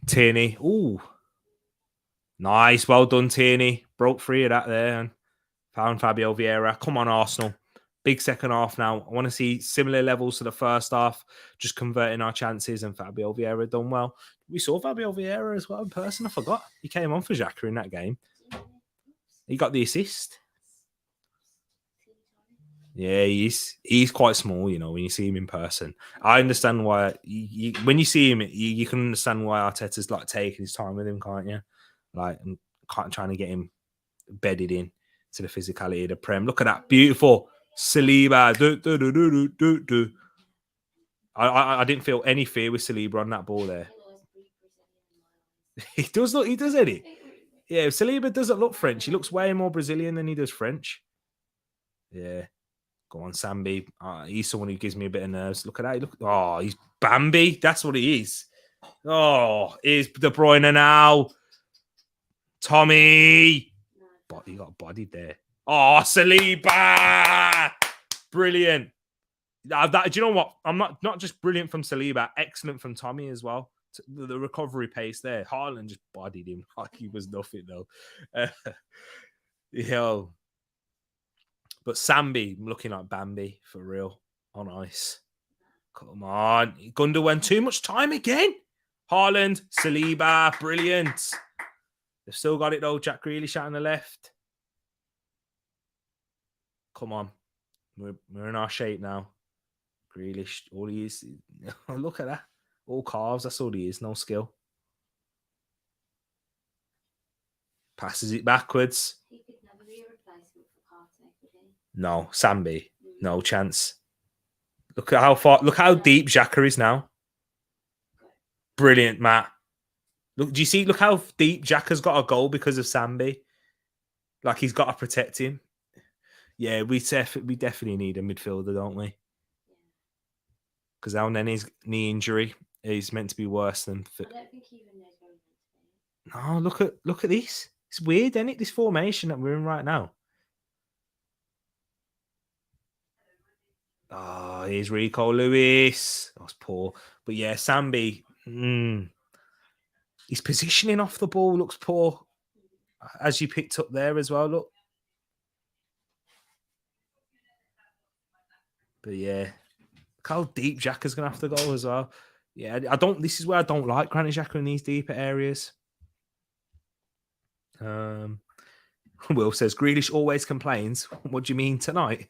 Tierney. Ooh. Nice. Well done, Tierney. Broke free of that there and found Fabio Vieira. Come on, Arsenal. Big second half now. I want to see similar levels to the first half, just converting our chances, and Fabio Vieira done well. We saw Fabio Vieira as well in person. I forgot. He came on for Xhaka in that game. He got the assist. Yeah, he's quite small, you know, when you see him in person. I understand why, when you see him, you can understand why Arteta's like taking his time with him, can't you? Like, and trying to get him bedded in to the physicality of the Prem. Look at that beautiful Saliba. I didn't feel any fear with Saliba on that ball there. He does look, he does, Eddie. Yeah, Saliba doesn't look French. He looks way more Brazilian than he does French. Yeah. Go on, Sambi. He's someone who gives me a bit of nerves. Look at that. Look, oh, he's Bambi. That's what he is. Oh, here's De Bruyne now. Tommy. But he got bodied there. Oh, Saliba. Brilliant. Do you know what? I'm not just brilliant from Saliba, excellent from Tommy as well. The recovery pace there. Haaland just bodied him like he was nothing, though. Yo. But Sambi looking like Bambi for real on ice. Come on. Gundogan went too much time again. Haaland, Saliba, brilliant. They've still got it though. Jack Grealish out on the left. Come on. We're in our shape now. Grealish, all he is. Look at that. All calves. That's all he is. No skill. Passes it backwards. He could never be a replacement for Partey, could he? No, Sambi. No chance. Look at how far. Look how deep Xhaka is now. Brilliant, Matt. Look, do you see? Look how deep Xhaka's got a goal because of Sambi. Like he's got to protect him. Yeah, we definitely need a midfielder, don't we? Because our Nene's knee injury is meant to be worse than. I don't think he even knows where he's meant to be. No, look at this. It's weird, isn't it? This formation that we're in right now. Oh, here's Rico Lewis. That was poor. But yeah, Sambi. His positioning off the ball looks poor. As you picked up there as well, look. But yeah. Look how deep Xhaka's going to have to go as well. Yeah, this is where I don't like Granit Xhaka in these deeper areas. Will says, Grealish always complains. What do you mean tonight?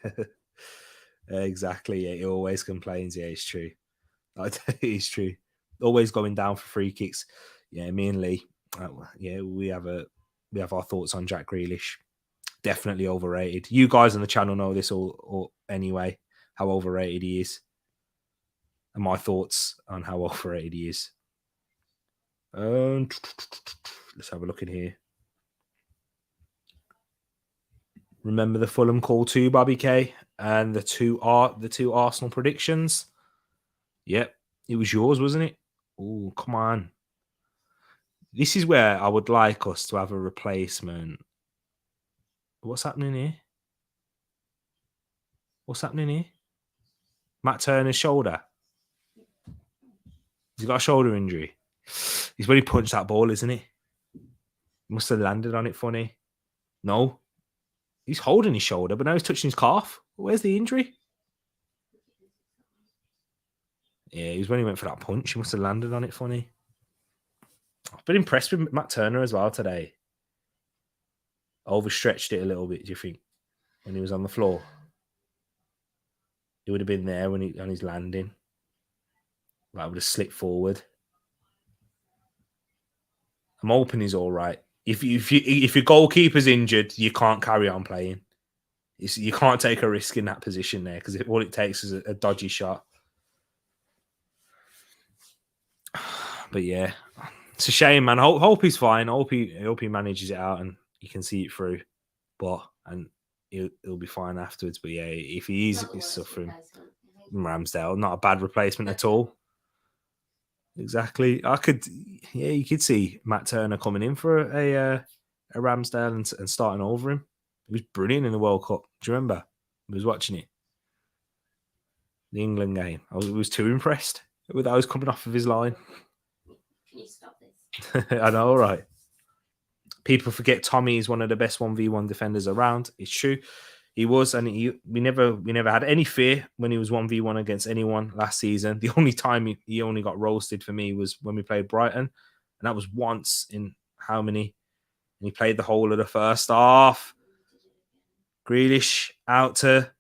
Exactly. Yeah, he always complains. Yeah, it's true. It's true. Always going down for free kicks. Yeah, me and Lee. Yeah, we have our thoughts on Jack Grealish. Definitely overrated. You guys on the channel know this all anyway, how overrated he is. And my thoughts on how overrated he is. Let's have a look in here. Remember the Fulham call too, Bobby K, and the two Arsenal predictions. Yep, it was yours, wasn't it? Oh, come on. This is where I would like us to have a replacement. What's happening here? What's happening here? Matt Turner's shoulder. He's got a shoulder injury. He's when he punched that ball, isn't he? Must have landed on it funny. No. He's holding his shoulder, but now he's touching his calf. Where's the injury? Yeah, he was when he went for that punch. He must have landed on it funny. I've been impressed with Matt Turner as well today. Overstretched it a little bit, do you think? When he was on the floor. He would have been there when on his landing. Like, would have slipped forward. I'm hoping he's all right. If your goalkeeper's injured, you can't carry on playing. You can't take a risk in that position there because all it takes is a dodgy shot. But yeah, it's a shame, man. Hope he's fine. I hope he manages it out and you can see it through. And he'll be fine afterwards. But yeah, if he's suffering, Ramsdale, not a bad replacement at all. Exactly. You could see Matt Turner coming in for a Ramsdale and starting over him. He was brilliant in the World Cup. Do you remember? I was watching it. The England game. I was too impressed with how he was coming off of his line. Can you stop this? I know, right? People forget Tommy is one of the best 1v1 defenders around. It's true. He was, and we never had any fear when he was 1v1 against anyone last season. The only time he only got roasted for me was when we played Brighton, and that was once in how many? And he played the whole of the first half. Grealish out to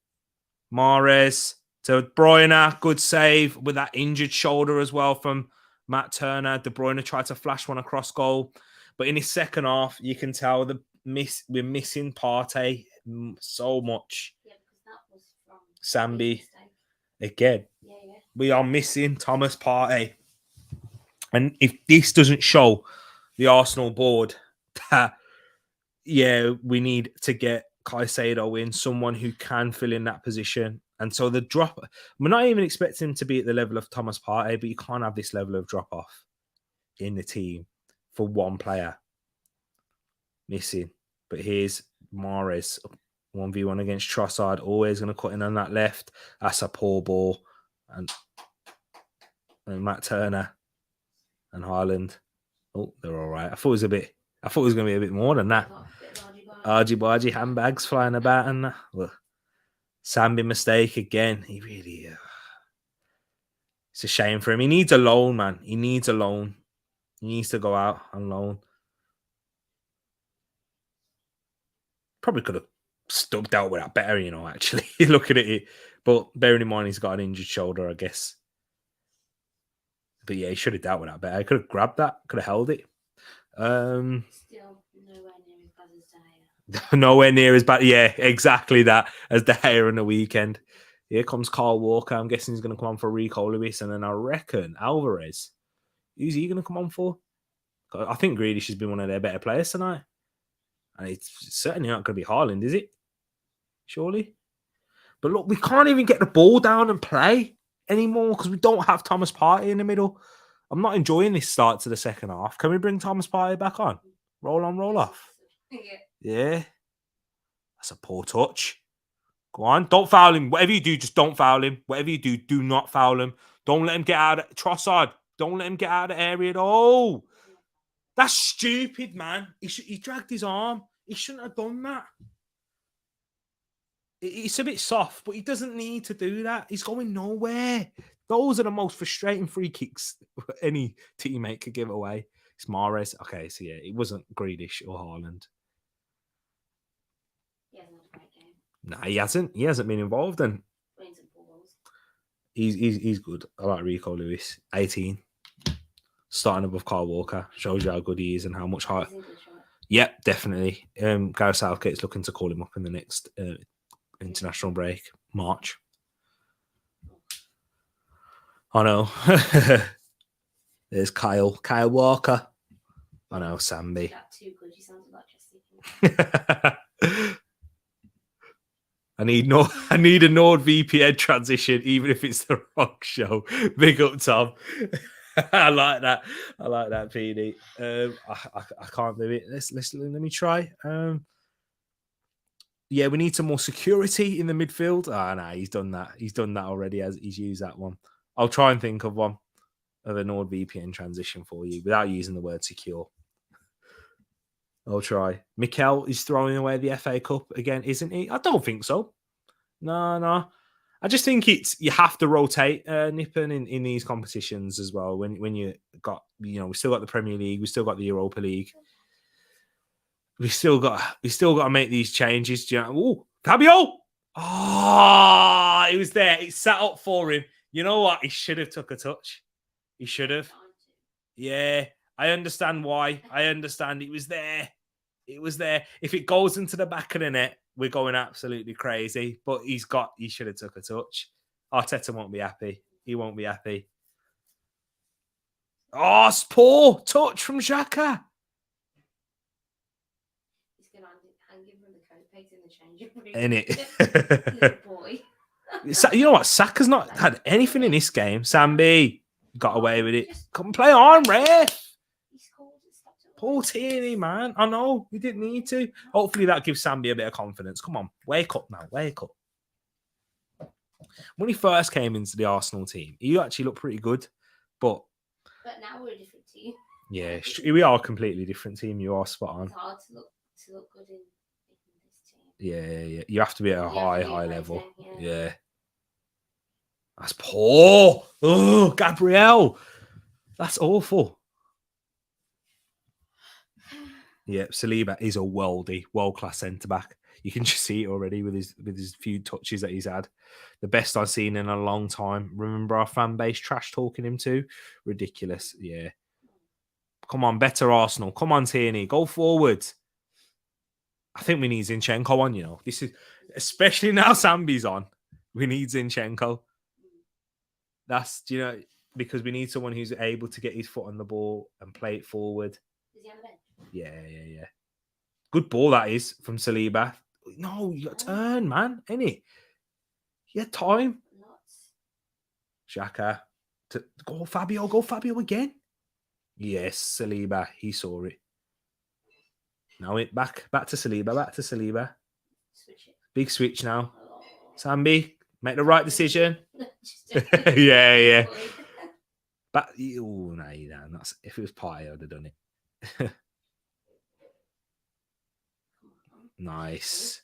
Mahrez to Bruyne. Good save with that injured shoulder as well from Matt Turner. De Bruyne tried to flash one across goal. But in his second half, you can tell we're missing Partey so much. Yeah, because that was from Sambi. Again, we are missing Thomas Partey. And if this doesn't show the Arsenal board that, we need to get Caicedo in, someone who can fill in that position. And so the drop, we're not even expecting him to be at the level of Thomas Partey, but you can't have this level of drop off in the team for one player missing. But here's Mahrez, 1v1 against Trossard, always going to cut in on that left. That's a poor ball. And Matt Turner and Haaland. Oh, they're all right. I thought it was going to be a bit more than that. Argy-bargy handbags flying about and that. Well, Sambi mistake again. He really... it's a shame for him. He needs a loan, man. He needs a loan. He needs to go out on loan. Probably could have stubbed out with that better, actually, looking at it. But bearing in mind he's got an injured shoulder, I guess. But yeah, he should have dealt with that better. He could have grabbed that, could have held it. Still nowhere near as bad as De Gea. Nowhere near as bad. Yeah, exactly that, as De Gea on the weekend. Here comes Kyle Walker. I'm guessing he's going to come on for Rico Lewis. And then I reckon Alvarez. Who's he going to come on for? I think Grealish has been one of their better players tonight. And it's certainly not going to be Haaland, is it? Surely. But look, we can't even get the ball down and play anymore because we don't have Thomas Partey in the middle. I'm not enjoying this start to the second half. Can we bring Thomas Partey back on? Roll on, roll off. Yeah. That's a poor touch. Go on. Don't foul him. Whatever you do, just don't foul him. Whatever you do, do not foul him. Don't let him get out of Trossard. Don't let him get out of the area at all. That's stupid, man. He dragged his arm. He shouldn't have done that. It's a bit soft, but he doesn't need to do that. He's going nowhere. Those are the most frustrating free kicks any teammate could give away. It's Mahrez. Okay, so yeah, it wasn't Grealish or Haaland. He hasn't had a great game. Nah, he hasn't. He hasn't been involved in. He's good. I like Rico Lewis. 18. Starting above Kyle Walker. Shows you how good he is and how much heart. Yep, definitely. Gareth Southgate's looking to call him up in the next international break, March. I know. There's Kyle Walker. I know, Sambi. Too good. He sounds like I need a NordVPN transition, even if it's the wrong show. Big up, Tom. I like that, PD. I can't do it. Let me try. Yeah, we need some more security in the midfield. No, he's done that. He's done that already. As he's used that one. I'll try and think of one of a NordVPN transition for you without using the word secure. I'll try. Mikel is throwing away the FA Cup again, isn't he? I don't think so. No. I just think you have to rotate Nippon in these competitions as well. When you got, we still got the Premier League, we still got the Europa League. We still got to make these changes. Oh, Fabio! Oh, he was there. It sat up for him. You know what? He should have took a touch. He should have. Yeah, I understand why. I understand it was there. It was there. If it goes into the back of the net, we're going absolutely crazy. But he should have took a touch. Arteta won't be happy. He won't be happy. Oh, it's poor touch from Xhaka. He's going to hang him from the coat pegs in the changing room. Little boy. You know what? Saka's not had anything in this game. Sambi got away with it. Come play on, ref. Poor Tierney, man. I know. We didn't need to. Hopefully that gives Sambi a bit of confidence. Come on. Wake up now. Wake up. When he first came into the Arsenal team, he actually looked pretty good. But now we're a different team. Yeah, we are a completely different team. You are spot on. It's hard to look good in this team. Yeah. You have to be at a high level. Yeah. That's poor. Oh, Gabrielle. That's awful. Yeah, Saliba is a world-class centre-back. You can just see it already with his few touches that he's had. The best I've seen in a long time. Remember our fan base trash talking him too? Ridiculous. Yeah. Come on, better Arsenal. Come on, Tierney. Go forward. I think we need Zinchenko on, you know. This is especially now Sambi's on. We need Zinchenko. That's, you know, because we need someone who's able to get his foot on the ball and play it forward. Is he on the bench? Yeah. Good ball that is from Saliba. No, you got to turn, man. Innit? You had time. Xhaka. Go Fabio again. Yes, Saliba. He saw it. Now it back to Saliba. Big switch now. Sambi, make the right decision. yeah. But oh no, that's if it was Pie, I would have done it. Nice.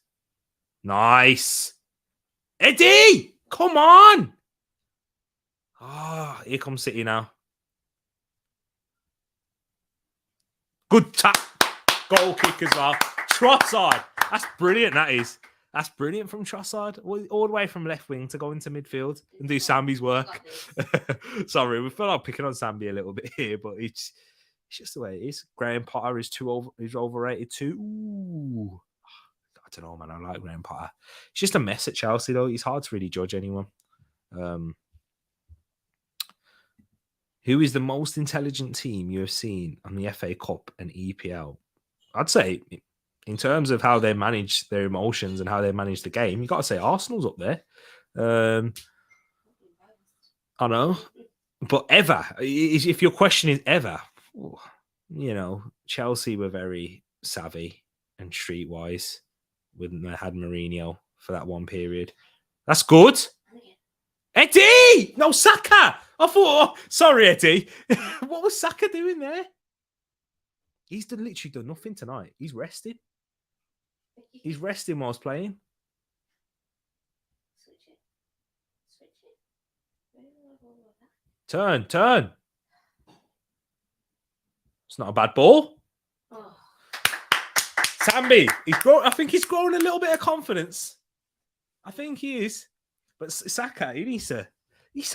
Eddie, come on. Ah, here comes City now. Good tap. Goal kick as well. Trossard. That's brilliant, that is. That's brilliant from Trossard. All the way from left wing to go into midfield and do Sambi's work. Sorry, we feel like picking on Sambi a little bit here, but it's just the way it is. Graham Potter is overrated too. Ooh. I don't know, man. I like Graham Potter. It's just a mess at Chelsea, though. It's hard to really judge anyone. Who is the most intelligent team you have seen on the FA Cup and EPL? I'd say, in terms of how they manage their emotions and how they manage the game, you got to say Arsenal's up there. I know, but ever, if your question is ever, you know, Chelsea were very savvy and streetwise when they had Mourinho for that one period. That's good. Eddie! No, Saka! I thought, sorry, Eddie. What was Saka doing there? He's literally done nothing tonight. He's resting. He's resting whilst playing. Turn. It's not a bad ball. Oh. Sambi, I think he's growing a little bit of confidence. I think he is. But Saka, he needs to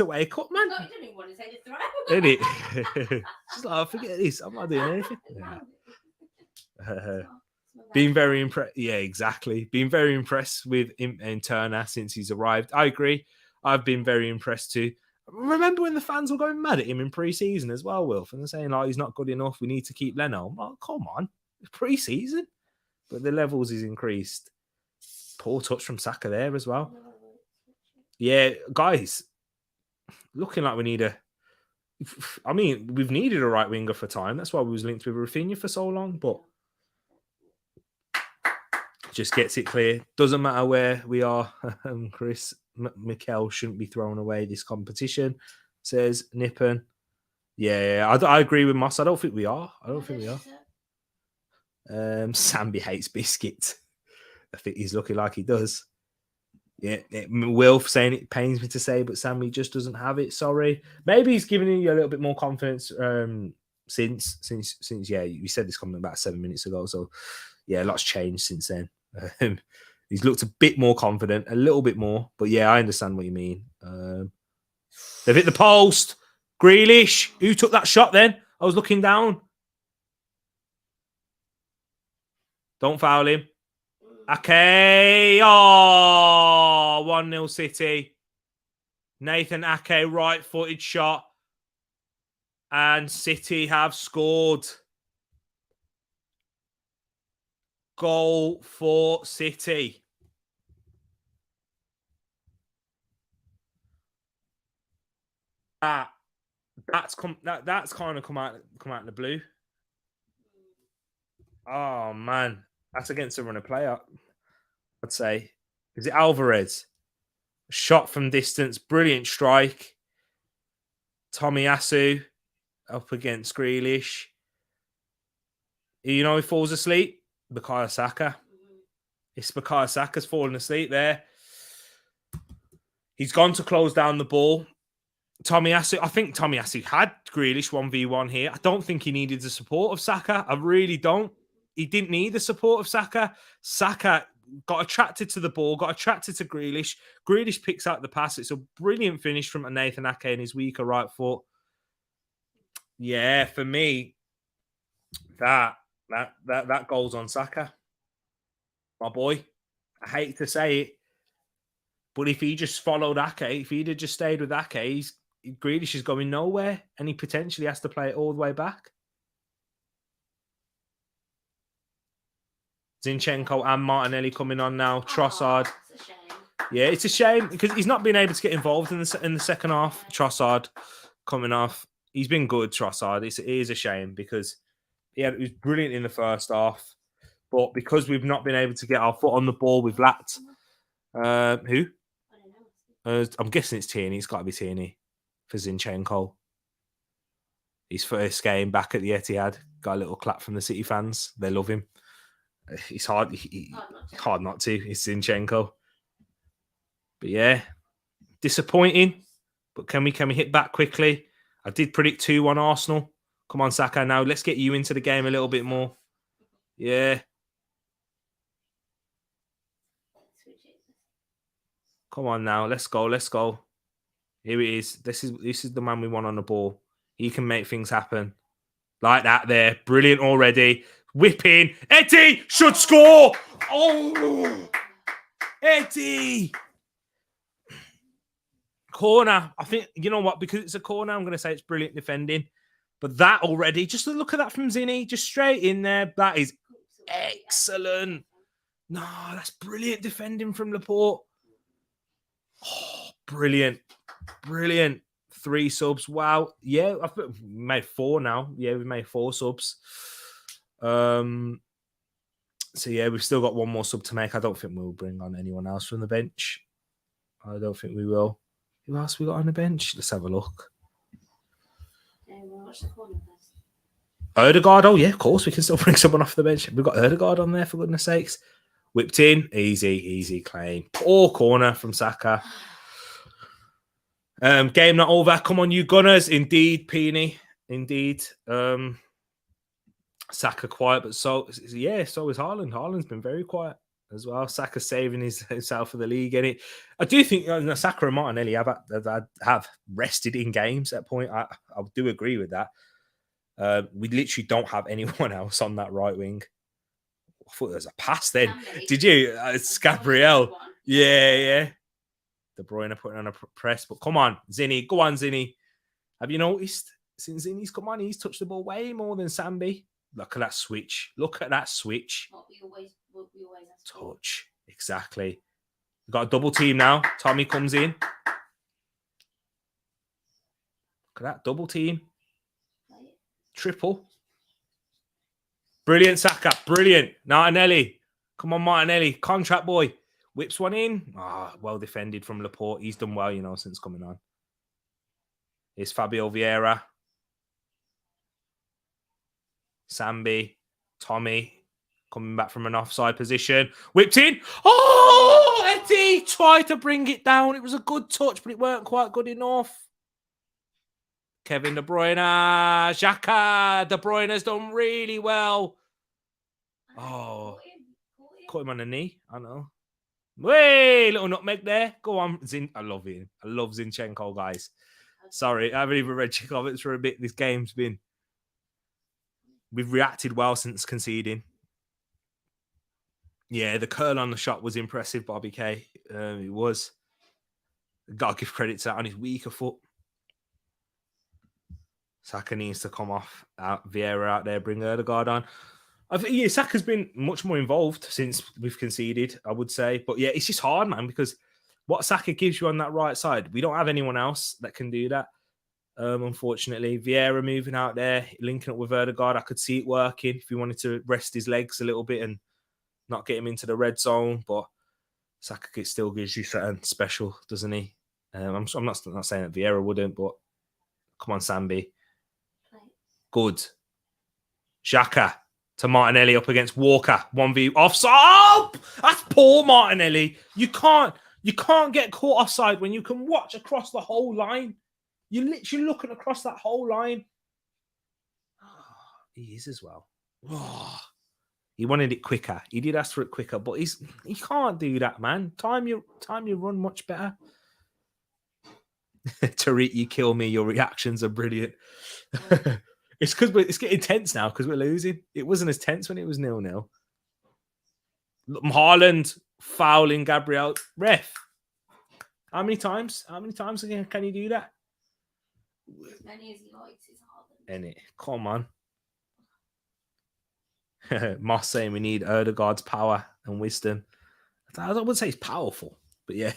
wake up, man. No, he didn't even want to say the throw. Isn't it? Just like, forget this. I'm not doing anything. Yeah. Being very impressed. Yeah, exactly. Being very impressed with him and Turner since he's arrived. I agree. I've been very impressed too. Remember when the fans were going mad at him in pre-season as well, Wilf, and they're saying, "Oh, he's not good enough. We need to keep Leno." I'm like, come on, it's pre-season, but the levels is increased. Poor touch from Saka there as well. Yeah, guys, looking like we need we've needed a right winger for time. That's why we was linked with Rafinha for so long, but just gets it clear. Doesn't matter where we are. Chris Mikel shouldn't be thrown away this competition, says Nippon. Yeah, I agree with Moss. I don't think we are. Sambi hates biscuits. I think he's looking like he does. Yeah, Wilf saying it pains me to say, but Sammy just doesn't have it. Sorry. Maybe he's giving you a little bit more confidence since yeah, you said this comment about 7 minutes ago. So yeah, a lot's changed since then. He's looked a bit more confident, a little bit more, but yeah, I understand what you mean. They've hit the post. Grealish, who took that shot then? I was looking down. Don't foul him. Ake. Oh, 1-0 City. Nathan Ake, right-footed shot. And City have scored. Goal for City. That's kind of come out in the blue. Oh man, that's against a runner player. I'd say. Is it Alvarez? Shot from distance, brilliant strike. Tomiyasu up against Grealish. You know, he falls asleep. Bukayo Saka. It's Bukayo Saka's falling asleep there. He's gone to close down the ball. Tomiyasu, I think Tomiyasu had Grealish 1v1 here. I don't think he needed the support of Saka. I really don't. He didn't need the support of Saka. Saka got attracted to the ball, got attracted to Grealish. Grealish picks out the pass. It's a brilliant finish from Nathan Ake in his weaker right foot. Yeah, for me, that goal's on Saka. My boy. I hate to say it, but if he just followed Ake, if he'd have just stayed with Ake, Grealish is going nowhere, and he potentially has to play it all the way back. Zinchenko and Martinelli coming on now. Trossard. It's a shame. Yeah, it's a shame because he's not been able to get involved in the second half. Trossard coming off. He's been good, Trossard. It is a shame because it was brilliant in the first half. But because we've not been able to get our foot on the ball, we've lacked. Who? I don't know. I'm guessing it's Tierney. It's got to be Tierney for Zinchenko. His first game back at the Etihad. Got a little clap from the City fans. They love him. It's hard. Hard not to. It's Zinchenko. But yeah, disappointing. But can we hit back quickly? I did predict 2-1 Arsenal. Come on, Saka. Now let's get you into the game a little bit more. Yeah. Come on now. Let's go. Let's go. Here it is. This is the man we want on the ball. He can make things happen. Like that there. Brilliant already. Whipping. Eddie should score. Oh, Eddie. Corner. I think, you know what? Because it's a corner, I'm going to say it's brilliant defending. But that already, just look at that from Zinni. Just straight in there. That is excellent. No, that's brilliant defending from Laporte. Oh, brilliant. Brilliant. 3 subs. Wow. Yeah, we've made 4 now. Yeah, we've made 4 subs. So yeah, we've still got 1 more sub to make. I don't think we'll bring on anyone else from the bench. I don't think we will. Who else we got on the bench? Let's have a look. Odegaard. Oh yeah, of course we can still bring someone off the bench. We've got Odegaard on there, for goodness sakes. Whipped in. Easy claim. Poor corner from Saka. Game not over. Come on, you Gunners. Indeed, Peony. Indeed. Saka quiet, but so is Haaland. Haaland's been very quiet as well. Saka saving himself for the league. And I do think Saka and Martinelli have rested in games at point. I do agree with that. We literally don't have anyone else on that right wing. I thought there was a pass then. Did you? It's Gabriel. Yeah. De Bruyne putting on a press. But come on, Zinni. Go on, Zinni. Have you noticed? Since Zinni's come on, he's touched the ball way more than Sambi. Look at that switch. What we always touch. Exactly. We've got a double team now. Tommy comes in. Look at that. Double team. Triple. Brilliant, Saka. Brilliant. Martinelli. Come on, Martinelli. Contract boy. Whips one in. Well defended from Laporte. He's done well, since coming on. Here's Fabio Vieira. Sambi. Tommy. Coming back from an offside position. Whipped in. Oh, Eddie tried to bring it down. It was a good touch, but it weren't quite good enough. Kevin De Bruyne. Xhaka. De Bruyne's done really well. Oh. Caught him on the knee. I know. Way, little nutmeg there. Go on. I love him. I love Zinchenko, guys. Sorry, I haven't even read your comments for a bit. This game's been... We've reacted well since conceding. Yeah, the curl on the shot was impressive, Bobby K. It was. Got to give credit to that on his weaker foot. Saka needs to come off. Vieira out there, bring Odegaard on. Saka's been much more involved since we've conceded, I would say. But yeah, it's just hard, man, because what Saka gives you on that right side, we don't have anyone else that can do that. Unfortunately, Vieira moving out there, linking up with Odegaard, I could see it working if he wanted to rest his legs a little bit and not get him into the red zone. But Saka still gives you something special, doesn't he? I'm not saying that Vieira wouldn't, but come on, Sambi. Good. Xhaka. to Martinelli up against Walker. 1v offside. Oh, that's poor Martinelli. You can't get caught offside when you can watch across the whole line. You're literally looking across that whole line. Oh, he is as well. Oh, he wanted it quicker. He did ask for it quicker, but he can't do that, man. Time you run much better. Tariq, you kill me. Your reactions are brilliant. It's because it's getting tense now because we're losing. It wasn't as tense when it was 0-0. Haaland fouling Gabriel. Ref. How many times? How many times again can you do that? As many as he likes is Haaland. Any? Come on. Moss saying we need Erdegaard's power and wisdom. I wouldn't say he's powerful, but yeah,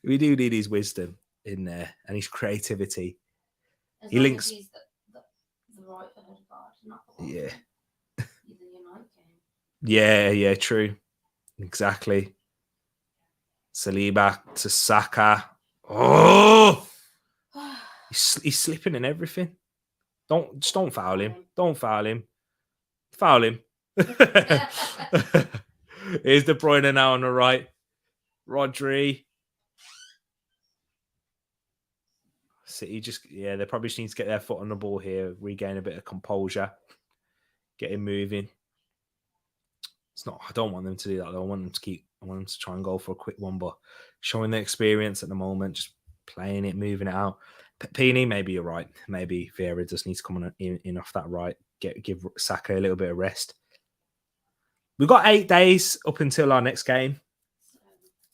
we do need his wisdom in there and his creativity. As he links. He's the right Erdegaard, not the one. Yeah. The United game. Yeah, true. Exactly. Saliba to Saka. Oh, he's slipping in everything. Don't foul him. Don't foul him. Foul him. Here's De Bruyne now on the right. Rodri. City they probably just need to get their foot on the ball here, regain a bit of composure, get him moving. I don't want them to do that. I want them to try and go for a quick one, but showing the experience at the moment, just playing it, moving it out. Pini, maybe you're right. Maybe Vieira just needs to come in off that right, give Saka a little bit of rest. We've got 8 days up until our next game,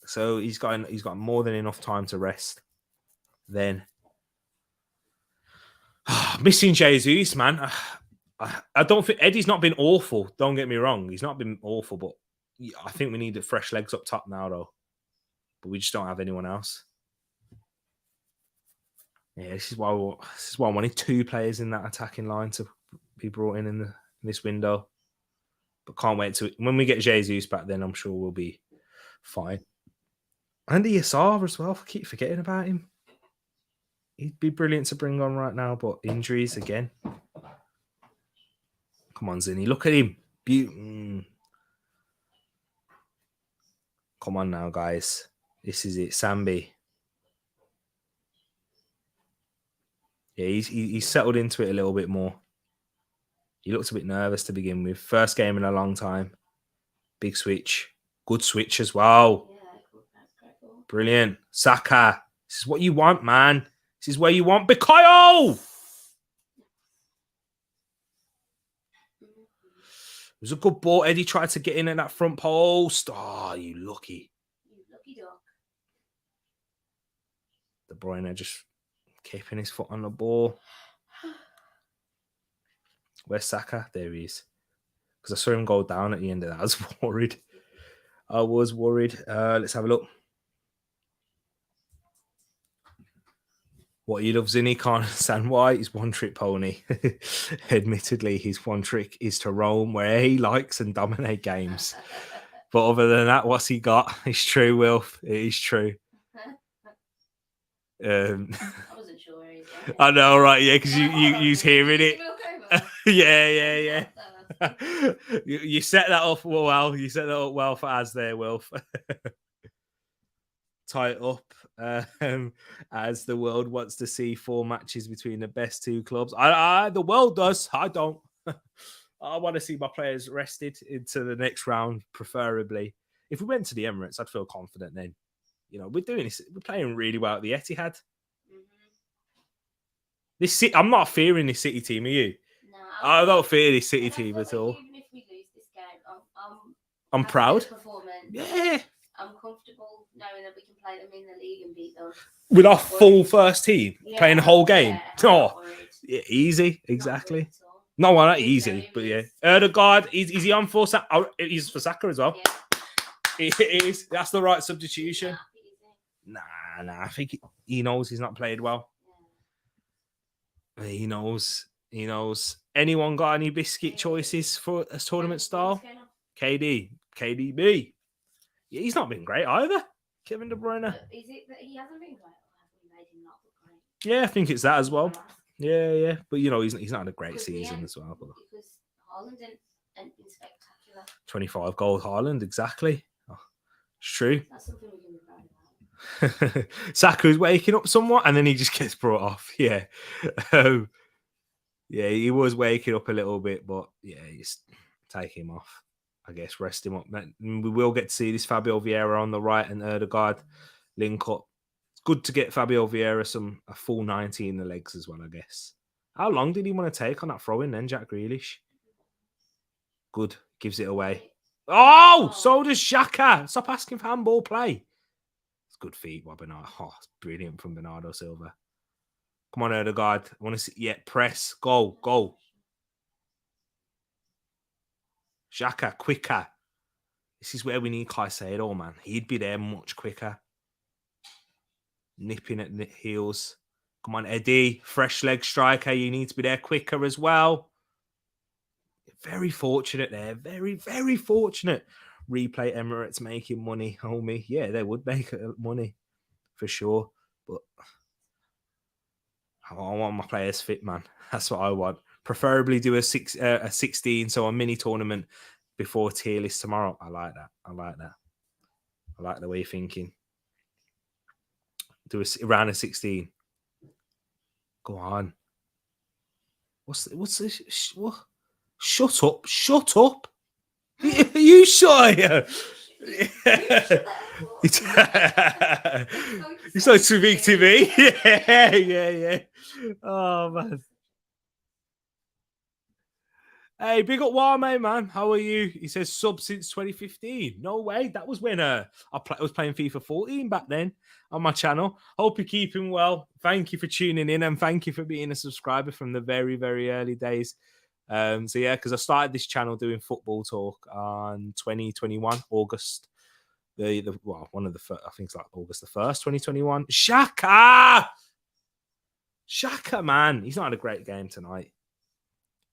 so he's got more than enough time to rest. Then missing Jesus, man. I don't think Eddie's not been awful. Don't get me wrong. He's not been awful, but I think we need the fresh legs up top now, though. But we just don't have anyone else. Yeah, this is why I wanted 2 players in that attacking line to be brought in this window. But can't wait when we get Jesus back, then I'm sure we'll be fine. Andy Yassar as well. I keep forgetting about him. He'd be brilliant to bring on right now, but injuries again. Come on, Zinni. Look at him. Come on now, guys. This is it. Sambi. Yeah, he's settled into it a little bit more. He looked a bit nervous to begin with. First game in a long time. Big switch. Good switch as well. Yeah, brilliant. Saka. This is what you want, man. This is where you want Bikayo. It was a good ball. Eddie tried to get in at that front post. Oh, you lucky. You lucky dog. De Bruyne just keeping his foot on the ball. Where's Saka? There he is. Because I saw him go down at the end of that. I was worried. Let's have a look. What he loves in, he can't understand why. He's one trick pony. Admittedly, his one trick is to roam where he likes and dominate games. But other than that, what's he got? It's true, Wilf. It is true. I wasn't sure. I know, right? Yeah, because you's hearing it. Yeah. You set that up well. You set that up well for Az there, Wilf. Tie it up as the world wants to see 4 matches between the best 2 clubs. The world does. I don't. I want to see my players rested into the next round, preferably. If we went to the Emirates, I'd feel confident then. You know, we're doing this. We're playing really well at the Etihad. Mm-hmm. I'm not fearing this City team. Are you? No, I don't fear this City team at all. Even if we lose this game, I'm proud. Yeah. I'm comfortable knowing that we can play them in the league and beat them. With our full first team, playing the whole game. Yeah, easy, exactly. No, not easy, but yeah. Erdegaard, is he on for Saka? Oh, he's for Saka as well. Yeah. It is. That's the right substitution. Nah. I think he knows he's not played well. Yeah. He knows. Anyone got any biscuit choices for a tournament style? KDB. Yeah, he's not been great either. Kevin De Bruyne. Is it that he hasn't been great, or have we made him not look great? Yeah, I think it's that as well. Yeah. But he's not had a great season as well. But... Because Haaland didn't anything spectacular. 25 goal Haaland, exactly. Oh, it's true. That's something we can be proud about. Saka's waking up somewhat, and then he just gets brought off. Yeah. Yeah, he was waking up a little bit, but yeah, just take him off. I guess rest him up. We will get to see this Fabio Vieira on the right and Ødegaard link up. It's good to get Fabio Vieira a full 90 in the legs as well, I guess. How long did he want to take on that throw-in then, Jack Grealish? Good. Gives it away. Oh, so does Xhaka. Stop asking for handball play. It's good feet, Bernardo. Oh, it's brilliant from Bernardo Silva. Come on, Ødegaard. I want to see. Yeah, press. Go. Xhaka, quicker. This is where we need Caicedo, man. He'd be there much quicker. Nipping at the heels. Come on, Eddie. Fresh leg striker. You need to be there quicker as well. Very fortunate there. Very, very fortunate. Replay Emirates making money, homie. Yeah, they would make money for sure. But I want my players fit, man. That's what I want. Preferably do a 16, so a mini tournament before tier list tomorrow. I like that. I like the way you're thinking. Do a round of 16. Go on. What's this? What? Shut up. You shy. It's like too big to me. Yeah. Oh, man. Hey, big up Warmate, man. How are you? He says sub since 2015. No way. That was when I was playing FIFA 14 back then on my channel. Hope you're keeping well. Thank you for tuning in and thank you for being a subscriber from the very, very early days. So yeah, because I started this channel doing football talk on 2021 August. One of the first, I think it's like August the 1st, 2021. Xhaka, man, he's not had a great game tonight.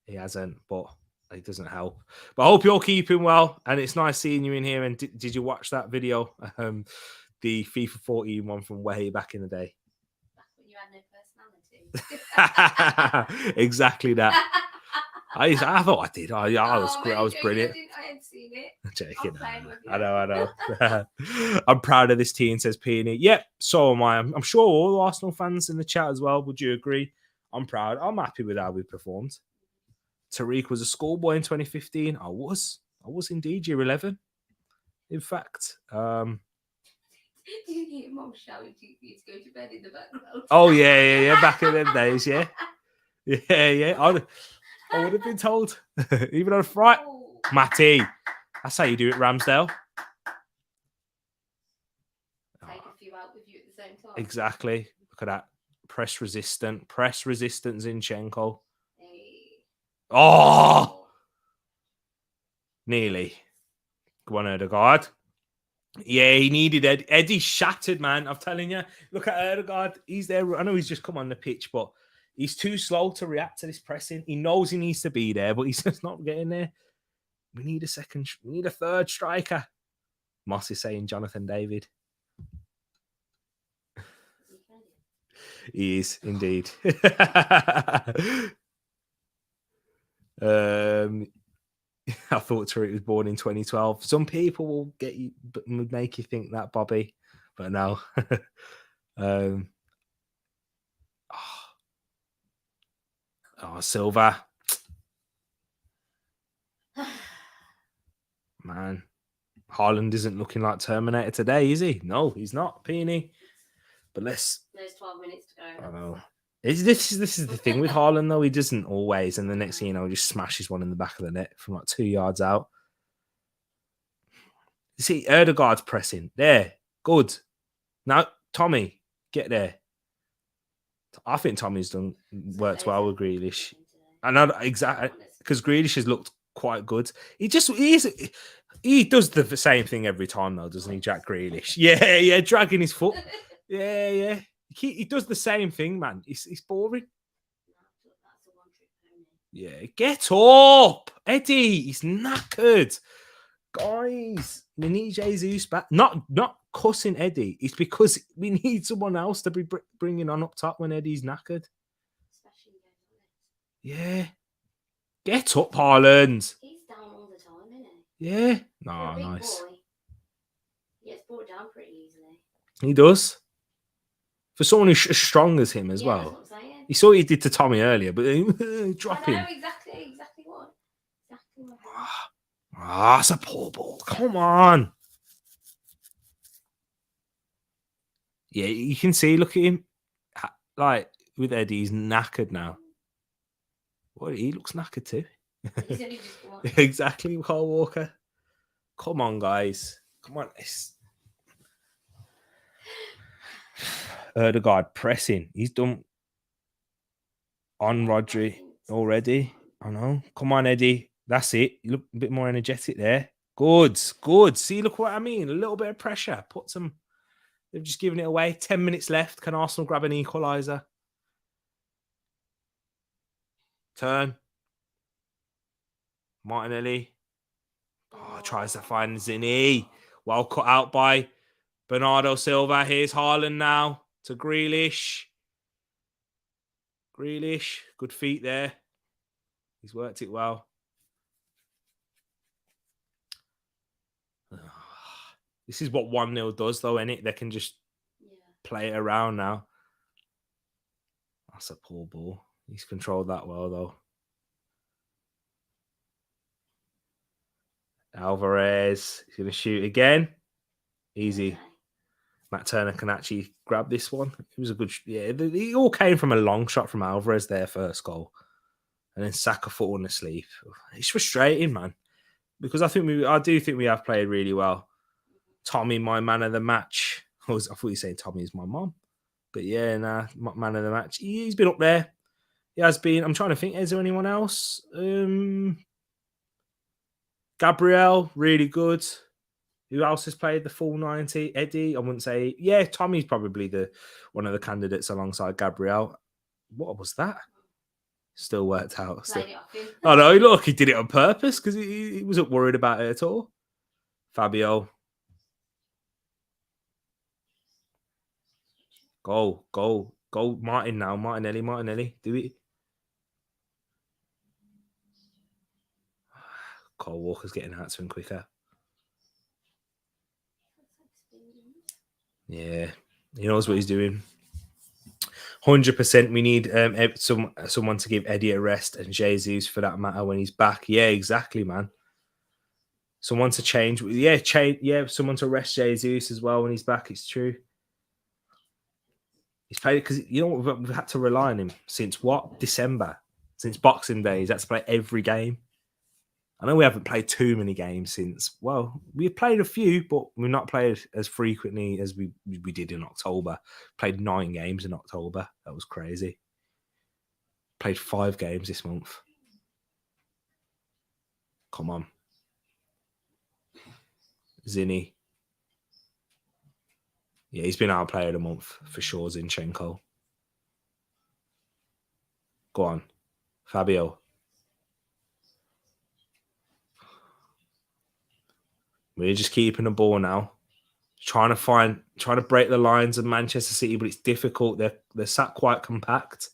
He hasn't, but it doesn't help. But I hope you're keeping well, and it's nice seeing you in here. And did you watch that video, the FIFA 14 one from way back in the day? Back when you had no personality. Exactly that. I thought I did. I was great. I was brilliant. I hadn't seen it. Joking. I know. I'm proud of this team, says Peony. Yep, so am I. I'm sure all the Arsenal fans in the chat as well. Would you agree? I'm proud. I'm happy with how we performed. Tariq was a schoolboy in 2015. I was indeed year 11. In fact, Do you hear Mum shouting to you to go to bed in the background? Oh yeah. Back in them days, yeah. I would have been told, even on a Friday. Oh. Matty, that's how you do it, Ramsdale. Take a few out with you at the same time. Exactly. Look at that. Press resistant Zinchenko. Hey. Oh! Nearly. Go on, Ødegaard. Yeah, he needed Eddie shattered, man. I'm telling you. Look at Ødegaard. He's there. I know he's just come on the pitch, but he's too slow to react to this pressing. He knows he needs to be there, but he's just not getting there. We need a third striker. Moss is saying Jonathan David. He is indeed. I thought Tariq was born in 2012. Some people will make you think that, Bobby, but no. Silva. Man, Haaland isn't looking like Terminator today, is he? No, he's not, Peony. But there's 12 minutes to go. I know. This is the thing with Haaland, though. He doesn't always, and the next thing you know, he just smashes one in the back of the net from like 2 yards out. You see, Ødegaard's pressing. There. Good. Now, Tommy, get there. I think Tommy's worked well with Grealish. I know exactly, because Grealish has looked quite good. He does the same thing every time, though, doesn't he, Jack Grealish? Yeah, dragging his foot. Yeah. He does the same thing, man. It's boring. Yeah, get up, Eddie. He's knackered, guys. We need Jesus back. Not cussing Eddie. It's because we need someone else to be bringing on up top when Eddie's knackered. Yeah, get up, Haaland. He's down Yeah. No, nice. Boy, he gets brought down pretty easily. He does. For someone who's as strong as him as well. That's what I'm saying. You saw what he did to Tommy earlier, but drop him. I know exactly what. It's a poor ball. Come on. Yeah, you can see, look at him. Like, with Eddie, he's knackered now. Well, he looks knackered too. Exactly, Carl Walker. Come on, guys. Come on. Erdegaard pressing. He's done on Rodri already. I know. Come on, Eddie. That's it. You look a bit more energetic there. Good. See, look what I mean. A little bit of pressure. They've just given it away. 10 minutes left. Can Arsenal grab an equaliser? Turn. Martinelli. Tries to find Zinni. Well cut out by Bernardo Silva. Here's Haaland now to Grealish. Good feet there. He's worked it well. This is what 1-0 does, though, isn't it? They can just play it around now. That's a poor ball. He's controlled that well, though. Alvarez. He's going to shoot again. Easy. Matt Turner can actually grab this one. It was a good... Yeah, it all came from a long shot from Alvarez, their first goal. And then Saka falling asleep. It's frustrating, man. Because I do think we have played really well. Tommy, my man of the match. I thought you were saying Tommy is my mom. But yeah, man of the match. He's been up there. He has been. I'm trying to think. Is there anyone else? Gabriel, really good. Who else has played the full 90? Eddie, I wouldn't say. Yeah, Tommy's probably one of the candidates alongside Gabriel. What was that? Still worked out. Oh no, look, he did it on purpose because he wasn't worried about it at all. Fabio. Go. Martin now. Martinelli. Do it. Cole Walker's getting out to him quicker. Yeah, he knows what he's doing. 100%. We need someone to give Eddie a rest and Jesus for that matter when he's back. Yeah, exactly, man. Someone to change. Yeah, someone to rest Jesus as well when he's back. It's true. He's played because we've had to rely on him since what? December. Since Boxing Day. He's had to play every game. I know we haven't played too many games since. Well, we've played a few, but we've not played as frequently as we did in October. Played 9 games in October. That was crazy. Played 5 games this month. Come on. Zinni. Yeah, he's been our player of the month for sure, Zinchenko. Go on. Fabio. We're just keeping the ball now. Trying to break the lines of Manchester City, but it's difficult. They're sat quite compact.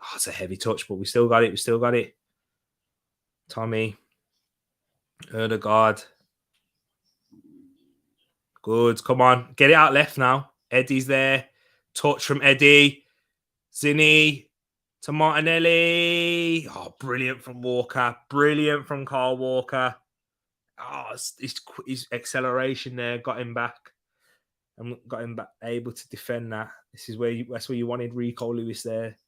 Oh, it's a heavy touch, but we still got it. Tommy. Erdegaard. Good. Come on. Get it out left now. Eddie's there. Touch from Eddie. Zinni to Martinelli. Oh, brilliant from Walker. Brilliant from Carl Walker. Oh, his acceleration there got him back and got him back able to defend that. That's where you wanted Rico Lewis there.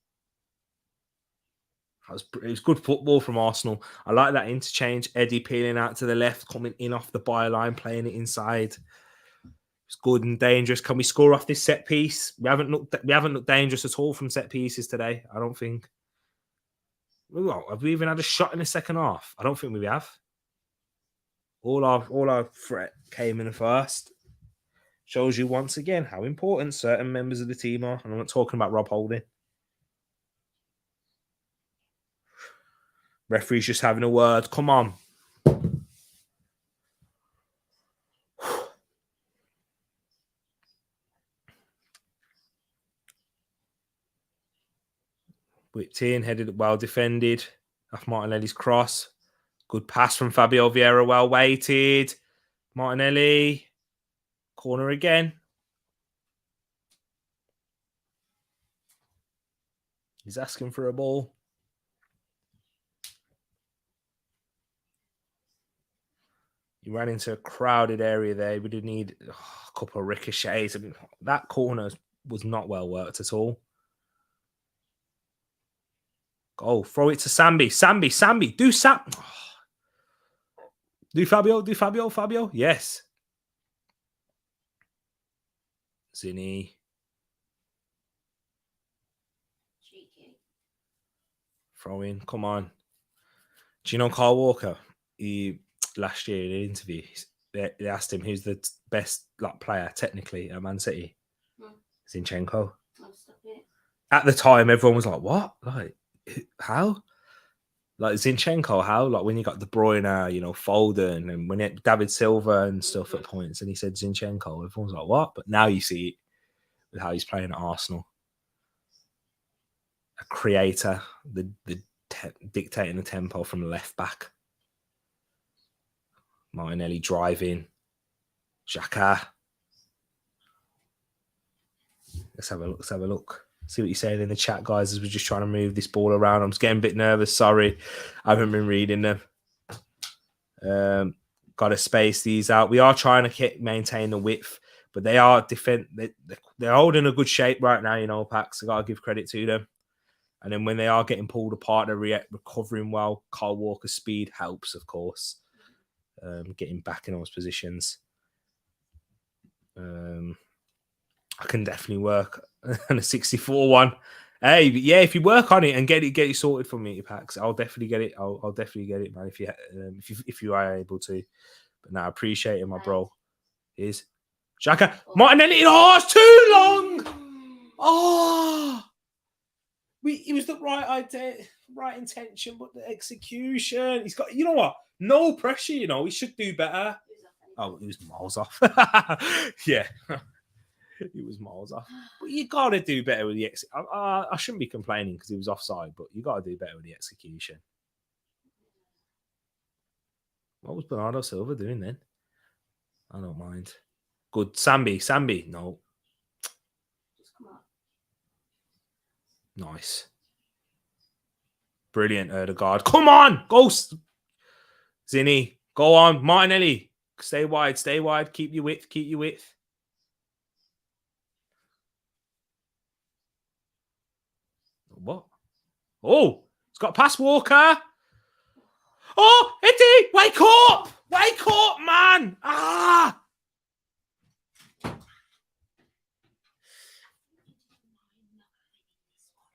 It was good football from Arsenal. I like that interchange. Eddie peeling out to the left, coming in off the byline, playing it inside. It's good and dangerous. Can we score off this set piece? We haven't looked dangerous at all from set pieces today. I don't think. Have we even had a shot in the second half? I don't think we have. All our threat came in the first. Shows you once again how important certain members of the team are. And I'm not talking about Rob Holding. Referee's just having a word. Come on. Whipped in, headed well defended. Off Martinelli's cross. Good pass from Fabio Vieira, well weighted. Martinelli, corner again. He's asking for a ball. He ran into a crowded area there. We did need a couple of ricochets. I mean, that corner was not well worked at all. Oh, throw it to Sambi. Sambi. Do Sam. Do Fabio. Yes. Zinni. Throw in. Come on. Do you know Kyle Walker? Last year in the interview, they asked him who's the best player technically at Man City. Zinchenko. At the time, everyone was like, "What? Like, how? Like Zinchenko? How? Like when you got De Bruyne, Foden, and when it David Silva and stuff at points." And he said Zinchenko. Everyone's like, "What?" But now you see it with how he's playing at Arsenal. A creator, dictating the tempo from the left back. Martinelli driving. Xhaka. Let's have a look. See what you're saying in the chat, guys, as we're just trying to move this ball around. I'm just getting a bit nervous. Sorry. I haven't been reading them. Got to space these out. We are trying to maintain the width, but they are they're holding a good shape right now, Pax. I got to give credit to them. And then when they are getting pulled apart, they're recovering well. Kyle Walker's speed helps, of course. Getting back in those positions. I can definitely work on a 64 one. Hey, but yeah, if you work on it and get it sorted for me, Pax, I'll definitely get it. I'll definitely get it, man. If you are able to. But now, I appreciate it, my bro. Here's Xhaka. Martinelli. Oh, it's too long. Oh, it was the right idea, right intention, but the execution. He's got. You know what? No pressure. He should do better. Oh, he was miles off. Yeah. He was miles off. But you got to do better with the execution. I shouldn't be complaining because he was offside, but you got to do better with the execution. What was Bernardo Silva doing then? I don't mind. Good. Sambi. No. Just come on. Nice. Brilliant, Erdegaard. Come on! Ghost! Zinni. Go on. Martinelli. Stay wide. Keep your width. What? Oh, it's got past Walker. Oh, Eddie, wake up, man.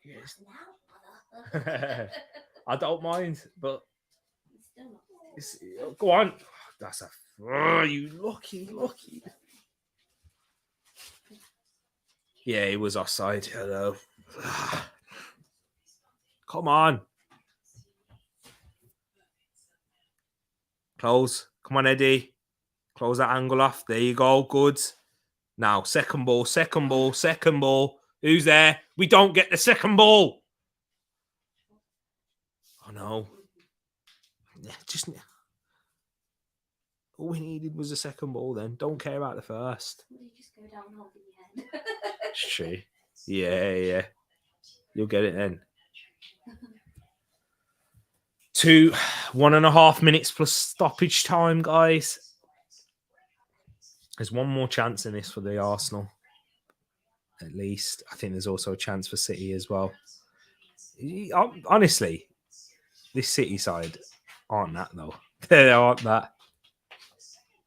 Yes. I don't mind, but go on. That's you lucky. Yeah, he was offside. Hello. Come on. Close. Come on, Eddie. Close that angle off. There you go. Good. Now, second ball. Who's there? We don't get the second ball. Oh, no. Just all we needed was a second ball then. Don't care about the first. You just go down holding your head. It's true. Yeah. You'll get it then. 1.5 minutes plus stoppage time, guys. There's one more chance in this for the Arsenal. At least. I think there's also a chance for City as well. Honestly, this City side aren't that, though. They aren't that.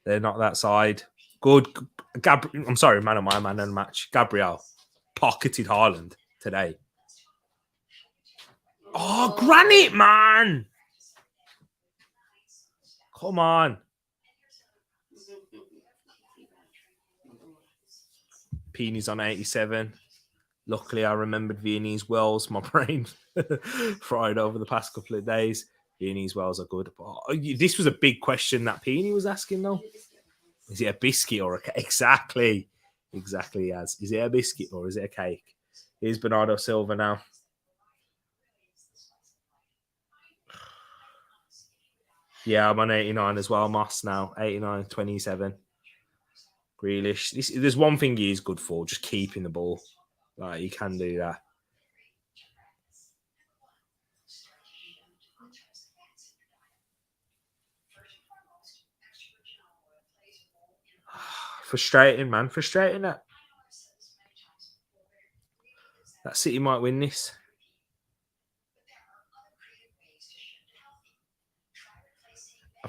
They're not that side. Good. I'm sorry, man of my man in the match. Gabriel pocketed Haaland today. Oh, granite, man. Come on. Peeny's on 87. Luckily, I remembered Viennese Wells. My brain fried over the past couple of days. Viennese Wells are good. This was a big question that Peeny was asking, though. Is it a biscuit or a cake? Exactly, as. Is it a biscuit or is it a cake? Here's Bernardo Silva now. Yeah, I'm on 89 as well, Moss now. 89, 27. Grealish. There's one thing he is good for, just keeping the ball. Like, he can do that. Frustrating, man. Frustrating that City might win this.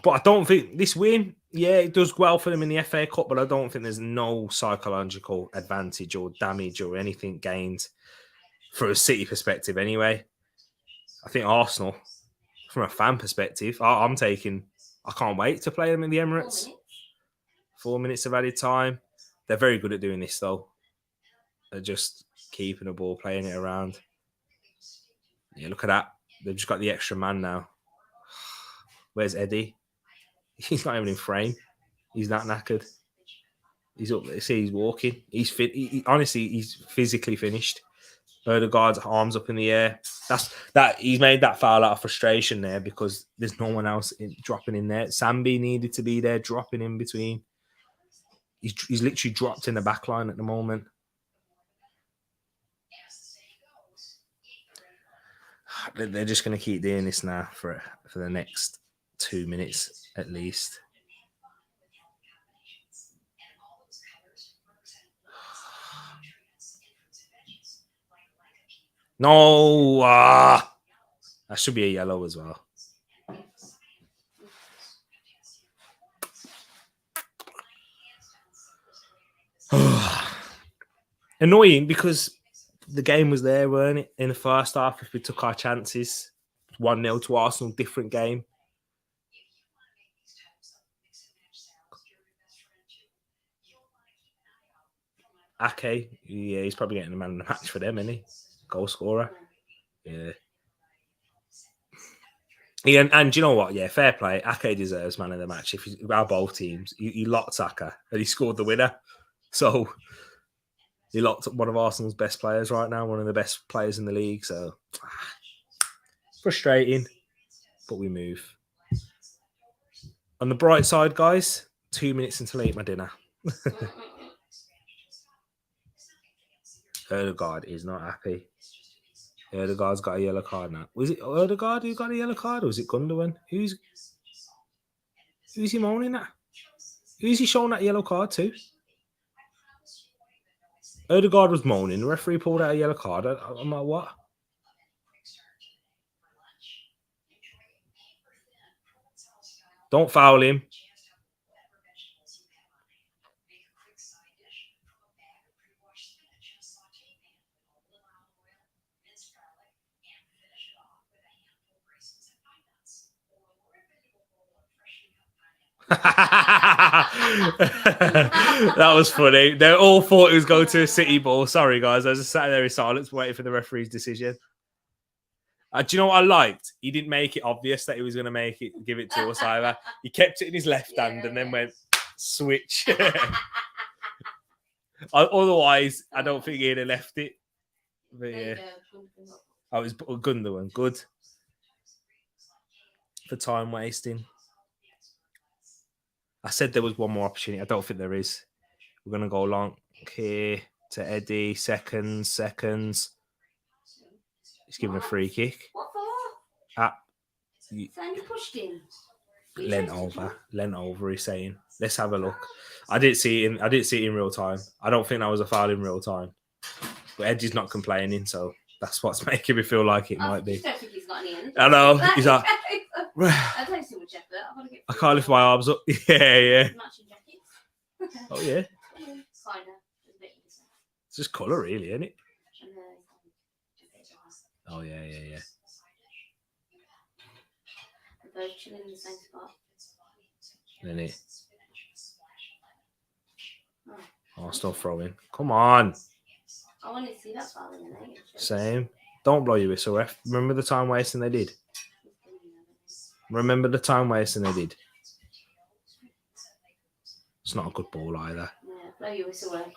But I don't think this win, yeah, it does well for them in the FA Cup, but I don't think there's no psychological advantage or damage or anything gained for a City perspective anyway. I think Arsenal, from a fan perspective, I can't wait to play them in the Emirates. 4 minutes of added time. They're very good at doing this, though. They're just keeping the ball, playing it around. Yeah, look at that. They've just got the extra man now. Where's Eddie? He's not even in frame. He's that knackered. He's up there. See, he's walking. He's fit. Honestly, he's physically finished. Odegaard's arms up in the air. He's made that foul out of frustration there because there's no one else dropping in there. Sambi needed to be there, dropping in between. He's literally dropped in the back line at the moment. They're just going to keep doing this now for the next 2 minutes at least. No, that should be a yellow as well. Annoying because the game was there, weren't it? In the first half, if we took our chances, 1-0 to Arsenal, different game. Ake, yeah, he's probably getting the man of the match for them, isn't he? Goal scorer. Yeah. Yeah, and do you know what? Yeah, fair play. Ake deserves man of the match. If our both teams, he locked Saka and he scored the winner. So he locked up one of Arsenal's best players right now, one of the best players in the league. So frustrating, but we move. On the bright side, guys, 2 minutes until I eat my dinner. Odegaard is not happy. Odegaard's got a yellow card now. Was it Odegaard who got a yellow card, or was it Gundogan? Who's he moaning at? Who's he showing that yellow card to? Odegaard was moaning. The referee pulled out a yellow card. I'm like, what? Don't foul him. That was funny. They all thought it was going to a City ball. Sorry, guys. I was just sat there in silence waiting for the referee's decision. Do you know what I liked? He didn't make it obvious that he was going to give it to us either. He kept it in his left hand and then went, switch. Otherwise, I don't think he'd have left it. But yeah. I was Gundogan. Good. For time wasting. I said there was one more opportunity. I don't think there is. We're going to go long here to Eddie. Seconds. He's giving a free kick. What for? Sandy pushed him. Lent over, he's saying. Let's have a look. I didn't see it in real time. I don't think that was a foul in real time. But Eddie's not complaining, so that's what's making me feel like it might be. I don't think he's got any energy. I know. He's like, I don't see much effort. I can't lift my arms up. Yeah. Matching jackets. Oh, yeah. Kinda. It's just colour, really, isn't it? Oh, yeah. They're both chilling in the same spot. Isn't it? Oh, still throwing. Come on. I want to see that foul in the Same. Don't blow your whistle, ref. Remember the time wasting they did? It's not a good ball either. Yeah, blow your whistle away.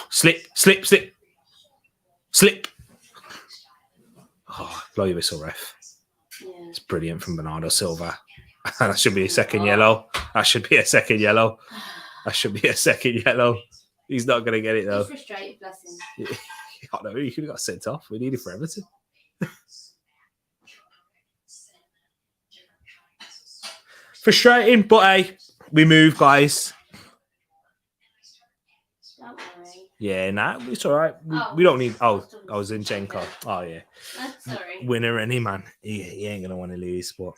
Slip. Oh, blow your whistle, ref. Yeah. It's brilliant from Bernardo Silva. That should be a second yellow. That should be a second yellow. That should be a second yellow. He's not going to get it, though. He's frustrated, bless him. I don't know. He could have got sent off. We need it for Everton. Frustrating, but hey, we move, guys. Don't worry. Yeah, nah, it's all right. We don't need. Oh, I was in Zinchenko. Oh, yeah. Sorry. Winner, any man. He ain't going to want to lose, but.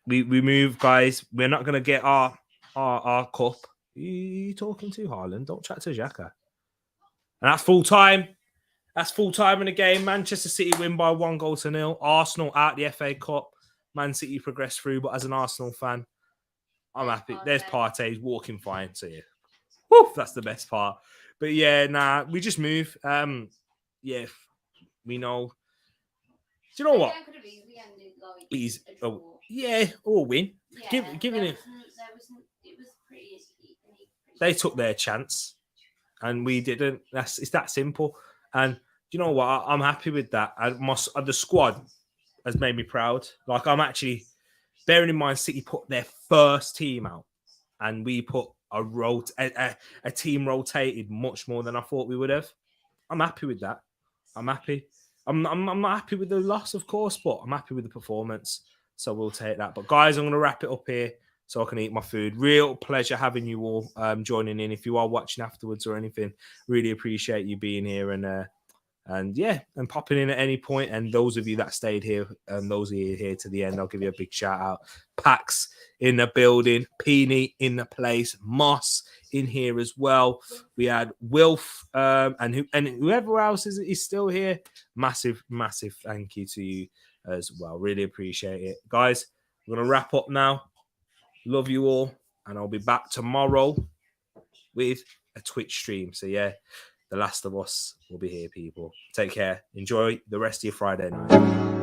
We move, guys. We're not going to get our cup. You talking to Haaland? Don't chat to Xhaka. And that's full time. That's full time in the game. Manchester City win by 1-0. Arsenal out the FA Cup. Man City progress through, but as an Arsenal fan, I'm happy. There's Partey walking fine. So yeah, woo, that's the best part. But yeah, nah, we just move. Yeah, we know. Do you know what? He's yeah, or win. Yeah, Giving it. It was pretty. They took their chance, and we didn't. It's that simple. And you know what? I'm happy with that. The squad has made me proud. Like, I'm actually bearing in mind City put their first team out, and we put a team rotated much more than I thought we would have. I'm happy with that. I'm happy. I'm not happy with the loss, of course, but I'm happy with the performance. So we'll take that. But guys, I'm going to wrap it up here so I can eat my food. Real pleasure having you all joining in. If you are watching afterwards or anything, really appreciate you being here and yeah, and popping in at any point. And those of you that stayed here and those of you here to the end, I'll give you a big shout out. Pax in the building, Peony in the place, Moss in here as well. We had Wilf and whoever else is still here. Massive thank you to you as well. Really appreciate it, guys. We're gonna wrap up now. Love you all, and I'll be back tomorrow with a Twitch stream. So yeah, The Last of Us will be here, people. Take care. Enjoy the rest of your Friday night.